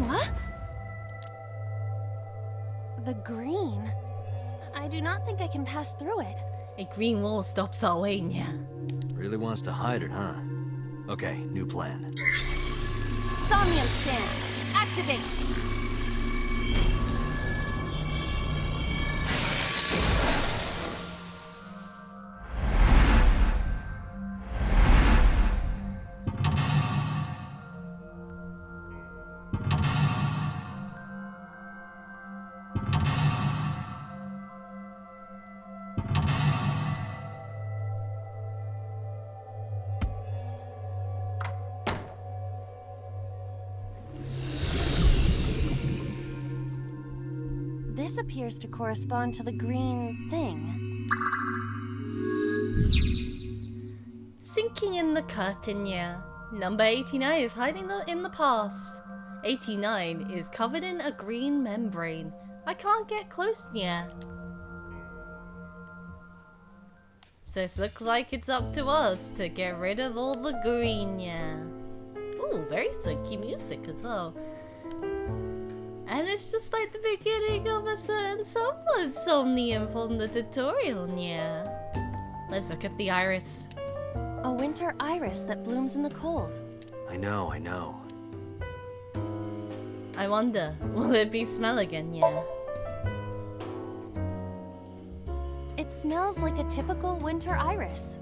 What? The green. I do not think I can pass through it. A green wall stops our way, yeah. Really wants to hide it, huh? Okay, new plan. Somnium stand. Activate. This appears to correspond to the green thing. curtain, yeah. Number 89 is hiding in the past. 89 is covered in a green membrane. I can't get close, yeah. So it looks like it's up to us to get rid of all the green, yeah. Ooh, very swanky music as well. And it's just like the beginning of a certain someone's Somnium from the tutorial, yeah. Let's look at the iris. A winter iris that blooms in the cold. I know, I know. I wonder, will it be smell again, yeah? It smells like a typical winter iris.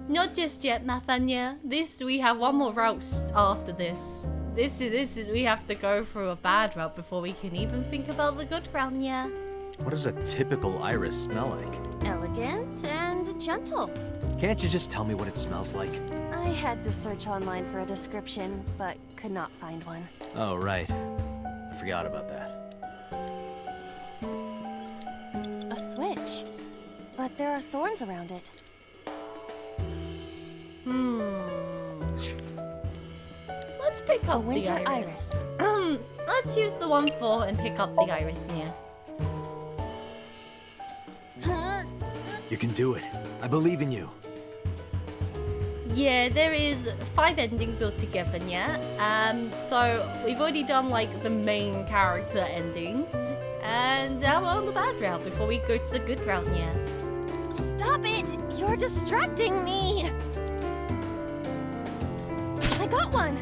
Not just yet, Nathania. We have one more route after this. This is we have to go through a bad route before we can even think about the good route, yeah. What does a typical iris smell like? Elegant and gentle. Can't you just tell me what it smells like? I had to search online for a description, but could not find one. Oh, right. I forgot about that. A switch. But there are thorns around it. Let's pick up a winter the iris. Let's use the 1-4 and pick up the iris, yeah. You can do it. I believe in you. Yeah, there is 5 endings altogether, yeah. So we've already done like the main character endings, and now we're on the bad route before we go to the good route, yeah. Stop it! You're distracting me! I got one!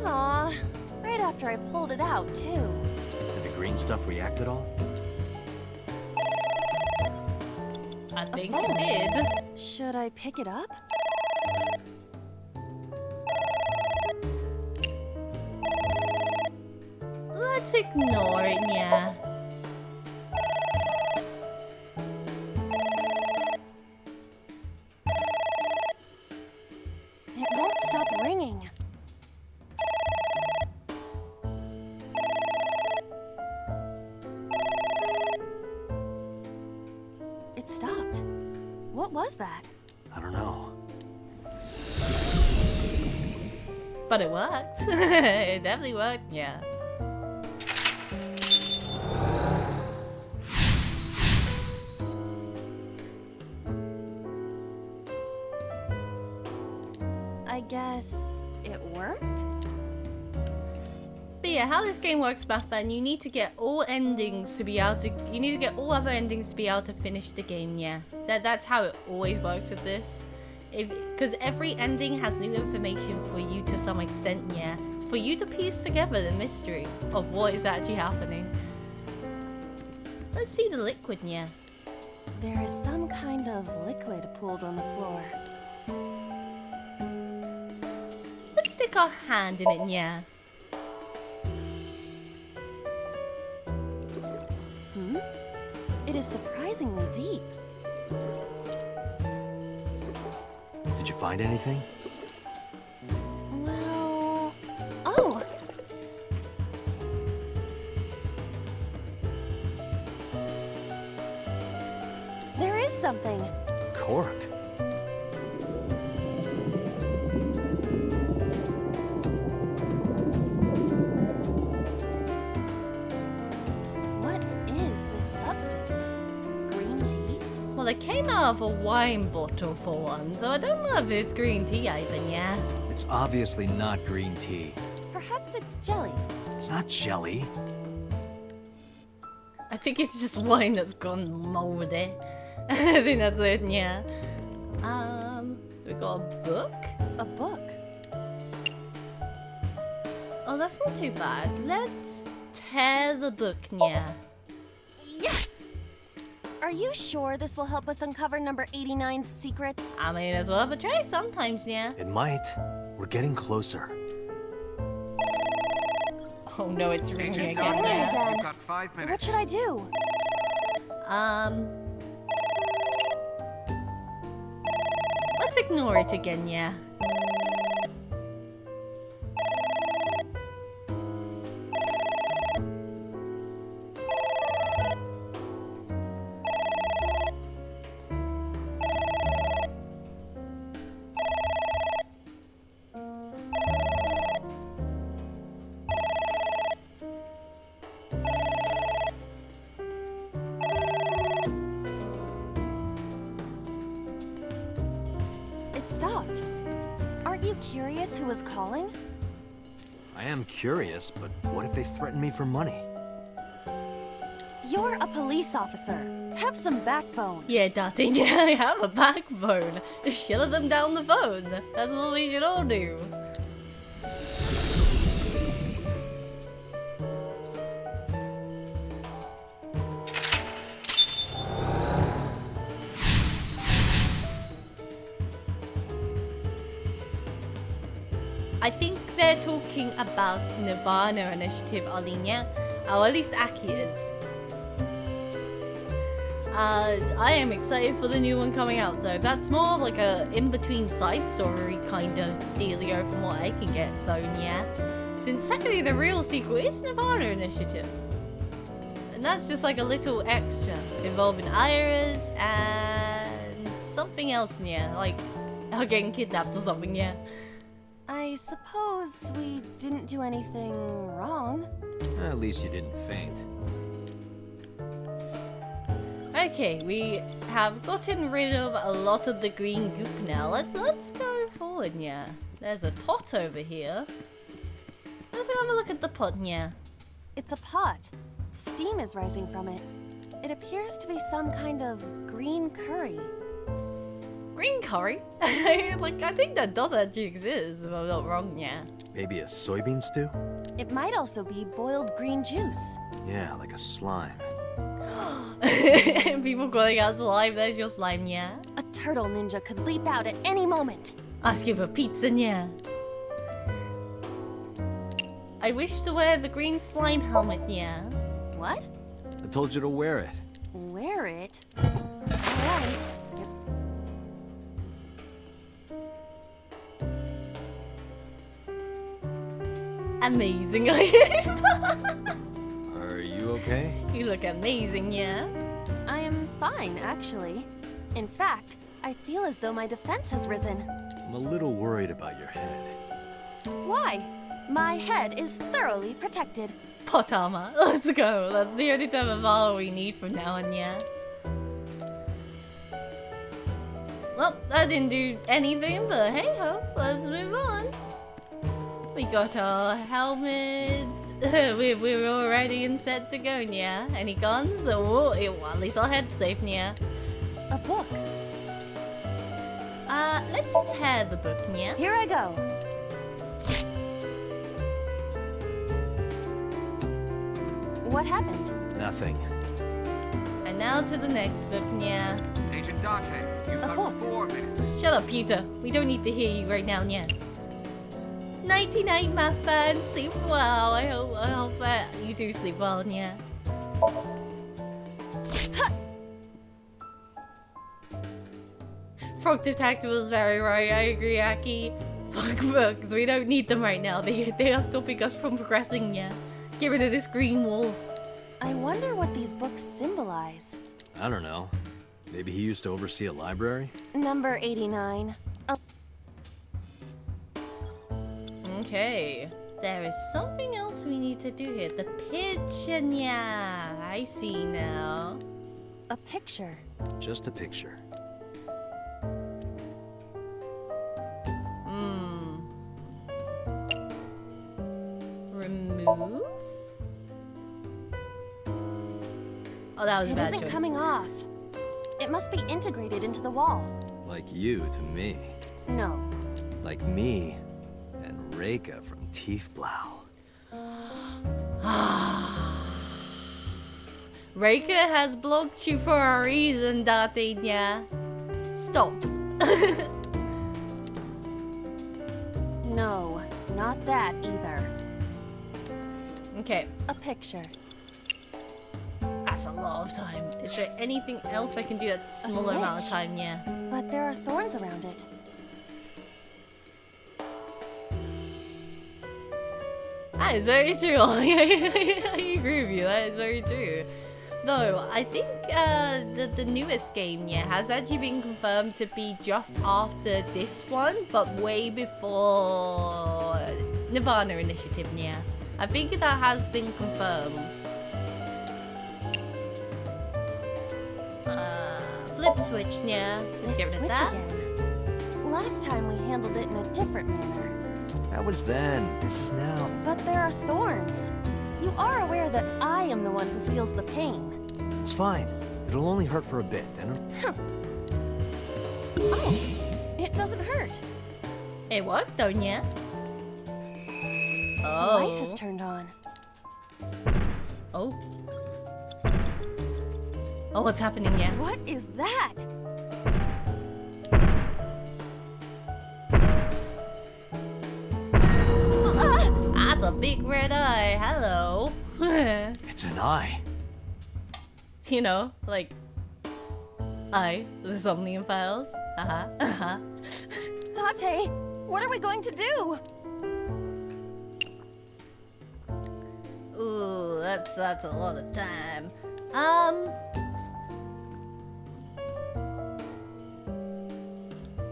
Aw, right after I pulled it out, too. Did the green stuff react at all? I think it did. Should I pick it up? Let's ignore it, yeah. It won't stop ringing. It stopped. What was that? I don't know. But it worked. It definitely worked, yeah. I guess it worked? But yeah, how this game works, Batman, you need to get all endings to be able to... You need to get all other endings to be able to finish the game, yeah. That's how it always works with this. Because every ending has new information for you to some extent, yeah. For you to piece together the mystery of what is actually happening. Let's see the liquid, yeah. There is some kind of liquid pooled on the floor. Let's stick our hand in it, yeah. It is surprisingly deep. Did you find anything? Well... Oh! There is something. Cork. What is this substance? Green tea? Well, it came out of a wine bottle for one, so I don't know if it's green tea even, yeah. It's obviously not green tea. Perhaps it's jelly. It's not jelly. I think it's just wine that's gone moldy. I think that's it, yeah. So we got a book? A book? Oh, that's not too bad. Let's tear the book, yeah. Yes! Are you sure this will help us uncover number 89's secrets? I mean, as well have a try sometimes, yeah. It might. We're getting closer. Oh no, it's ringing Agent again, Doctor, yeah. you've got 5 minutes. What should I do? Let's ignore it again, yeah. it stopped. Aren't you curious who was calling? I am curious, but what if they threaten me for money? You're a police officer. Have some backbone. Yeah, Daddy, I have a backbone. Just shut them down the phone. That's what we should all do. I think they're talking about Nirvana Initiative, Alinya. Or at least Aki is. I am excited for the new one coming out though. That's more of like a in-between side story kind of dealio from what I can get though, yeah. Since technically the real sequel is Nirvana Initiative. And that's just like a little extra involving Iris and something else, yeah. Like her getting kidnapped or something, yeah. I suppose we didn't do anything wrong. At least you didn't faint. Okay, we have gotten rid of a lot of the green goop now. Let's go forward, yeah. There's a pot over here. Let's have a look at the pot, yeah. It's a pot. Steam is rising from it. It appears to be some kind of green curry. Green curry? I think that does actually exist, if I'm not wrong, yeah. Maybe a soybean stew? It might also be boiled green juice. Yeah, like a slime. People calling out slime, there's your slime, yeah. A turtle ninja could leap out at any moment. Asking for pizza, yeah. I wish to wear the green slime helmet, yeah. What? I told you to wear it. Wear it? Alright. Amazing. Are you okay? You look amazing, yeah. I am fine, actually. In fact, I feel as though my defense has risen. I'm a little worried about your head. Why? My head is thoroughly protected. Pot armor. Let's go. That's the only type of armor we need from now on, yeah. Well, that didn't do anything, but hey ho, let's move on. We got our helmet. We're all ready and set to go, yeah. Any guns? Oh, at least our head's safe, yeah. A book. Let's tear the book, yeah. Here I go. What happened? Nothing. And now to the next book, yeah. Agent Dante, you've got 4 minutes. Shut up, Peter. We don't need to hear you right now, yeah. Nighty night, my fan. Sleep well. I hope that you do sleep well, yeah. Frog Detective was very right. I agree, Aki. Fuck books. We don't need them right now. They are stopping us from progressing, yeah. Get rid of this green wall. I wonder what these books symbolize. I don't know. Maybe he used to oversee a library? Number 89. Okay. There is something else we need to do here. The picture, yeah. I see now. A picture. Just a picture. Remove? Oh, that was a bad choice. It isn't coming off. It must be integrated into the wall. Like you to me. No. Like me and Reika from Tiefblau. Reika has blocked you for a reason, Datinya. Stop. No, not that either. Okay. A picture. That's a lot of time. Is there anything else I can do that's smaller amount of time? Yeah. But there are thorns around it. That is very true. I agree with you. That is very true. Though, I think the newest game, yeah, has actually been confirmed to be just after this one, but way before Nirvana Initiative, yeah. I think that has been confirmed. Flip switch, yeah. Just get rid of that. Again. Last time we handled it in a different manner. That was then. This is now. But there are thorns. You are aware that I am the one who feels the pain. It's fine. It'll only hurt for a bit, then. Oh, it doesn't hurt. It worked, don't ya? The Oh. light has turned on. Oh. Oh, what's happening, yeah? What is that? That's a big red eye. Hello. It's an eye. You know, like the Somnium Files. Date, what are we going to do? Ooh, that's a lot of time.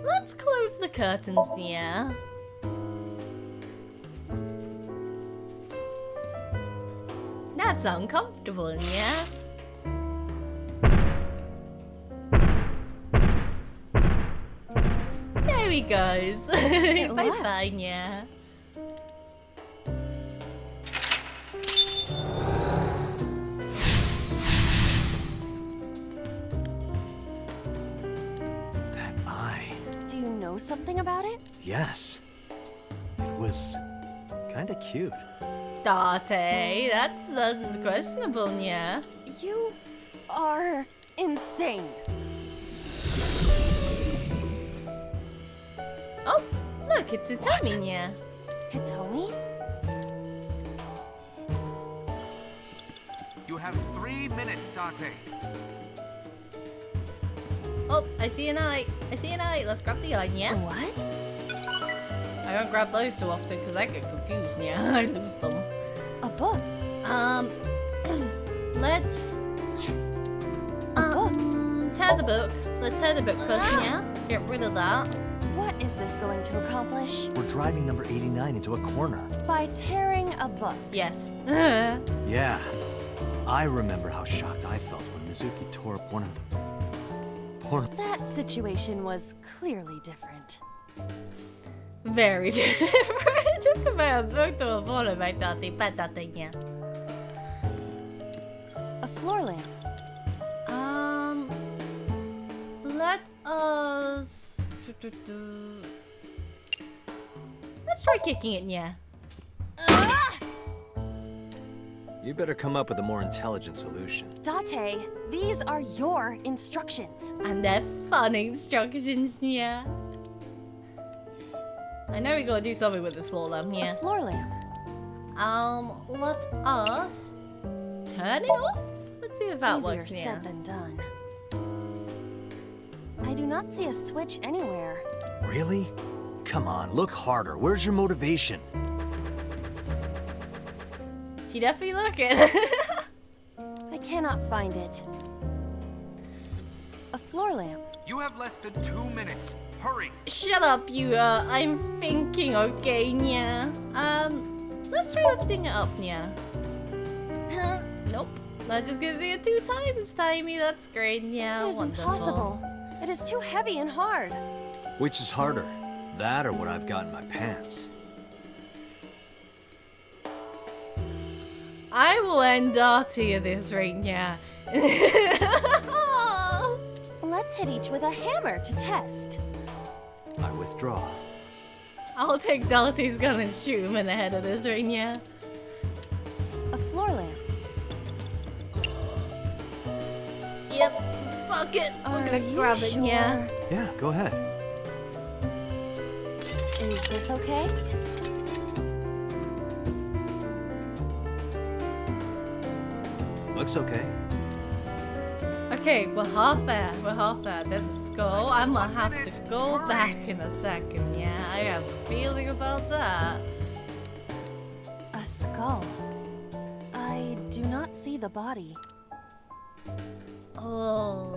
Let's close the curtains, yeah. That's uncomfortable, yeah. There we go. Bye-bye, yeah. That eye. Do you know something about it? Yes. It was kinda cute. Date, that's questionable, yeah. You are insane. Oh, look, it's Hitomi, yeah. Hitomi? You have 3 minutes, Date. Oh, I see an eye. I see an eye. Let's grab the eye, yeah. What? I don't grab those too often because I get confused, yeah. I lose them. A book? Let's... tear the book. Let's tear the book first, yeah? Get rid of that. What is this going to accomplish? We're driving number 89 into a corner. By tearing a book. Yes. Yeah. I remember how shocked I felt when Mizuki tore up one of... That situation was clearly different. Very different. Look at my book to a photo by Date, yeah. A floor lamp. Let us... Let's try kicking it, yeah. You better come up with a more intelligent solution. Date, these are your instructions. And they're fun instructions, yeah. I know we gotta do something with this floor lamp, yeah. A floor lamp. Let us turn it off? Let's see if that Easier works, yeah. said than done. I do not see a switch anywhere. Really? Come on, look harder. Where's your motivation? She definitely looking. I cannot find it. A floor lamp. You have less than 2 minutes. Hurry. Shut up, you, I'm thinking, okay, yeah. Let's try lifting it up, yeah. Nope. That just gives me a 2 times timey. That's great, yeah. It is wonderful. impossible. It is too heavy and hard. Which is harder? That or what I've got in my pants? I will end Darty of this right now. Let's hit each with a hammer to test. I withdraw. I'll take Darty's gun and shoot him in the head of this right now. A floor lamp. Yep. Fuck it. I'm gonna grab it, sure? yeah. Yeah, go ahead. Is this okay? Looks okay. Okay, we're half there. We're half there. There's a skull. I'm gonna have to go back in a second, yeah. I have a feeling about that. A skull. I do not see the body. Oh.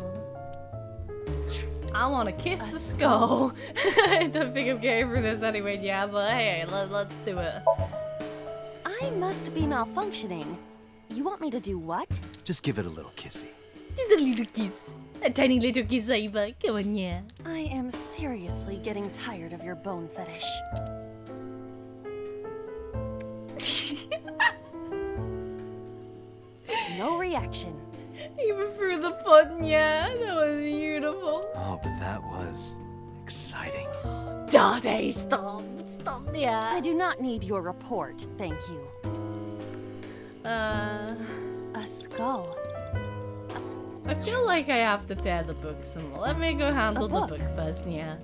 I want to kiss the skull. I don't think I'm getting through this anyway, yeah, but hey, let's do it. I must be malfunctioning. You want me to do what? Just give it a little kissy. Just a little kiss. A tiny little kiss, Ava. Come on, yeah. I am seriously getting tired of your bone fetish. No reaction. Even through the fun, yeah. That was beautiful. Oh, but that was exciting. Dade, stop. Stop, yeah. I do not need your report, thank you. A skull. I feel like I have to tear the book some more. Let me go handle the book first, yeah.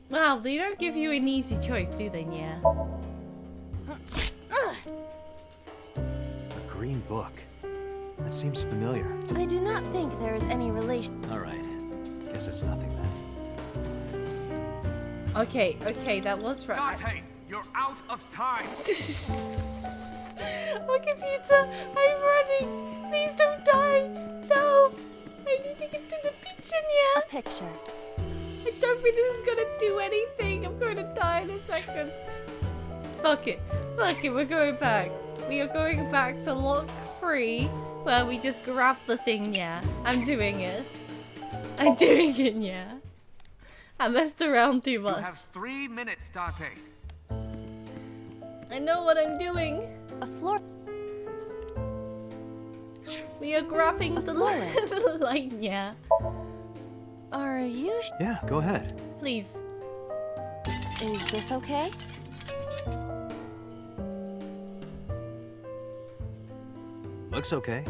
Wow, they don't give you an easy choice, do they, yeah? A green book. That seems familiar. I do not think there is any relation. Alright. Guess it's nothing then. Okay, that was right. Date, you're out of time. Oh, computer, I'm running. Please don't die. No. I need to get to the picture, yeah. A picture. I don't think this is gonna do anything. I'm going to die in a second. Fuck it. Fuck it, we're going back. We are going back to lock 3, where we just grab the thing, yeah. I'm doing it. I'm doing it, yeah. I messed around too much. You have 3 minutes, Date. I know what I'm doing. A floor. We are grabbing the line, yeah. Are you? Yeah, go ahead. Please. Is this okay? Looks okay.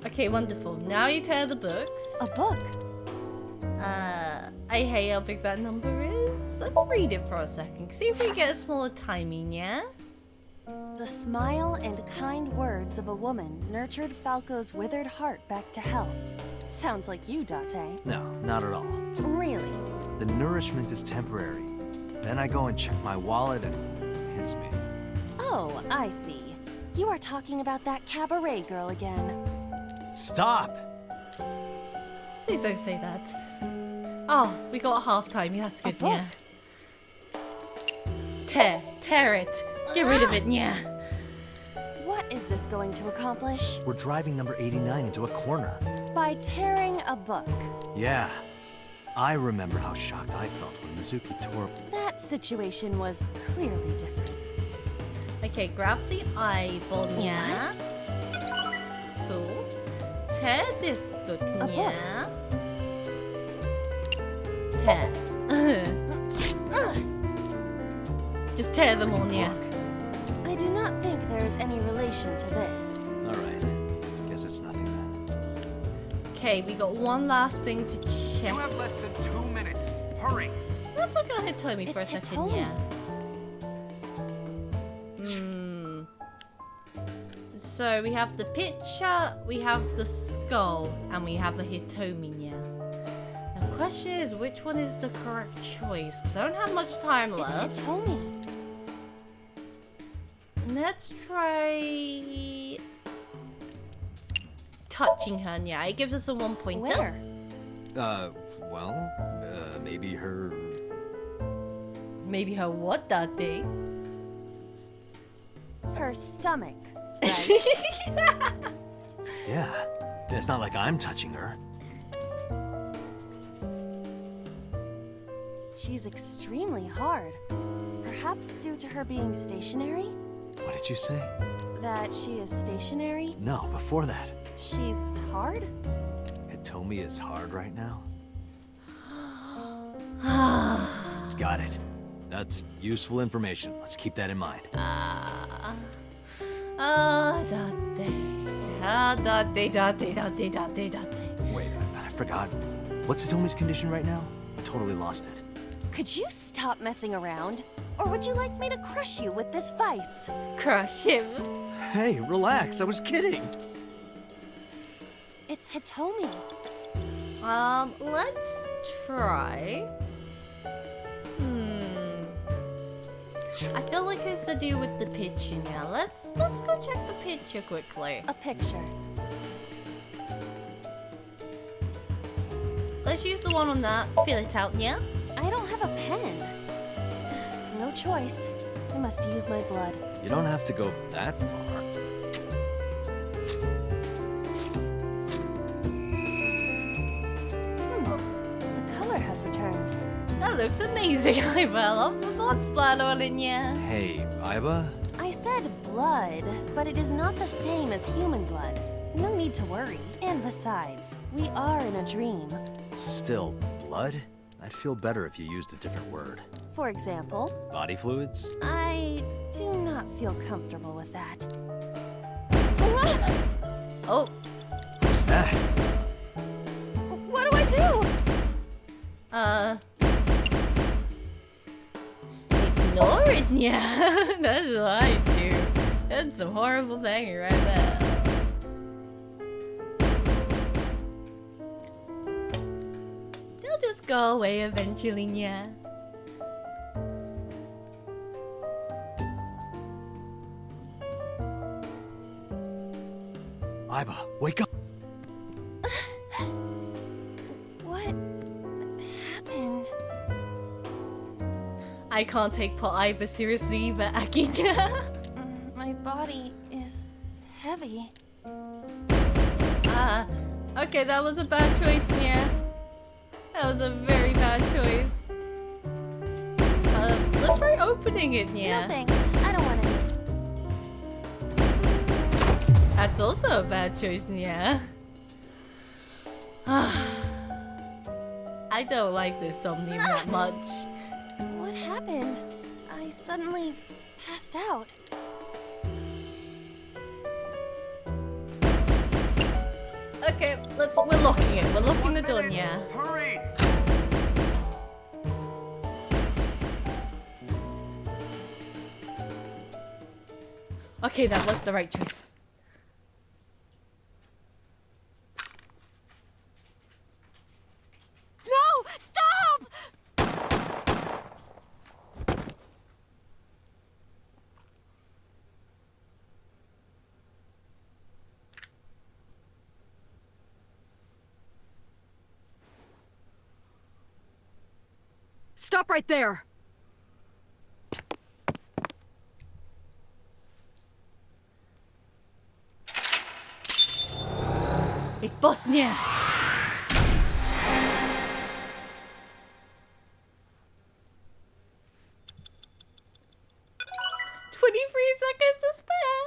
Okay, wonderful. Now you tear the books. A book? I hate how big that number is. Let's read it for a second. See if we get a smaller timing, yeah? The smile and kind words of a woman nurtured Falco's withered heart back to health. Sounds like you, Date. No, not at all. Really? The nourishment is temporary. Then I go and check my wallet and it hits me. Oh, I see. You are talking about that cabaret girl again. Stop! Please don't say that. Oh, we got halftime. Yeah, that's good, yeah. Tear it. Get rid of it, yeah. What is this going to accomplish? We're driving number 89 into a corner. By tearing a book. Yeah. I remember how shocked I felt when Mizuki tore... That situation was clearly different. Okay, grab the eyeball, yeah. Cool. Tear this book, yeah. Tear. Just tear them all, yeah. I do not think there is any relation to this. Alright. Guess it's nothing then. Okay, we got one last thing to check. You have less than 2 minutes. Hurry. Let's look at Hitomi for a second, Hitomi. yeah. So we have the picture, we have the skull, and we have the Hitomi, yeah. The question is, which one is the correct choice? Because I don't have much time left. It's Hitomi. Let's try touching her, yeah. It gives us a 1 pointer. Where? Maybe her... Maybe her what, that day? Her stomach. Yeah. It's not like I'm touching her. She's extremely hard. Perhaps due to her being stationary? What did you say? That she is stationary? No, before that. She's hard? Hitomi is hard right now? Got it. That's useful information. Let's keep that in mind. Date. Wait, I forgot. What's Hitomi's condition right now? I totally lost it. Could you stop messing around? Or would you like me to crush you with this vice? Crush him. Hey, relax. I was kidding. It's Hitomi. Let's try. I feel like it's to do with the picture now. Let's go check the picture quickly. A picture. Let's use the one on that. Fill it out, yeah? I don't have a pen. No choice. I must use my blood. You don't have to go that far. The color. returned. That looks amazing, Iva. I'm the monster on in ya. Hey, Iba? I said blood, but it is not the same as human blood. No need to worry. And besides, we are in a dream. Still, blood? I'd feel better if you used a different word. For example, Body fluids? I do not feel comfortable with that. Oh. What's that? What do I do? Ignore it, yeah. That's what I do. That's some horrible thing right there. They'll just go away eventually, yeah. Iba, wake up! What happened? I can't take poor Iba seriously, but Akinya. My body is heavy. Okay, that was a bad choice, yeah. That was a very bad choice. Let's try opening it, yeah. No thanks, I don't want any. That's also a bad choice, yeah. I don't like this Somnium that much. What happened? I suddenly passed out. Okay, we're locking it. We're locking the door, yeah. Hurry! Okay, that was the right choice. No! Stop! Stop right there! It's Bosnia! Seconds to spare.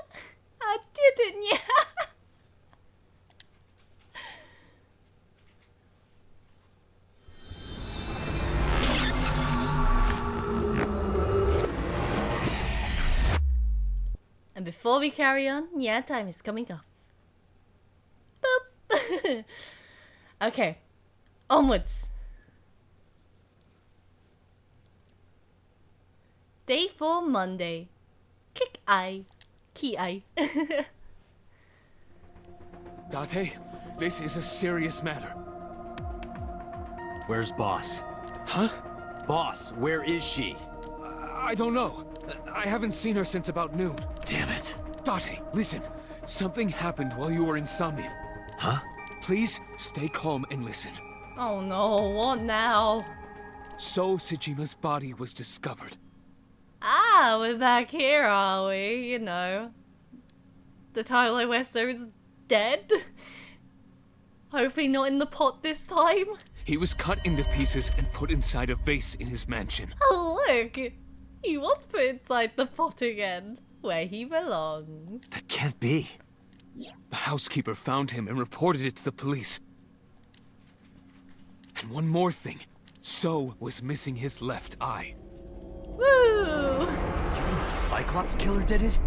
I didn't, yeah. And before we carry on, yeah, time is coming up. Boop. Okay, onwards. Day 4 Monday. Kick eye. Key eye. Date, this is a serious matter. Where's Boss? Huh? Boss, where is she? I don't know. I haven't seen her since about noon. Damn it. Date, listen. Something happened while you were in Somnium. Huh? Please stay calm and listen. Oh no, what now? So Sejima's body was discovered. Ah, we're back here, are we? You know. The Tyler Westo is dead. Hopefully not in the pot this time. He was cut into pieces and put inside a vase in his mansion. Oh, look! He was put inside the pot again, where he belongs. That can't be. The housekeeper found him and reported it to the police. And one more thing. So was missing his left eye. Woo! You mean the Cyclops killer did it?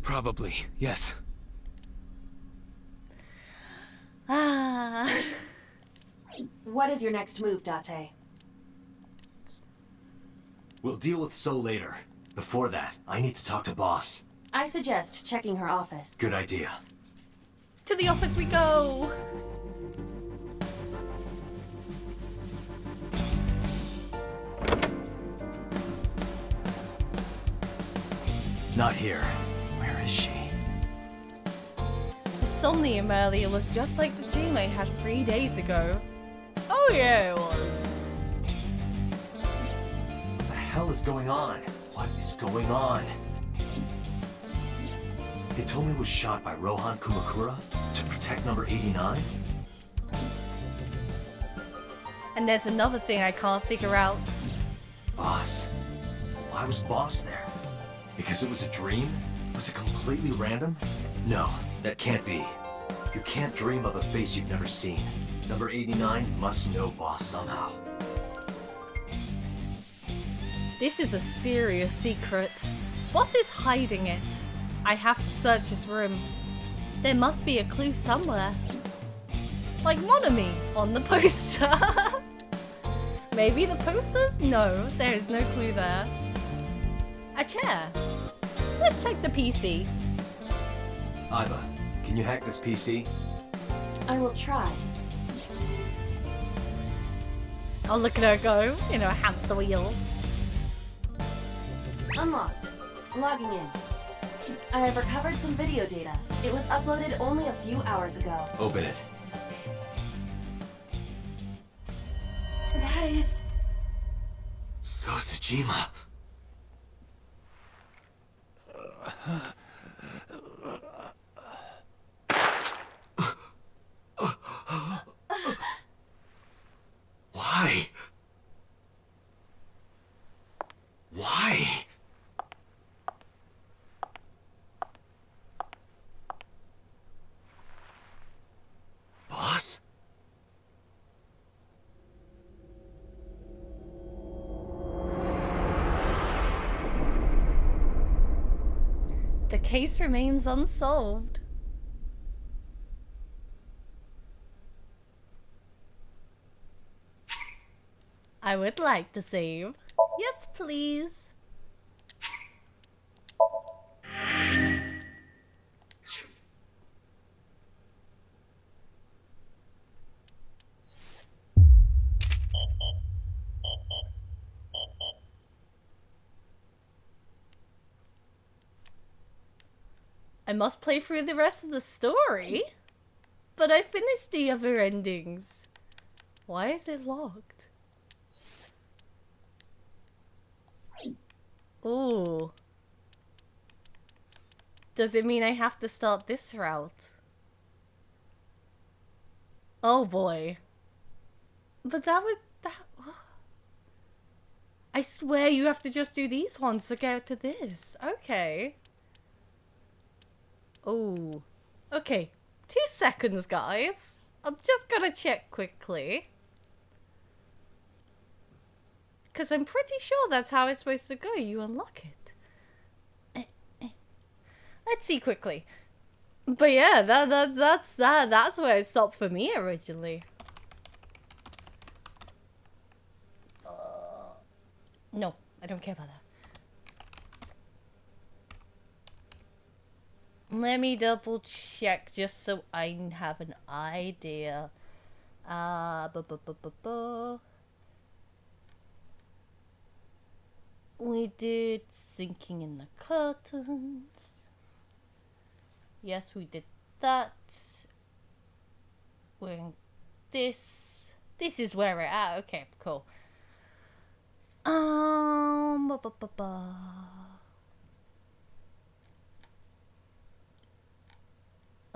Probably, yes. Ah. What is your next move, Date? We'll deal with So later. Before that, I need to talk to Boss. I suggest checking her office. Good idea. To the office we go! Not here. Where is she? The Somnium earlier was just like the dream I had 3 days ago. Oh yeah, it was. What the hell is going on? What is going on? They told me it was shot by Rohan Kumakura to protect number 89? And there's another thing I can't figure out. Boss. Why was Boss there? Because it was a dream? Was it completely random? No, that can't be. You can't dream of a face you've never seen. Number 89 must know Boss somehow. This is a serious secret. Boss is hiding it. I have to search his room. There must be a clue somewhere. Like Monami on the poster. Maybe the posters? No, there is no clue there. A chair. Let's check the PC. Iva, can you hack this PC? I will try. Oh, look at her go in her hamster wheel. Unlocked. Logging in. I have recovered some video data. It was uploaded only a few hours ago. Open it. That is... Sosajima. Why? Why? Boss? The case remains unsolved. I would like to save. Yes, please. I must play through the rest of the story. But I finished the other endings. Why is it locked? Ooh. Does it mean I have to start this route? Oh boy. But that would... I swear you have to just do these ones to get to this. Okay. Oh. Okay. 2 seconds, guys. I'm just gonna check quickly. Because I'm pretty sure that's how it's supposed to go. You unlock it. Let's see quickly. But yeah, that's where it stopped for me originally. No, I don't care about that. Let me double check just so I have an idea. We did sinking in the curtains. Yes, we did that. Wearing this. This is where we're at. Okay, cool.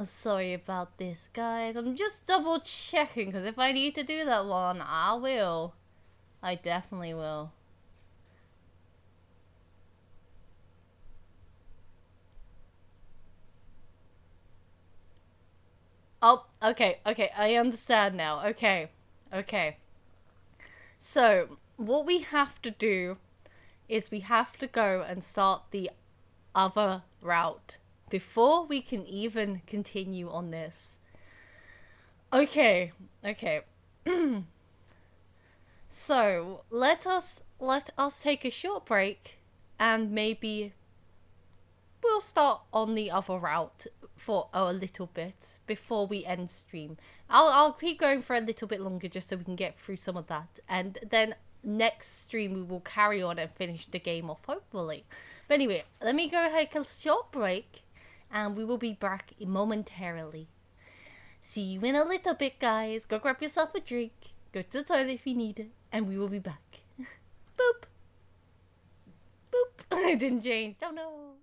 Sorry about this, guys. I'm just double checking because if I need to do that one, I will. I definitely will. Oh, okay, I understand now. Okay. So, what we have to do is we have to go and start the other route before we can even continue on this. Okay. So, let us take a short break and maybe we'll start on the other route for a little bit before we end stream. I'll keep going for a little bit longer just so we can get through some of that, and then next stream we will carry on and finish the game off, hopefully. But anyway, let me go ahead and take a short break and we will be back momentarily. See you in a little bit, guys. Go grab yourself a drink, go to the toilet if you need it, and we will be back. Boop. It didn't change. Oh no.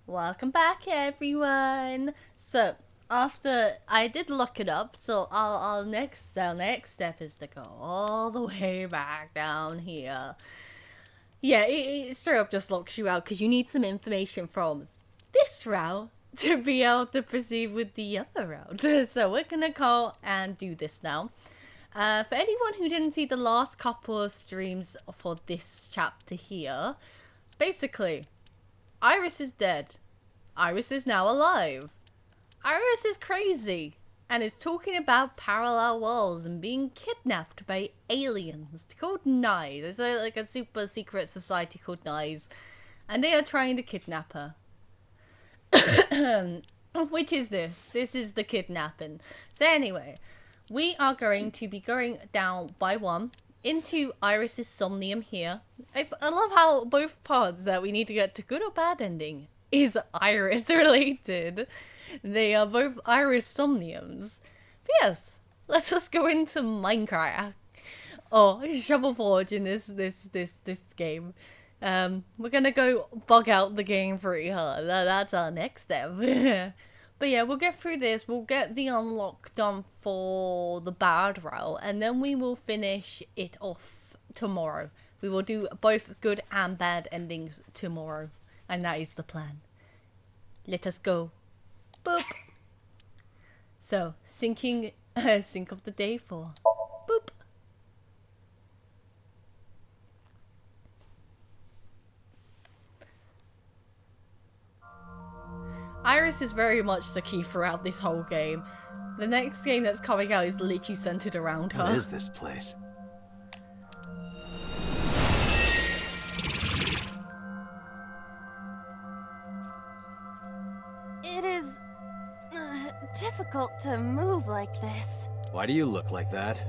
Welcome back, everyone. So, after I did look it up, so our next step is to go all the way back down here. Yeah, it straight up just locks you out because you need some information from this route to be able to proceed with the other route. So we're gonna go and do this now. For anyone who didn't see the last couple of streams for this chapter here, basically, Iris is dead. Iris is now alive. Iris is crazy and is talking about parallel worlds and being kidnapped by aliens called Nyes. There's like a super secret society called Nyes, and they are trying to kidnap her. Which is this? This is the kidnapping. So anyway, we are going to be going down by one into Iris's Somnium here. I love how both parts that we need to get to good or bad ending is Iris related. They are both Iris Somniums. But yes, let's just go into Minecraft. Or Shovel Forge in this game. We're gonna go bug out the game pretty hard. That's our next step. But yeah, we'll get through this. We'll get the unlock done for the bad route, and then we will finish it off tomorrow. We will do both good and bad endings tomorrow, and that is the plan. Let us go. Boop. So, sync of the day 4. Boop. Iris is very much the key throughout this whole game. The next game that's coming out is literally centered around her. What is this place? It is difficult to move like this. Why do you look like that?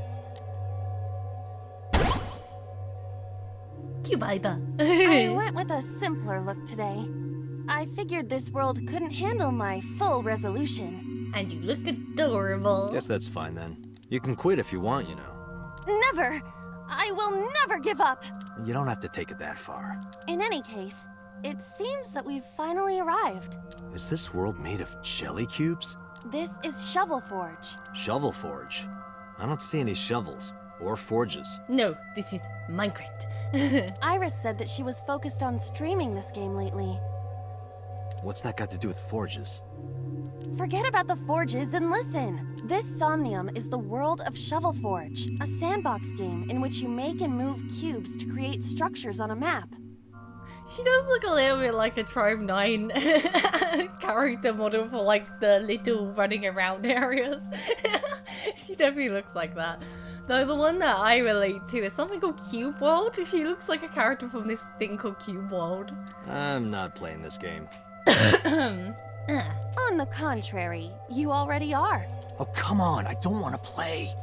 I went with a simpler look today. I figured this world couldn't handle my full resolution. And you look adorable. Guess that's fine then. You can quit if you want, you know. Never! I will never give up! You don't have to take it that far. In any case, it seems that we've finally arrived. Is this world made of jelly cubes? This is Shovel Forge. Shovel Forge? I don't see any shovels. Or forges. No, this is Minecraft. Iris said that she was focused on streaming this game lately. What's that got to do with forges? Forget about the forges and listen! This Somnium is the world of Shovel Forge, a sandbox game in which you make and move cubes to create structures on a map. She does look a little bit like a Tribe 9 character model for like the little running around areas. She definitely looks like that. Though the one that I relate to is something called Cube World. She looks like a character from this thing called Cube World. I'm not playing this game. On the contrary, you already are. Oh, come on. I don't want to play.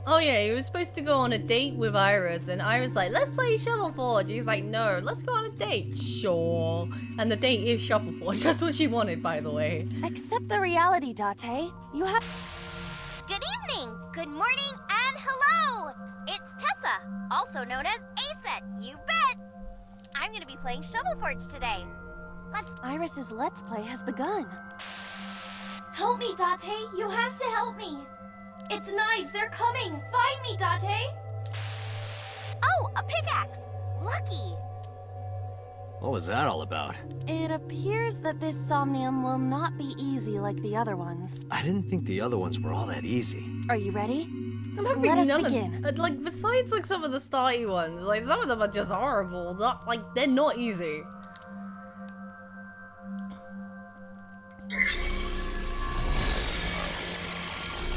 Oh yeah, he was supposed to go on a date with Iris, and Iris like, let's play Shovel Forge. He's like, no, let's go on a date. Sure. And the date is Shovel Forge. That's what she wanted, by the way. Accept the reality, Date. You have... Good evening, good morning, and hello! It's Tessa, also known as Aset, you bet! I'm gonna be playing Shovel Forge today. Iris's Let's Play has begun. Help me, Date! You have to help me! It's nice, they're coming! Find me, Date! Oh, a pickaxe! Lucky! What was that all about? It appears that this Somnium will not be easy like the other ones. I didn't think the other ones were all that easy. Are you ready? Let us begin. Like, besides like some of the starty ones, like some of them are just horrible. They're not easy.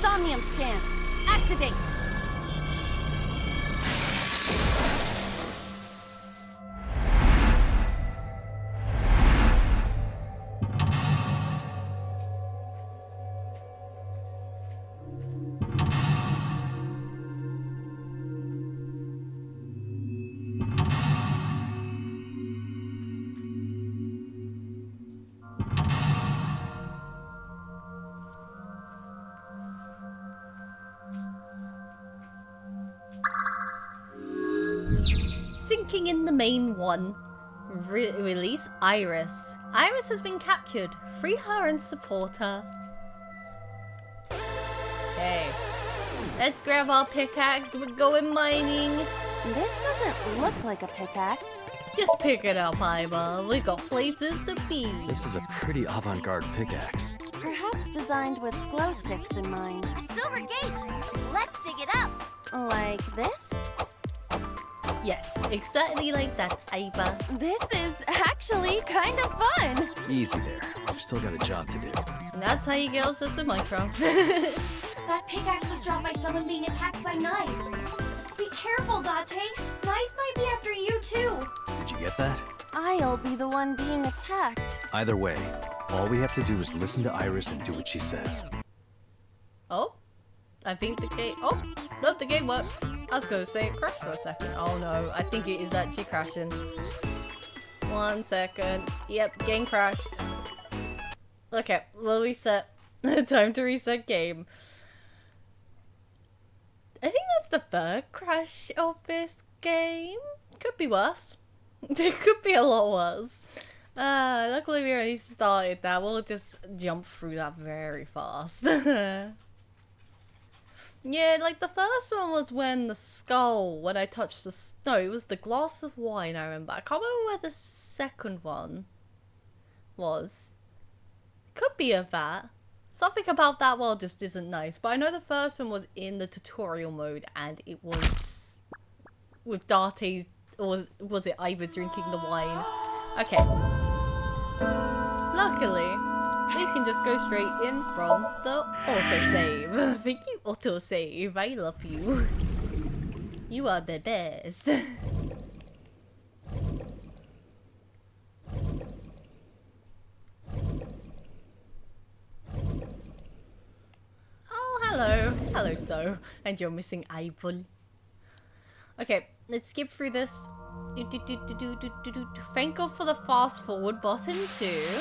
Somnium scan. Activate. Sinking in the main one. Release Iris. Iris has been captured. Free her and support her. Let's grab our pickaxe. We're going mining. This doesn't look like a pickaxe. Just pick it up, Iva. We got places to be. This is a pretty avant-garde pickaxe. Perhaps designed with glow sticks in mind. A silver gate. Let's dig it up. Like this? Yes, exactly like that, Iva. This is actually kind of fun. Easy there. I've still got a job to do. And that's how you get obsessed with Minecraft. That pickaxe was dropped by someone being attacked by knives. Be careful, Date. Knives might be after you too. Did you get that? I'll be the one being attacked. Either way, all we have to do is listen to Iris and do what she says. Oh, I think the game. Oh, no, the game works. I was going to say it crashed for a second. Oh no, I think it is actually crashing. 1 second. Yep, game crashed. Okay, we'll reset. Time to reset game. I think that's the third crash of this game. Could be worse. It could be a lot worse. Luckily we already started that. We'll just jump through that very fast. Yeah, like the first one was when the skull, when I touched the... No, it was the glass of wine, I remember. I can't remember where the second one was. Could be of that. Something about that world just isn't nice. But I know the first one was in the tutorial mode and it was with Date, or was it Iva drinking the wine? Okay. Luckily, we can just go straight in from the autosave. Thank you, autosave. I love you. You are the best. Oh, hello. Hello, So. And you're missing eyeball. Okay, let's skip through this. Thank God for the fast forward button too.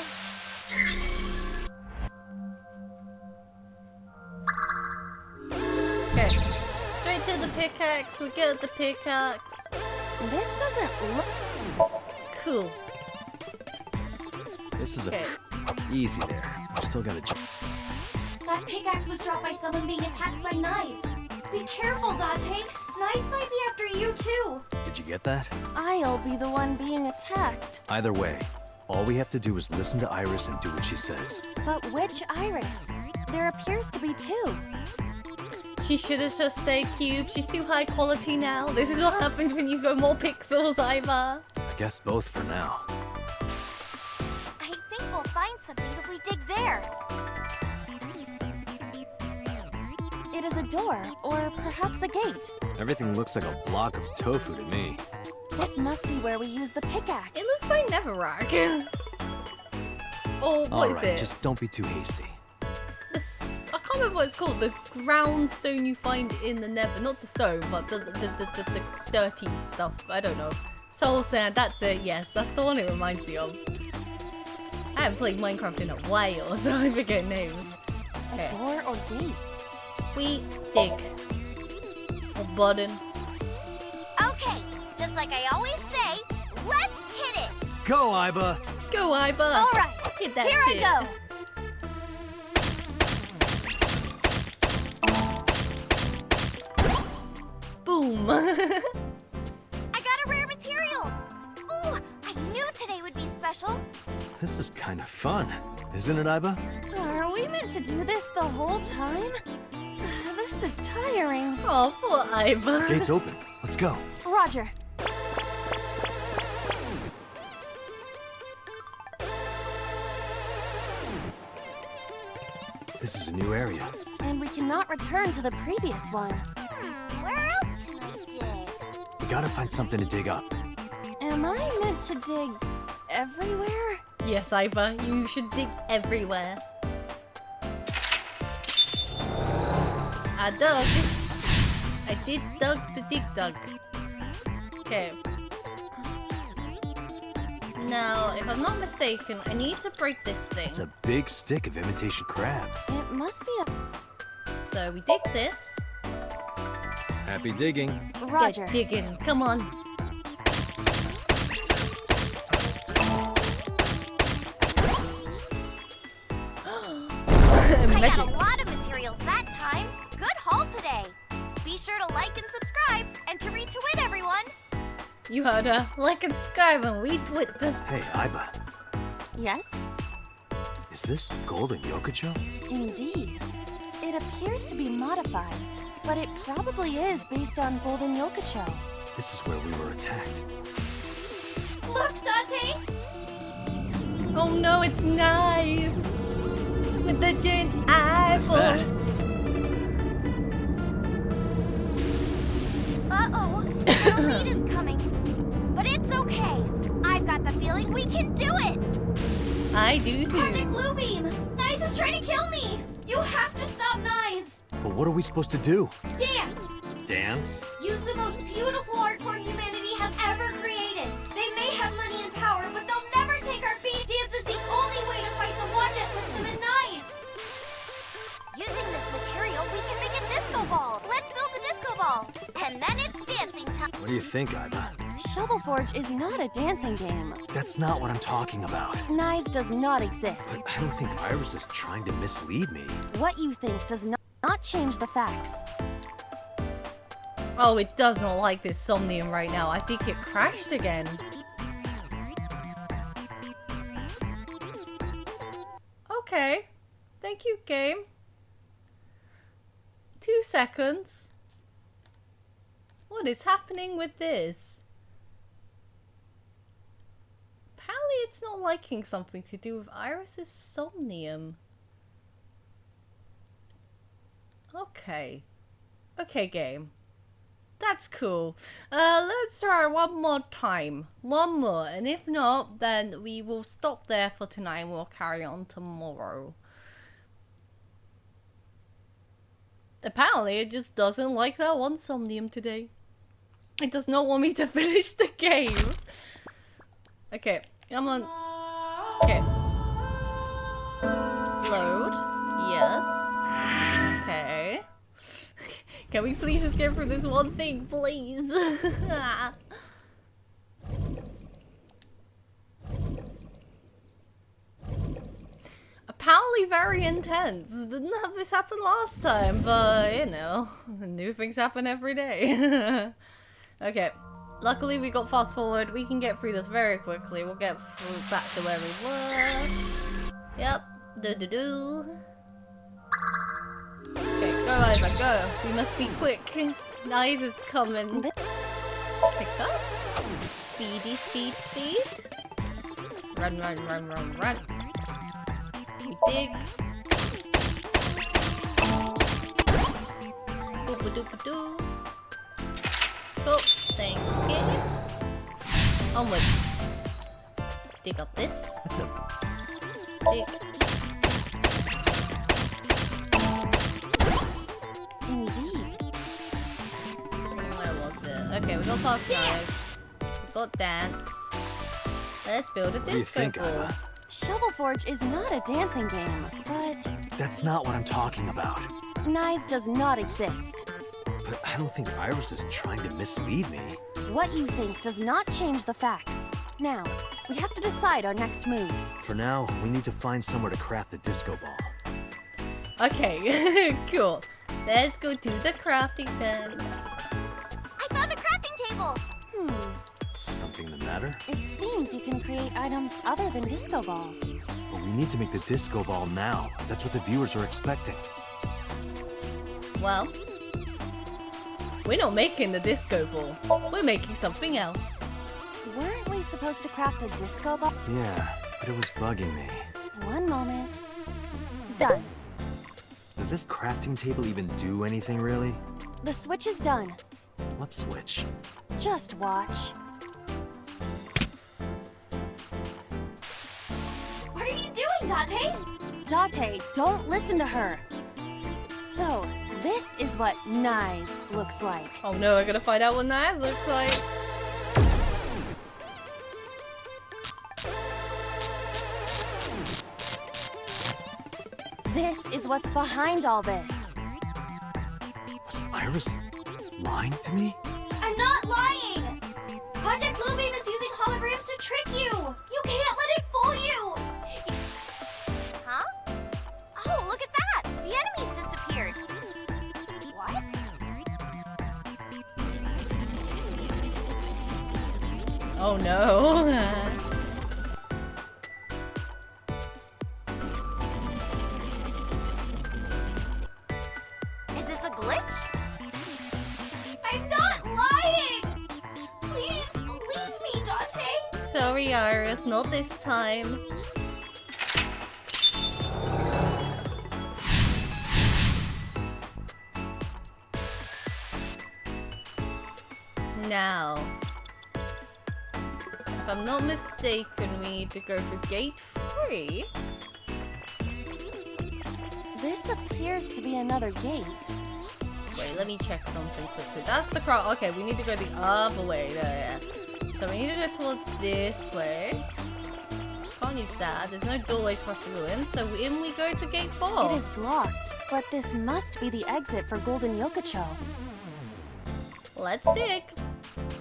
Okay, straight to the pickaxe. We get the pickaxe. This doesn't look cool. This is Okay. Easy there. I've still got a job. That pickaxe was dropped by someone being attacked by knives. Be careful, Date. Knives might be after you too. Did you get that? I'll be the one being attacked. Either way, all we have to do is listen to Iris and do what she says. But which Iris? There appears to be two. She should have just stayed cube. She's too high quality now. This is what happens when you go more pixels, Iva. I guess both for now. I think we'll find something if we dig there. It is a door, or perhaps a gate. Everything looks like a block of tofu to me. This must be where we use the pickaxe. It looks like Netherrack. Oh, what is Alright, it? just don't be too hasty. I can't remember what it's called. The ground stone you find in the Nether. Not the stone, but the dirty stuff. I don't know. Soul sand, that's it. Yes, that's the one it reminds me of. I haven't played Minecraft in a while, so I forget names. A door or gate? We dig. A button. Okay, just like I always say, let's hit it. Go, Iba! Go, Iba! All right, hit that here shit. I go. Boom! I got a rare material. Ooh, I knew today would be special. This is kind of fun, isn't it, Iba? Are we meant to do this the whole time? This is tiring. Oh, poor Iva. Gate's open. Let's go. Roger. This is a new area. And we cannot return to the previous one. Where else can I dig? We gotta find something to dig up. Am I meant to dig everywhere? Yes, Iva, you should dig everywhere. I dug. I did dug the dig dug. Okay. Now, if I'm not mistaken, I need to break this thing. It's a big stick of imitation crab. It must be a... So we dig this. Happy digging. Roger. Get digging. Come on. I got a lot of materials that time. Good haul today. You heard her. Like and subscribe and retweet. Hey, Aiba. Yes? Is this Golden Yokocho? Indeed. It appears to be modified, but it probably is based on Golden Yokocho. This is where we were attacked. Look, Dante! Oh no, it's nice! With the giant eyeball! Uh-oh, the lead is coming. But it's okay. I've got the feeling we can do it! I do too. Project Bluebeam! Nyes is trying to kill me! You have to stop Nyes! But what are we supposed to do? Dance! Dance? Use the most beautiful art form humanity has ever created. They may have money and power, but they'll never take our beat. Dance is the only way to fight the Wadjet system in Nyes! Using this material, we can make a disco ball. Let's build a disco ball. And then it's dancing time. What do you think, Aiba? Shovel Forge is not a dancing game. That's not what I'm talking about. Nyes does not exist. But I don't think Iris is trying to mislead me. What you think does not change the facts. Oh, it does not like this Somnium right now. I think it crashed again. Okay. Thank you, game. 2 seconds. What is happening with this? Apparently it's not liking something to do with Iris's Somnium. Okay. Okay, game. That's cool. Let's try one more time. One more. And if not, then we will stop there for tonight and we'll carry on tomorrow. Apparently, it just doesn't like that one Somnium today. It does not want me to finish the game. Okay, come on. Okay. Load. Yes. Okay. Can we please just get through this one thing, please? Apparently very intense. Didn't have this happen last time, but you know, new things happen every day. Okay. Luckily we got fast forward. We can get through this very quickly. We'll get back to where we were. Yep. Do-do-do. Okay, go Iva, go. We must be quick. Nyes is coming. Pick up. Speedy, speed, speed. Run, run, run, run, run. We dig. Boop-a-doop-a-doo. Oh, thank you. Onward. Dig up this. What's up? Dig. Indeed. Where was it? Okay, we got past Nyes. We got dance. Let's build a What do you disco think, ball. Aiba? Shovel Forge is not a dancing game, but That's not what I'm talking about. Nyes does not exist. But I don't think Iris is trying to mislead me. What you think does not change the facts. Now, we have to decide our next move. For now, we need to find somewhere to craft the disco ball. Okay, cool. Let's go to the crafting bench. I found a crafting table. Something the matter? It seems you can create items other than disco balls. But we need to make the disco ball now. That's what the viewers are expecting. Well, we're not making the disco ball. We're making something else. Weren't we supposed to craft a disco ball? Yeah, but it was bugging me. One moment. Done. Does this crafting table even do anything, really? The switch is done. What switch? Just watch. What are you doing, Date? Date, don't listen to her. So, this is what Nyes looks like. Oh no, we're gonna find out what Nyes looks like. This is what's behind all this. Was Iris lying to me? I'm not lying! Project Bluebeam is using holograms to trick you! You can't let it fool you! Huh? Oh, look at that! The enemies disappeared. What? Oh no. Is this a glitch? I'm not lying! Please, believe me, Date. Sorry, Iris, not this time. Now, if I'm not mistaken, we need to go for gate 3. This appears to be another gate. Wait, let me check something quickly. That's the cross. Okay, we need to go the other way. There. So we need to go towards this way. Can't use that. There's no doorway for us to go in. So in we go to gate 4. It is blocked, but this must be the exit for Golden Yokocho. Let's dig.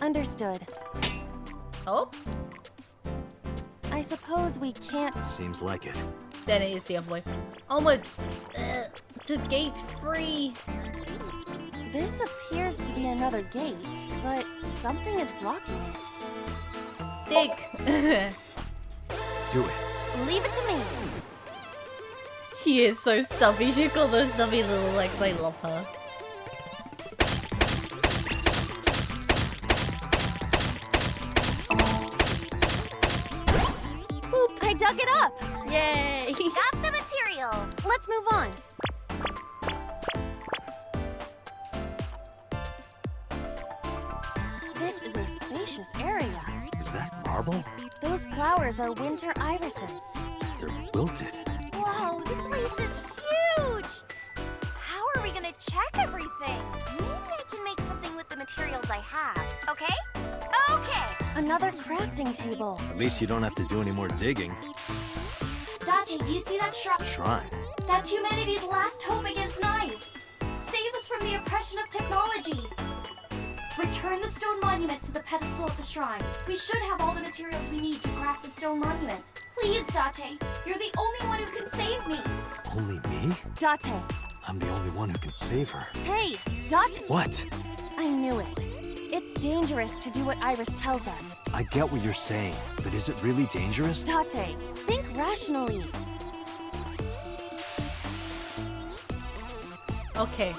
Understood. Oh. I suppose we can't... Seems like it. Then it is the other way. Onwards! To gate 3! This appears to be another gate, but something is blocking it. Dig! Do it. Leave it to me! She is so stubby. She's got those stubby little legs. I love her. Oop, I dug it up! Yay! Got the material. Let's move on. This is a spacious area. Is that marble? Those flowers are winter irises. They're wilted. Whoa, this place is huge! How are we gonna check everything? Maybe I can make something with the materials I have, okay? Okay! Another crafting table. At least you don't have to do any more digging. Date, do you see that shrine? Shrine. That's humanity's last hope against Nice. Save us from the oppression of technology. Return the stone monument to the pedestal at the shrine. We should have all the materials we need to craft the stone monument. Please, Date, you're the only one who can save me. Only me? Date. I'm the only one who can save her. Hey, Date. What? I knew it. It's dangerous to do what Iris tells us. I get what you're saying, but is it really dangerous? Date, think rationally. Okay.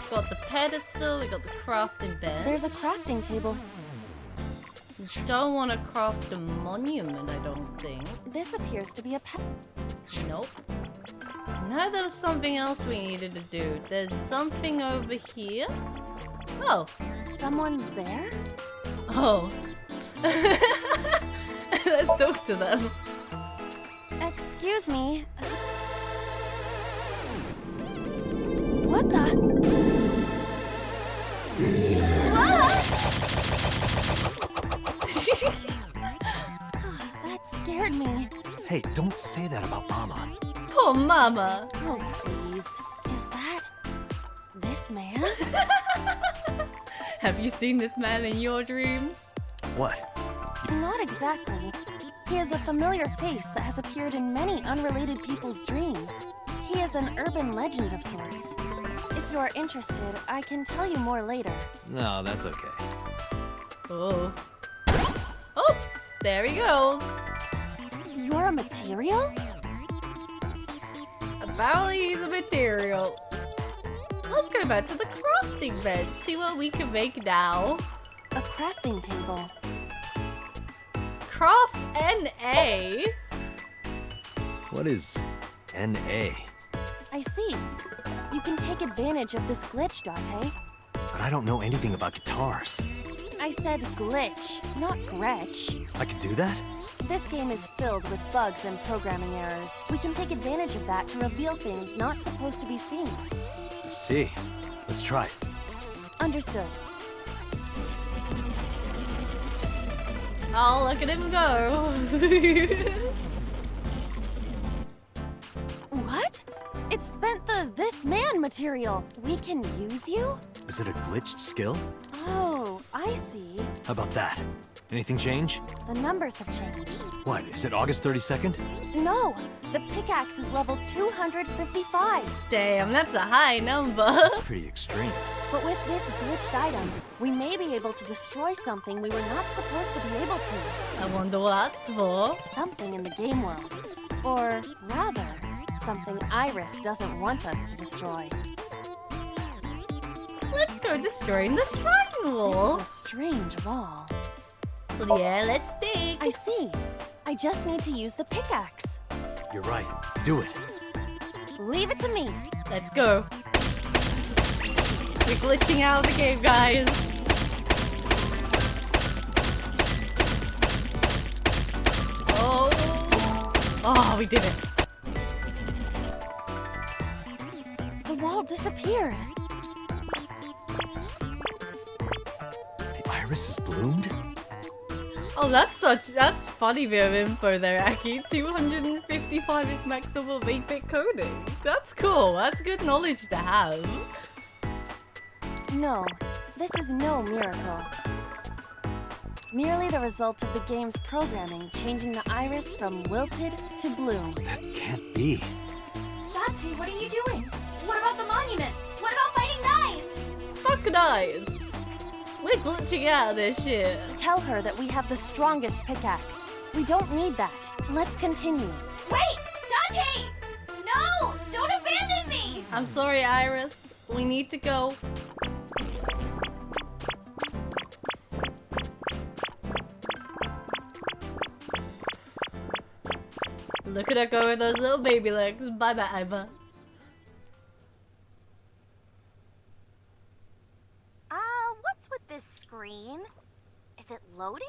Got the pedestal, we got the crafting bench. There's a crafting table. Don't want to craft a monument, I don't think. This appears to be a Nope. Now there was something else we needed to do. There's something over here. Oh. Someone's there? Oh. Let's talk to them. Excuse me. What the? That scared me. Hey, don't say that about Mama. Poor Mama. Oh, please. Is that this man? Have you seen this man in your dreams? What? Not exactly. He has a familiar face that has appeared in many unrelated people's dreams. He is an urban legend of sorts. If you are interested, I can tell you more later. No, that's okay. Oh. Oh, there he goes. You're a material? Apparently he's a material. Let's go back to the crafting bench. See what we can make now. A crafting table. Craft NA? What is NA? I see. You can take advantage of this glitch, Date. But I don't know anything about guitars. I said glitch, not Gretch. I can do that? This game is filled with bugs and programming errors. We can take advantage of that to reveal things not supposed to be seen. I see. Let's try it. Understood. Oh, look at him go. What? It spent the this man material. We can use you? Is it a glitched skill? Oh, I see. How about that? Anything change? The numbers have changed. What, is it August 32nd? No, the pickaxe is level 255. Damn, that's a high number. That's pretty extreme. But with this glitched item, we may be able to destroy something we were not supposed to be able to. I wonder what that's for. Something in the game world. Or rather, something Iris doesn't want us to destroy. Let's go destroying the shrine wall. This is a strange wall. Well, yeah, let's dig. I see. I just need to use the pickaxe. You're right. Do it. Leave it to me. Let's go. We're glitching out of the game, guys. Oh, we did it. The wall disappeared. The iris is bloomed? Oh, that's funny bit of info there, Aki. 255 is maximum 8-bit coding. That's cool. That's good knowledge to have. No, this is no miracle. Merely the result of the game's programming changing the iris from wilted to bloom. That can't be. Date, what are you doing? What about the monument? What about fighting knives? Fuck knives. We're glitching out of this shit. Tell her that we have the strongest pickaxe. We don't need that. Let's continue. Wait! Date! No! Don't abandon me! I'm sorry, Iris. We need to go. Look at her go with those little baby legs. Bye-bye, Iva. What's with this screen? Is it loading?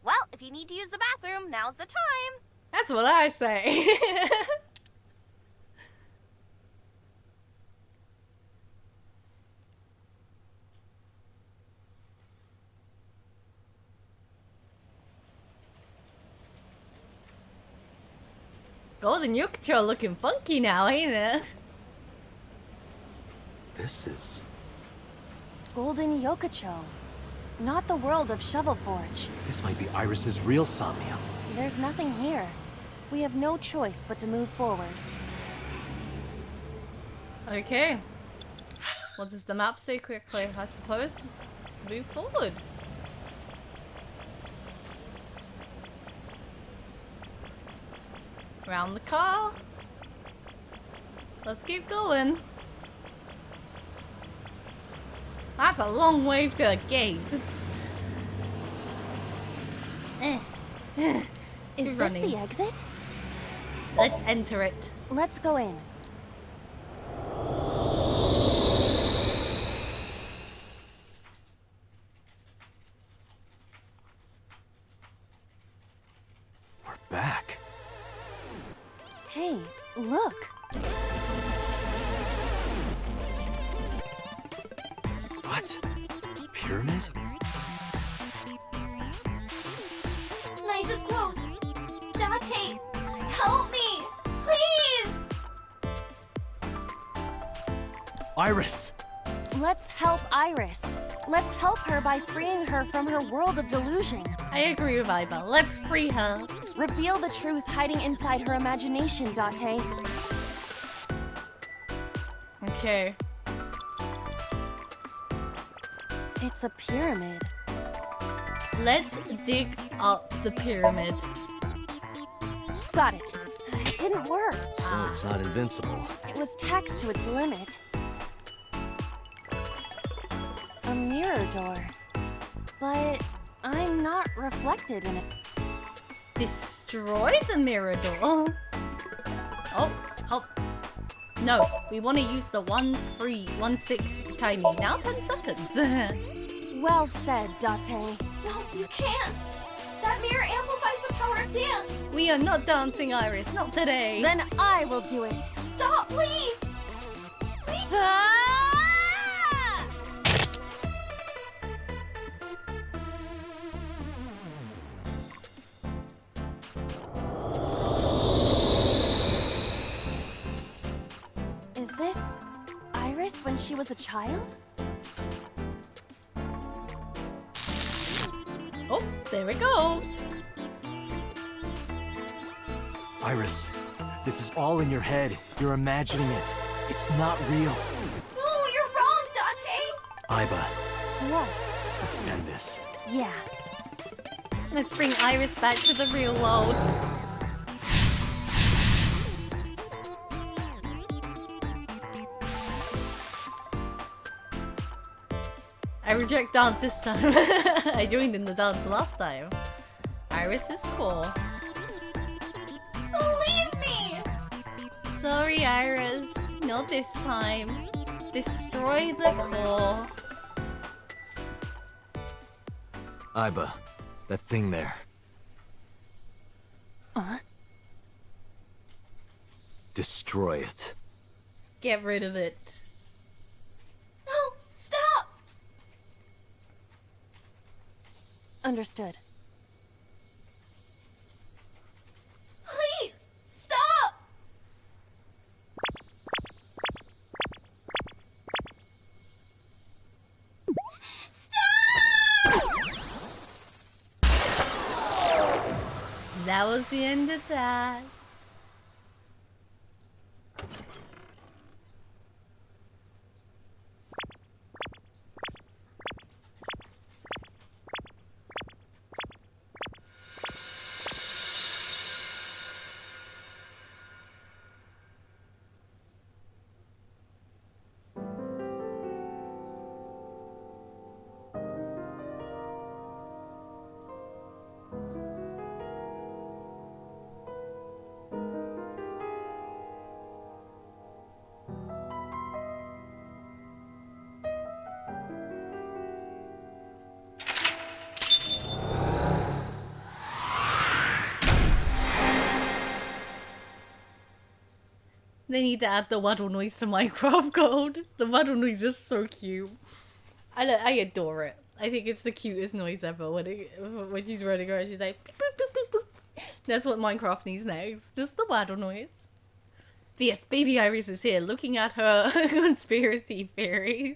Well, if you need to use the bathroom, now's the time. That's what I say. Golden Yokucho looking funky now, ain't it? This is... Golden Yokucho. Not the world of Shovel Forge. This might be Iris's real Somnium. There's nothing here. We have no choice but to move forward. Okay. What does the map say quickly? I suppose just move forward. Round the car. Let's keep going. That's a long way to the gate. Is this the exit? Let's enter it. Let's go in. We're back. Hey, look. What? Pyramid? Nice is close. Date, help me, please. Iris! Let's help Iris. Let's help her by freeing her from her world of delusion. I agree with Iva. Let's free her. Reveal the truth hiding inside her imagination, Date. Okay. It's a pyramid. Let's dig up the pyramid. Got it. It didn't work. So it's not invincible. It was taxed to its limit. A mirror door. But I'm not reflected in it. Destroy the mirror door. Oh. No, we want to use the 1/6 timing. Now 10 seconds. Well said, Date. No, you can't. That mirror amplifies the power of dance. We are not dancing, Iris. Not today. Then I will do it. Stop, please. Please. Is this Iris when she was a child? Oh, there it goes. Iris, this is all in your head. You're imagining it. It's not real. No, you're wrong, Aiba, What? let's end this. Yeah. Let's bring Iris back to the real world. I reject dance this time. I joined in the dance last time. Iris is cool. Leave me! Sorry, Iris. Not this time. Destroy the core. Aiba, that thing there. Destroy it. Get rid of it. No, stop! Understood. Please, stop! That was the end of that. They need to add the waddle noise to Minecraft Gold. The waddle noise is so cute. I adore it. I think it's the cutest noise ever when she's running around. She's like, boop, boop, boop, boop. That's what Minecraft needs next. Just the waddle noise. But yes, baby Iris is here looking at her conspiracy theories.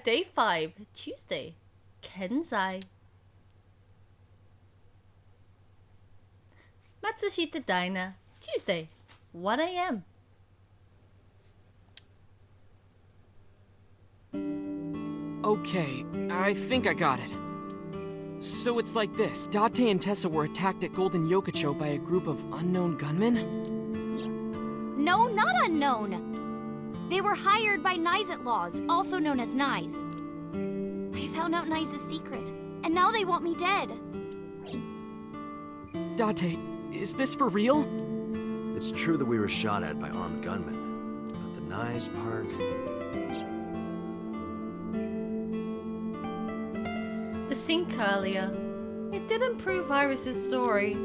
Day 5, Tuesday. Kenzai. Matsushita Diner, Tuesday, 1 a.m. Okay, I think I got it. So it's like this. Date and Tessa were attacked at Golden Yokocho by a group of unknown gunmen? No, not unknown. They were hired by Nyes-Outlaws, also known as Nyes. I found out Nyes' secret, and now they want me dead. Date, is this for real? It's true that we were shot at by armed gunmen, but the Nyes part... The sync earlier. It didn't prove Iris's story.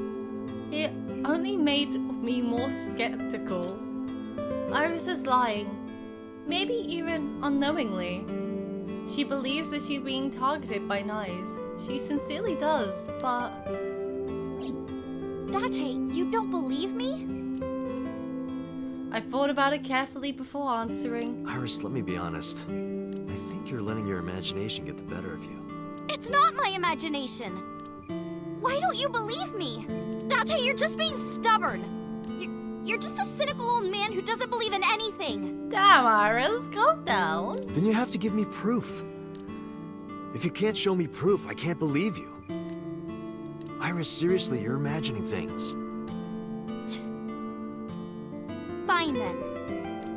It only made me more skeptical. Iris is lying. Maybe even unknowingly. She believes that she's being targeted by Nyes. She sincerely does, but... Date, you don't believe me? I thought about it carefully before answering. Iris, let me be honest. I think you're letting your imagination get the better of you. It's not my imagination. Why don't you believe me? Date, you're just being stubborn. You're just a cynical old man who doesn't believe in anything. Damn, Iris, calm down. Then you have to give me proof. If you can't show me proof, I can't believe you. Iris, seriously, you're imagining things. Fine then.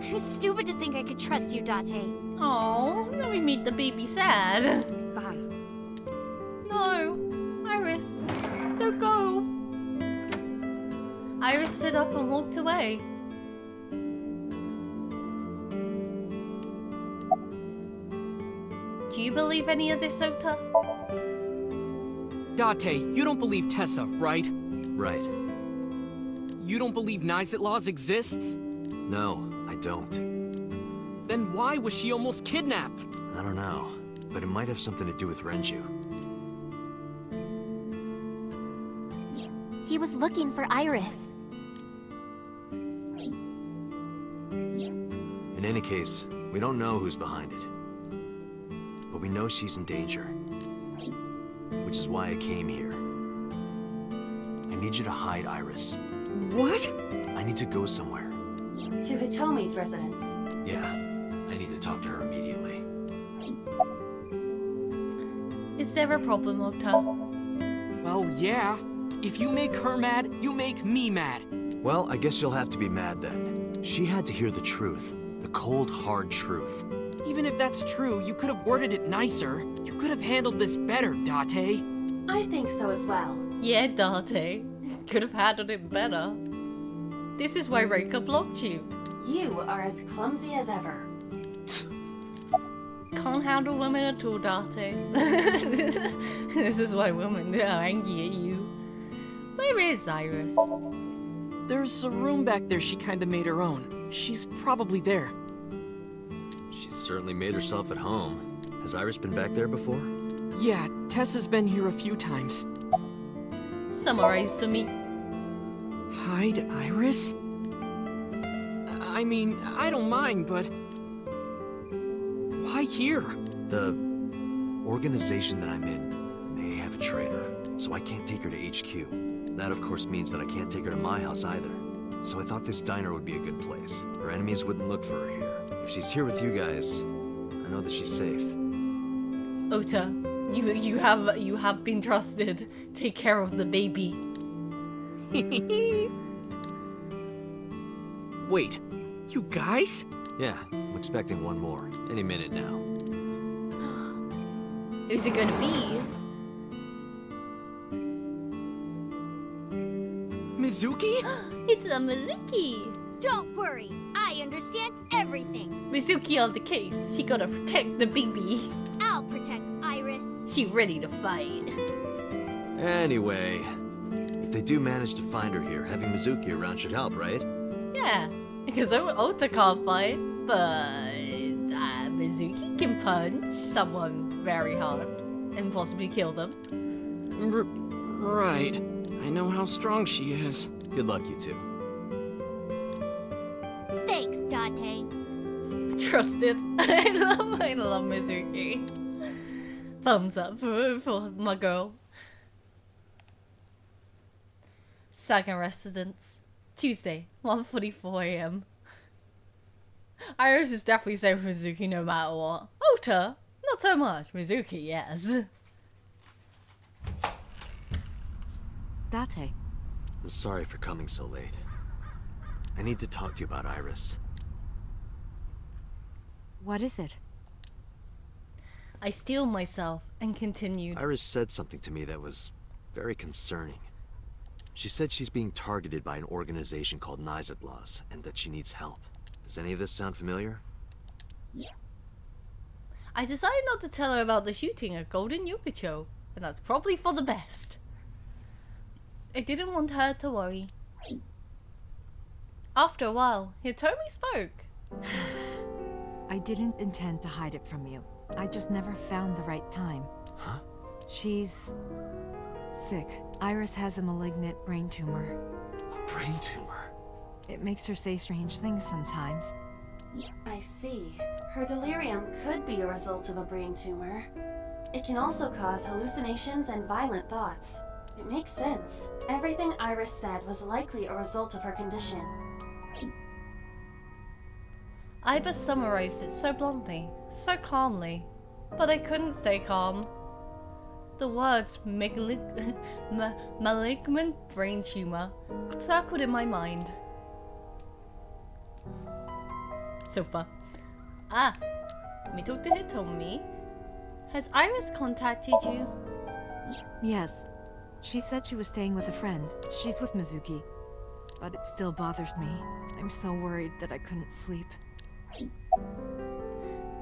I was stupid to think I could trust you, Date. Oh, let me meet the baby sad. Bye. No, Iris, don't go. Iris stood up and walked away. Do you believe any of this, Ota? Date, you don't believe Tessa, right? Right. You don't believe Nyes-Outlaws exists? No, I don't. Then why was she almost kidnapped? I don't know, but it might have something to do with Renju. He was looking for Iris. In any case, we don't know who's behind it. we know she's in danger. Which is why I came here. I need you to hide Iris. What? I need to go somewhere. To Hitomi's residence. Yeah, I need to talk to her immediately. Is there a problem, Ota? Well, yeah. If you make her mad, you make me mad. Well, I guess you'll have to be mad then. She had to hear the truth. The cold, hard truth. Even if that's true, you could have worded it nicer. You could have handled this better, Date. I think so as well. Yeah, Date. Could have handled it better. This is why Reika blocked you. You are as clumsy as ever. Can't handle women at all, Date. This is why women are angry at you. Where is Iris? There's a room back there she kinda made her own. She's probably there. She's certainly made herself at home. Has Iris been back there before? Yeah, Tessa's been here a few times. Summarize for me. Hide Iris? I mean, I don't mind, but... why here? The organization that I'm in may have a traitor, so I can't take her to HQ. That, of course, means that I can't take her to my house either. So I thought this diner would be a good place. Her enemies wouldn't look for her here. If she's here with you guys, I know that she's safe. Ota, you have been trusted. Take care of the baby. Wait, you guys? Yeah, I'm expecting one more. Any minute now. Who's it gonna be? Mizuki? It's a Mizuki! Don't worry, I understand everything. Mizuki on the case. She gotta protect the baby. I'll protect Iris. She ready to fight. Anyway, if they do manage to find her here, having Mizuki around should help, right? Yeah, because Ota can't fight, but Mizuki can punch someone very hard and possibly kill them. Right. I know how strong she is. Good luck, you two. Thanks, Date. Trusted. I love Mizuki. Thumbs up for my girl. Second residence. Tuesday, 1:44 AM. Iris is definitely safe with Mizuki no matter what. Ota, not so much. Mizuki, yes. Date. I'm sorry for coming so late. I need to talk to you about Iris. What is it? I steeled myself and continued. Iris said something to me that was very concerning. She said she's being targeted by an organization called Nizatlaws, and that she needs help. Does any of this sound familiar? I decided not to tell her about the shooting at Golden Yokocho, and that's probably for the best. I didn't want her to worry. After a while, Hitomi spoke. I didn't intend to hide it from you. I just never found the right time. Huh? She's sick. Iris has a malignant brain tumor. A brain tumor? It makes her say strange things sometimes. I see. Her delirium could be a result of a brain tumor. It can also cause hallucinations and violent thoughts. It makes sense. Everything Iris said was likely a result of her condition. Iba summarized it so bluntly, so calmly, but I couldn't stay calm. The words malignant brain tumor circled in my mind. Sofa. Let me talk to Hitomi. Has Iris contacted you? Yes. She said she was staying with a friend. She's with Mizuki. But it still bothers me. I'm so worried that I couldn't sleep.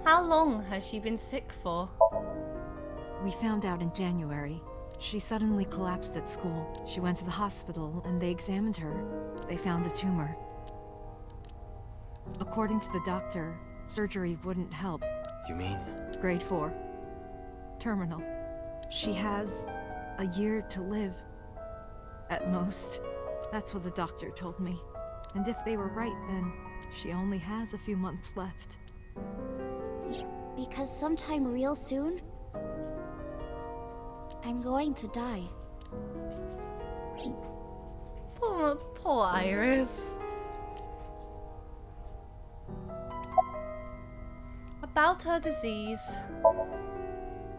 How long has she been sick for? We found out in January. She suddenly collapsed at school. She went to the hospital and they examined her. They found a tumor. According to the doctor, surgery wouldn't help. You mean? Grade 4. Terminal. She has a year to live. At most. That's what the doctor told me. And if they were right, then she only has a few months left. Because sometime real soon, I'm going to die. Poor Iris. About her disease.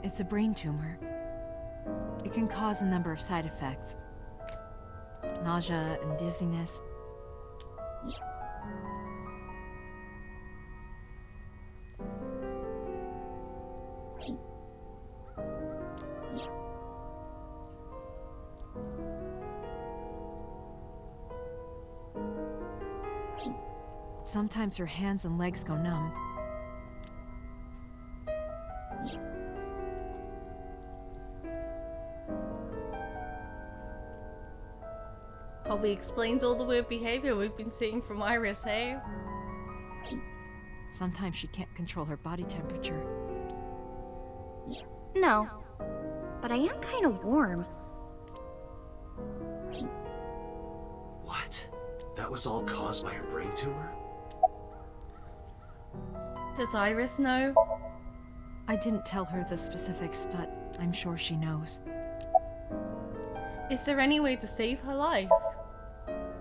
It's a brain tumor. It can cause a number of side effects. Nausea and dizziness. Sometimes her hands and legs go numb. Probably explains all the weird behavior we've been seeing from Iris, hey? Sometimes she can't control her body temperature. No, but I am kind of warm. What? That was all caused by her brain tumor? Does Iris know? I didn't tell her the specifics, but I'm sure she knows. Is there any way to save her life?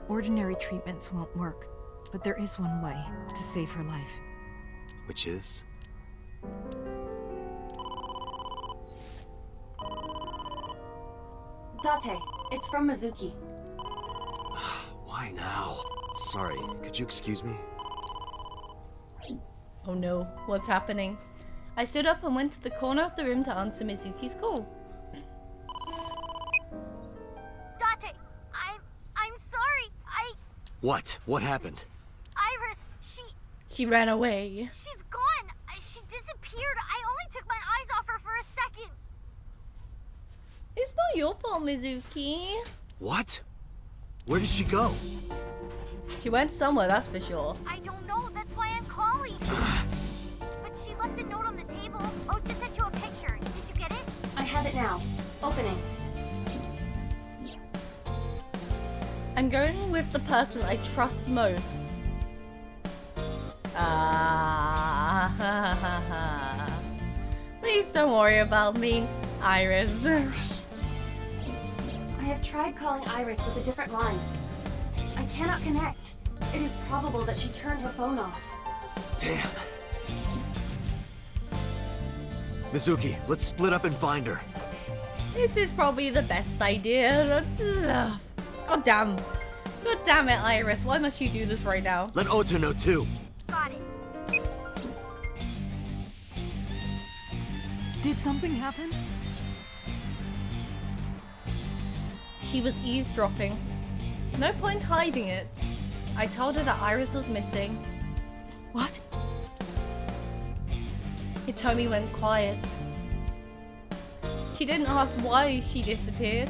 Ordinary treatments won't work, but there is one way to save her life. Which is? Date, it's from Mizuki. Why now? Sorry, could you excuse me? Oh no, what's happening? I stood up and went to the corner of the room to answer Mizuki's call. Date, I'm sorry. What? What happened? Iris, She ran away. she's gone. She disappeared. I only took my eyes off her for a second. It's not your fault, Mizuki. What? Where did she go? She went somewhere, that's for sure. I don't know. That's why I'm calling. But she left a note on the table. Oh, just sent you a picture. Did you get it? I have it now. Opening. I'm going with the person I trust most. Please don't worry about me, Iris. Iris. I have tried calling Iris with a different line. I cannot connect. It is probable that she turned her phone off. Damn. Mizuki, let's split up and find her. This is probably the best idea. God damn. God damn it, Iris. Why must you do this right now? Let Ota know too. Got it. Did something happen? She was eavesdropping. No point hiding it. I told her that Iris was missing. What? Hitomi went quiet. She didn't ask why she disappeared.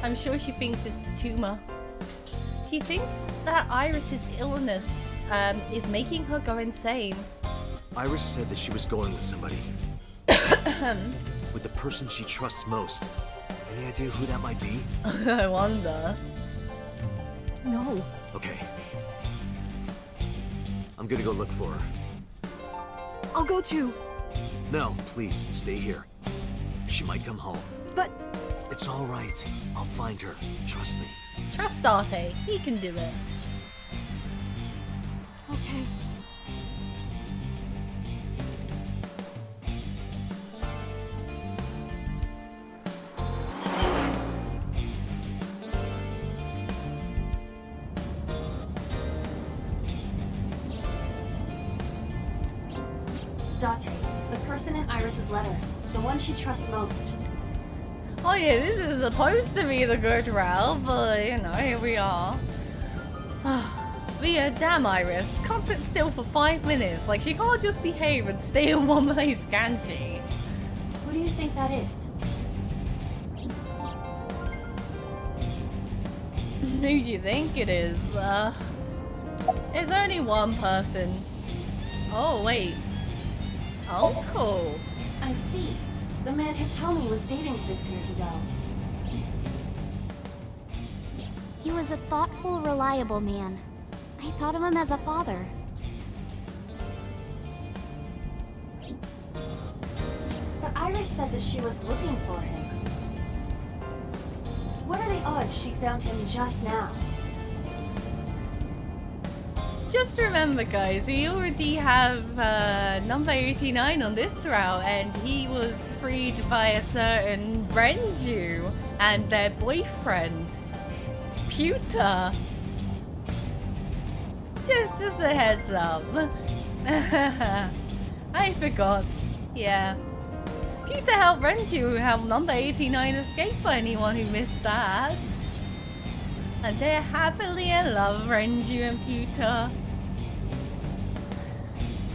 I'm sure she thinks it's the tumor. She thinks that Iris's illness is making her go insane. Iris said that she was going with somebody. With the person she trusts most. Any idea who that might be? I wonder. No. Okay. I'm gonna go look for her. I'll go too. No, please, stay here. She might come home. But... It's all right. I'll find her. Trust me. Trust Arte. He can do it. Okay. Date, the person in Iris's letter. The one she trusts most. Oh yeah, this is supposed to be the good route, but you know, here we are. But yeah, damn Iris. Can't sit still for 5 minutes. Like, she can't just behave and stay in one place, can she? Who do you think that is? Who do you think it is? There's only one person. Oh, wait. Uncle. I see. The man Hitomi was dating 6 years ago. He was a thoughtful, reliable man. I thought of him as a father. said that she was looking for him. What are the odds she found him just now? Just remember, guys, we already have number 89 on this route, and he was freed by a certain Renju and their boyfriend, Pewter. Just a heads up. I forgot. Yeah. Pewter helped Renju help number 89 escape for anyone who missed that. And they're happily in love, Renju and Pewter.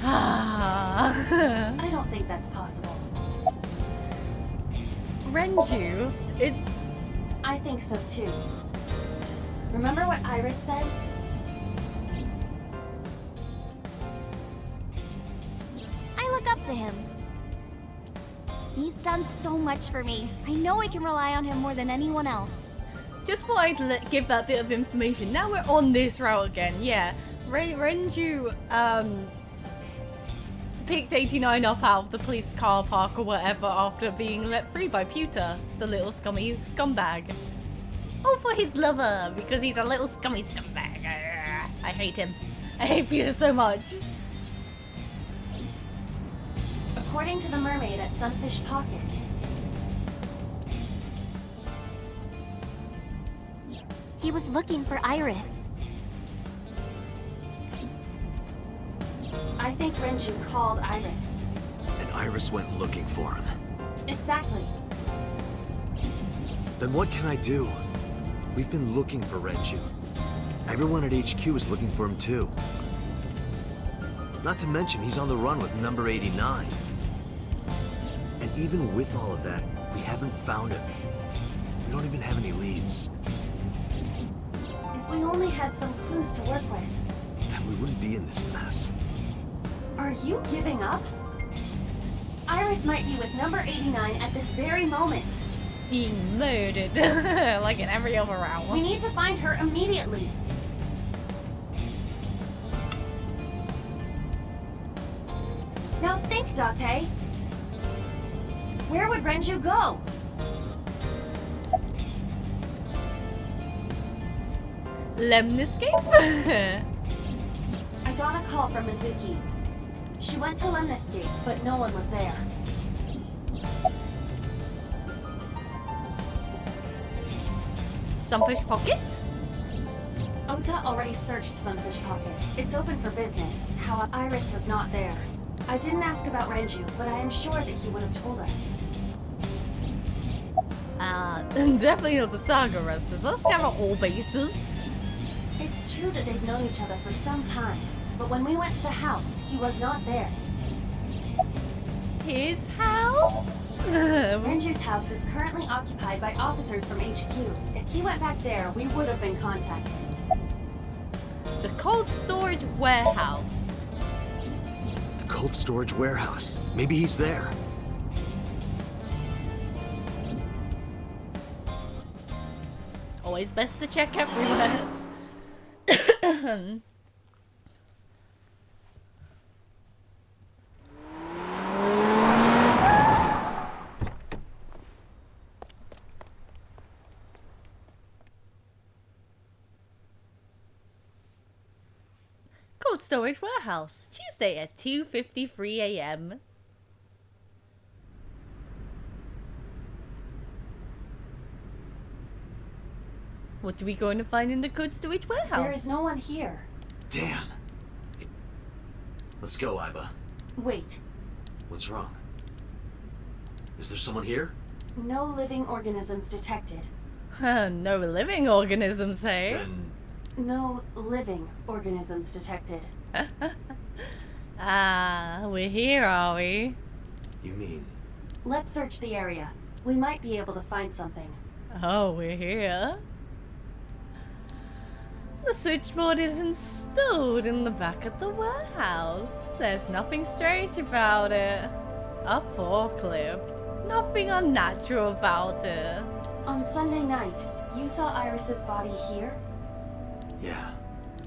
I don't think that's possible. Renju? I think so too. Remember what Iris said? I look up to him. He's done so much for me. I know I can rely on him more than anyone else. Just thought I'd give that bit of information. Now we're on this route again. Yeah, Renju picked 89 up out of the police car park or whatever after being let free by Pewter, the little scummy scumbag. All for his lover, because he's a little scummy scumbag. I hate him. I hate Pewter so much. According to the mermaid at Sunfish Pocket, he was looking for Iris. I think Renju called Iris. And Iris went looking for him. Exactly. Then what can I do? We've been looking for Renju. Everyone at HQ is looking for him too. Not to mention he's on the run with number 89. And even with all of that, we haven't found him. We don't even have any leads. If we only had some clues to work with, Then we wouldn't be in this mess. Are you giving up? Iris might be with number 89 at this very moment. Being murdered, like in every other round. We need to find her immediately. Now think, Date. Where would Renju go? Lemniscape? I got a call from Mizuki. She went to Lemniscape, but no one was there. Sunfish Pocket? Ota already searched Sunfish Pocket. It's open for business. How Iris was not there. I didn't ask about Renju, but I am sure that he would have told us. Definitely not the Saga Resters. Let's cover all bases. It's true that they've known each other for some time, but when we went to the house, he was not there. His house? Renju's house is currently occupied by officers from HQ. If he went back there, we would have been contacted. The cold storage warehouse. The cold storage warehouse. Maybe he's there. Always best to check everywhere. Cold storage warehouse. Tuesday at 2:53 a.m. What are we going to find in the cold storage warehouse? There is no one here. Damn. Let's go, Iba. Wait. What's wrong? Is there someone here? No living organisms detected. No living organisms, hey? Then... No living organisms detected. We're here, are we? You mean... Let's search the area. We might be able to find something. Oh, we're here. The switchboard is installed in the back of the warehouse. There's nothing strange about it. A forklift. Nothing unnatural about it. On Sunday night, you saw Iris's body here? Yeah.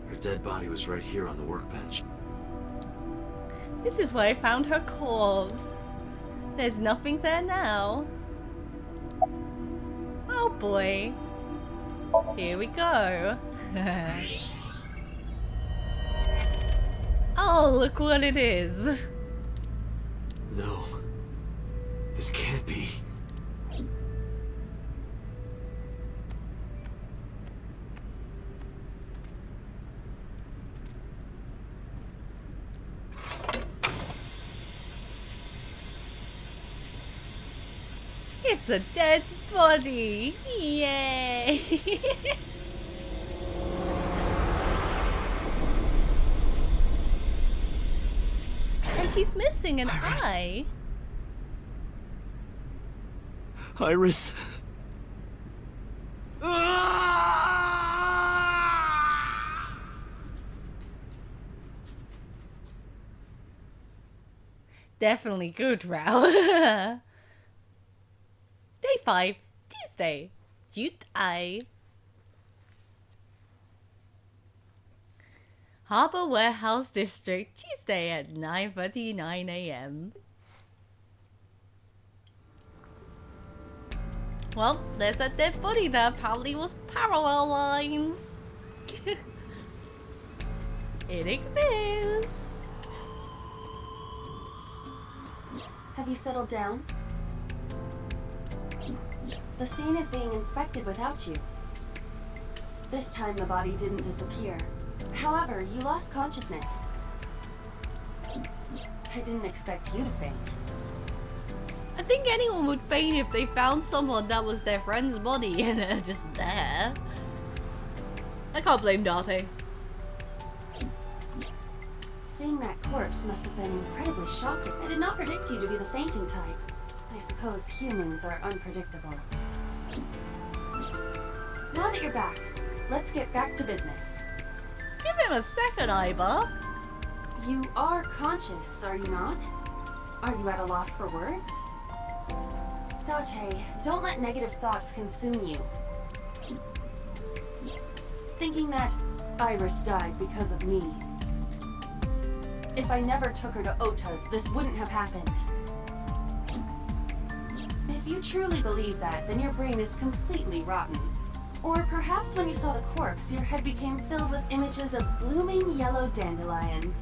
Her dead body was right here on the workbench. This is where I found her corpse. There's nothing there now. Oh boy. Here we go. Oh, look what it is. No. This can't be. It's a dead body. Yay. And she's missing an eye. Iris. Definitely good route. Day 5, Tuesday. Jute Eye. Harbor Warehouse District, Tuesday at 9:39 AM. Well, there's a dead body that apparently was parallel lines. It exists. Have you settled down? The scene is being inspected without you. This time the body didn't disappear. However, you lost consciousness. I didn't expect you to faint. I think anyone would faint if they found someone that was their friend's body and just there. I can't blame Date. Seeing that corpse must have been incredibly shocking. I did not predict you to be the fainting type. I suppose humans are unpredictable. Now that you're back, let's get back to business. Give him a second, Iba. You are conscious, are you not? Are you at a loss for words? Date, don't let negative thoughts consume you. Thinking that Iris died because of me. If I never took her to Ota's, this wouldn't have happened. If you truly believe that, then your brain is completely rotten. Or perhaps when you saw the corpse, your head became filled with images of blooming yellow dandelions.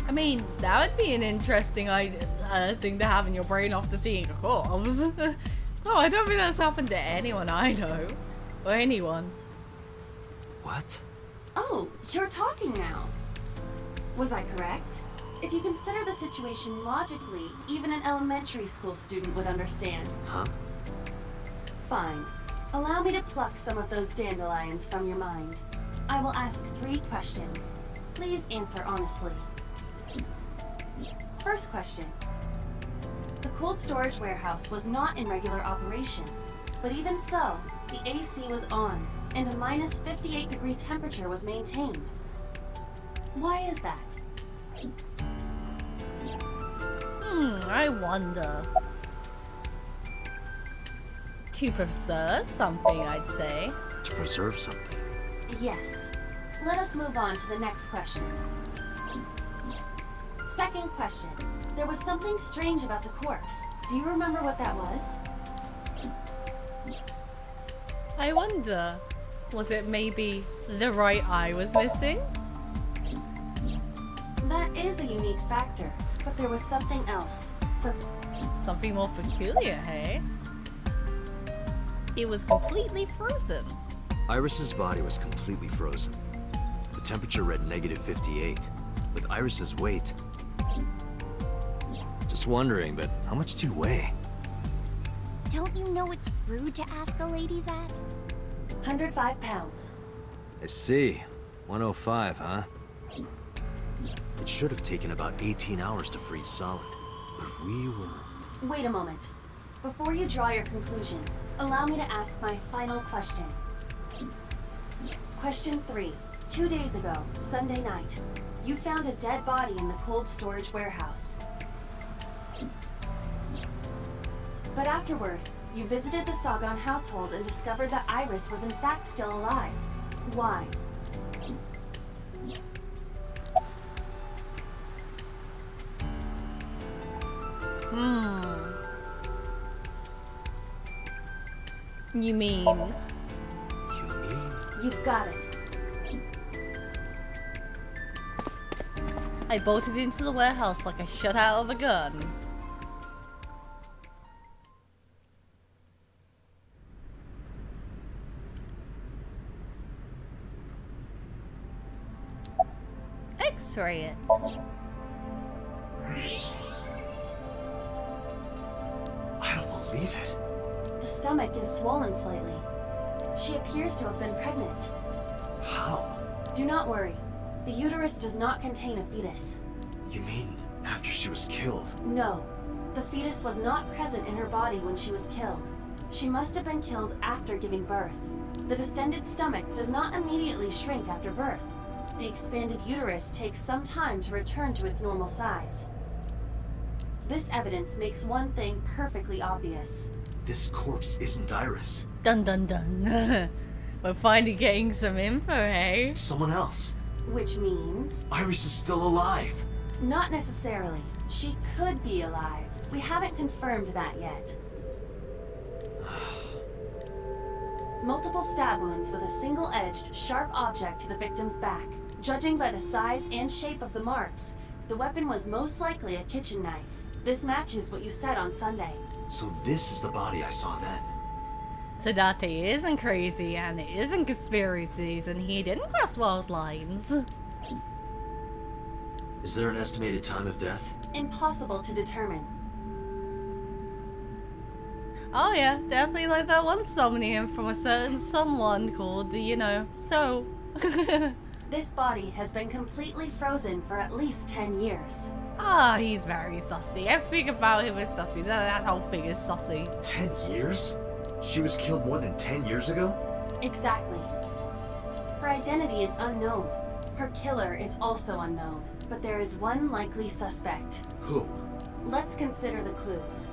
I mean, that would be an interesting thing to have in your brain after seeing a corpse. No, I don't think that's happened to anyone I know. Or anyone. What? Oh, you're talking now. Was I correct? If you consider the situation logically, even an elementary school student would understand. Huh? Fine. Allow me to pluck some of those dandelions from your mind. I will ask 3 questions. Please answer honestly. First question. The cold storage warehouse was not in regular operation, but even so, the AC was on, and a minus 58-degree temperature was maintained. Why is that? I wonder. To preserve something, I'd say. To preserve something? Yes. Let us move on to the next question. Second question. There was something strange about the corpse. Do you remember what that was? I wonder. Was it maybe the right eye was missing? That is a unique factor, but there was something else. Something more peculiar, hey? It was completely frozen. Iris's body was completely frozen. The temperature read -58. With Iris's weight... Just wondering, but how much do you weigh? Don't you know it's rude to ask a lady that? 105 pounds. I see. 105, huh? It should have taken about 18 hours to freeze solid. But we were... Wait a moment. Before you draw your conclusion, allow me to ask my final question. Question 3. 2 days ago, Sunday night, you found a dead body in the cold storage warehouse. But afterward, you visited the Sagan household and discovered that Iris was in fact still alive. Why? You mean? You've got it. I bolted into the warehouse like a shot out of a gun. X-ray it. I don't believe it. The stomach is swollen slightly. She appears to have been pregnant. How? Do not worry. The uterus does not contain a fetus. You mean after she was killed? No. The fetus was not present in her body when she was killed. She must have been killed after giving birth. The distended stomach does not immediately shrink after birth. The expanded uterus takes some time to return to its normal size. This evidence makes one thing perfectly obvious. This corpse isn't Iris. Dun dun dun. We're finally getting some info, hey? Someone else. Which means... Iris is still alive. Not necessarily. She could be alive. We haven't confirmed that yet. Multiple stab wounds with a single-edged, sharp object to the victim's back. Judging by the size and shape of the marks, the weapon was most likely a kitchen knife. This matches what you said on Sunday. So this is the body I saw then. So Date isn't crazy, and it isn't conspiracies, and he didn't cross world lines. Is there an estimated time of death? Impossible to determine. Oh yeah, definitely like that one Somnium from a certain someone called, you know, So. This body has been completely frozen for at least 10 years. Ah, he's very sussy. Everything about him is sussy. That whole thing is sussy. 10 years? She was killed more than 10 years ago? Exactly. Her identity is unknown. Her killer is also unknown. But there is one likely suspect. Who? Let's consider the clues.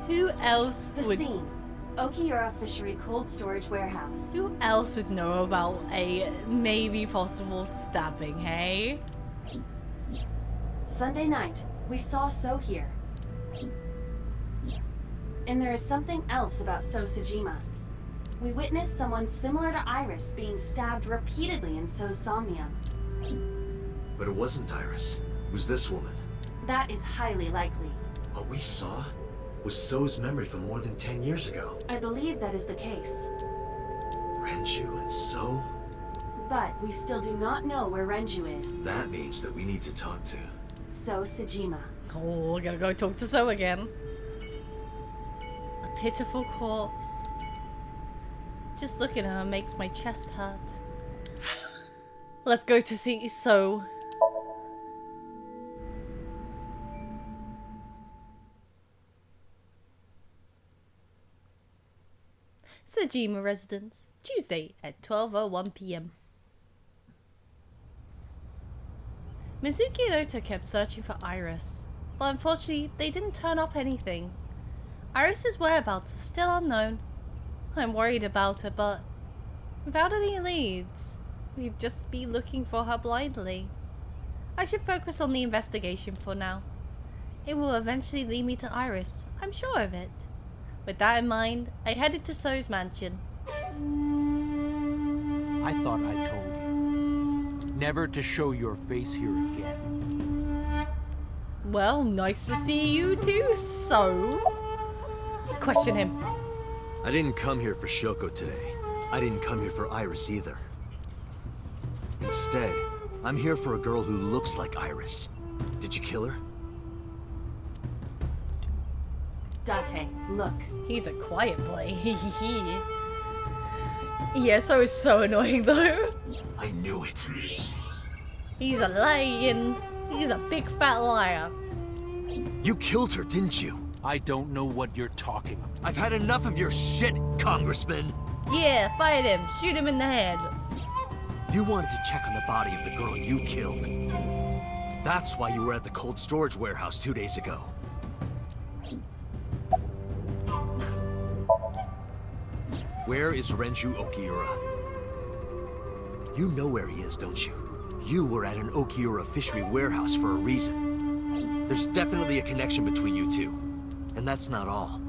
Who else The would... scene. Okiura Fishery Cold Storage Warehouse. Who else would know about a maybe possible stabbing, hey? Sunday night, we saw So here. And there is something else about So Sejima. We witnessed someone similar to Iris being stabbed repeatedly in So's Somnium. But it wasn't Iris. It was this woman. That is highly likely. What we saw was So's memory from more than 10 years ago. I believe that is the case. Renju and So? But we still do not know where Renju is. That means that we need to talk to So Sejima. Oh, gotta go talk to So again. A pitiful corpse. Just looking at her makes my chest hurt. Let's go to see So. Sejima residence, Tuesday at 12:01 p.m. Mizuki and Ota kept searching for Iris, but unfortunately they didn't turn up anything. Iris's whereabouts are still unknown. I'm worried about her, but without any leads, we'd just be looking for her blindly. I should focus on the investigation for now. It will eventually lead me to Iris, I'm sure of it. With that in mind, I headed to So's mansion. I thought I told you never to show your face here again. Well, nice to see you too, So. Question him. I didn't come here for Shoko today. I didn't come here for Iris either. Instead, I'm here for a girl who looks like Iris. Did you kill her? Date, look. He's a quiet boy. Yeah, So is so annoying though. I knew it. He's a lying. He's a big fat liar. You killed her, didn't you? I don't know what you're talking about. I've had enough of your shit, Congressman. Yeah, fight him. Shoot him in the head. You wanted to check on the body of the girl you killed. That's why you were at the cold storage warehouse 2 days ago. Where is Renju Okiura? You know where he is, don't you? You were at an Okiura fishery warehouse for a reason. There's definitely a connection between you two. And that's not all.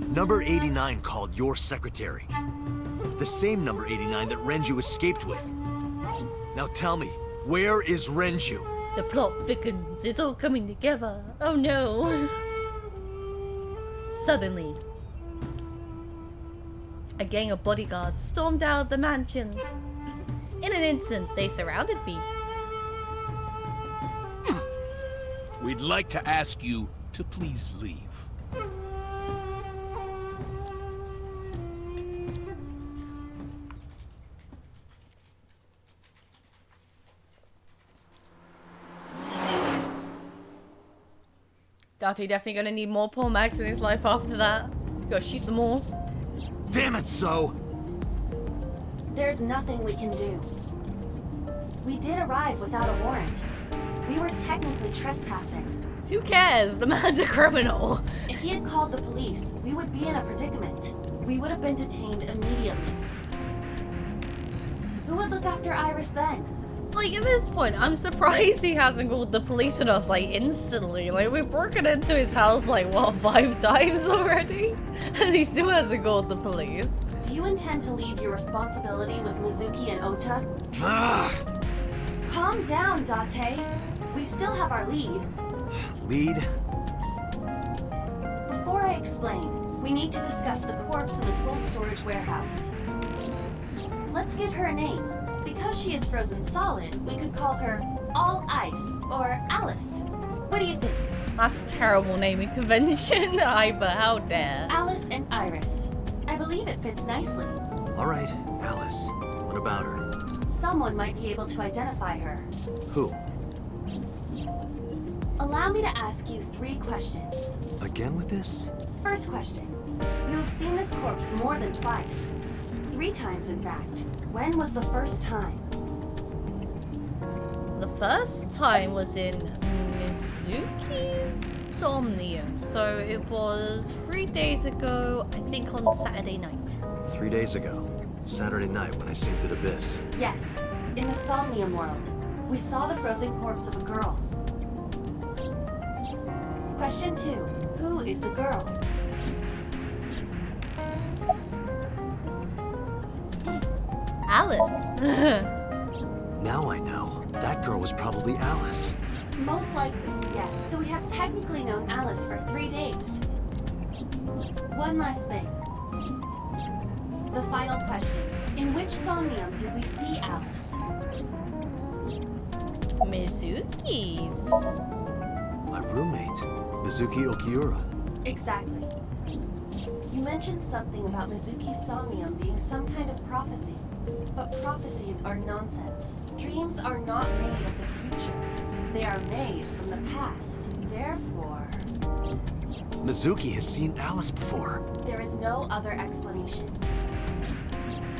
Number 89 called your secretary. The same number 89 that Renju escaped with. Now tell me, where is Renju? The plot thickens. It's all coming together. Oh no. Suddenly, a gang of bodyguards stormed out of the mansion. In an instant, they surrounded me. We'd like to ask you to please leave. Date definitely gonna need more Paul Max in his life after that. Gotta shoot them all. Damn it, So! There's nothing we can do. We did arrive without a warrant. We were technically trespassing. Who cares? The man's a criminal. If he had called the police, we would be in a predicament. We would have been detained immediately. Who would look after Iris then? Like, at this point, I'm surprised he hasn't called the police on us, like, instantly. Like, we've broken into his house, like, what, 5 times already? And he still hasn't called the police. Do you intend to leave your responsibility with Mizuki and Ota? Calm down, Date. We still have our lead. Lead? Before I explain, we need to discuss the corpse in the cold storage warehouse. Let's give her a name. Because she is frozen solid, we could call her All Ice or Alice. What do you think? That's terrible naming convention. Iba, how dare. Alice and Iris. I believe it fits nicely. Alright, Alice. What about her? Someone might be able to identify her. Who? Allow me to ask you 3 questions. Again with this? First question. You have seen this corpse more than twice. 3 times, in fact. When was the first time? The first time was in Mizuki's Somnium. So it was 3 days ago, I think on Saturday night. 3 days ago. Saturday night when I synced at Abyss. Yes, in the Somnium world. We saw the frozen corpse of a girl. Question 2. Who is the girl? Alice. Now I know. That girl was probably Alice. Most likely, yes. So we have technically known Alice for 3 days. One last thing. The final question. In which Somnium did we see Alice? Mizuki's. My roommate, Mizuki Okiura. Exactly. You mentioned something about Mizuki's Somnium being some kind of prophecy. But prophecies are nonsense. Dreams are not made of the future. They are made from the past. Therefore... Mizuki has seen Alice before. There is no other explanation.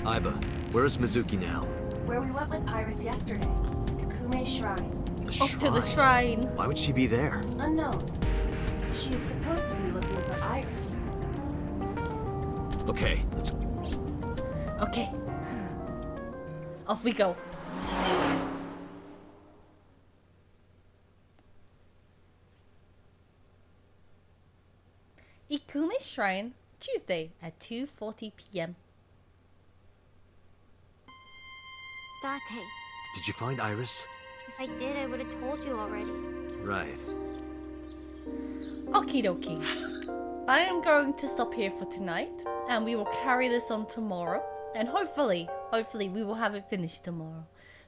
Iba, where is Mizuki now? Where we went with Iris yesterday. Ikume's shrine. Off to the shrine. Why would she be there? Unknown. She is supposed to be looking for Iris. Okay, let's... Okay. Off we go. Ikume's Shrine, Tuesday at 2:40 p.m. Date, Did you find Iris? if I did, I would have told you already. Right. Okie dokie. I am going to stop here for tonight, and we will carry this on tomorrow. And hopefully we will have it finished tomorrow.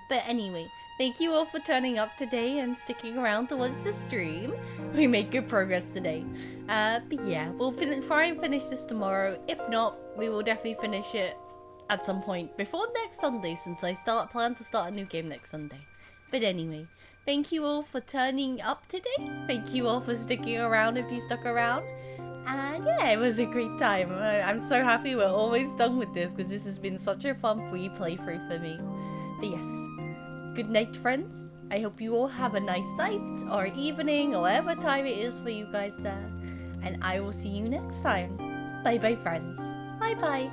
But anyway, thank you all for turning up today and sticking around to watch the stream. We made good progress today. But yeah, we'll try and finish this tomorrow. If not, we will definitely finish it at some point before next Sunday, since I plan to start a new game next Sunday. But anyway, thank you all for turning up today. Thank you all for sticking around if you stuck around. And yeah, it was a great time. I'm so happy we're almost done with this, because this has been such a fun free playthrough for me. But yes, good night, friends. I hope you all have a nice night, or evening, or whatever time it is for you guys there. And I will see you next time. Bye bye, friends. Bye bye.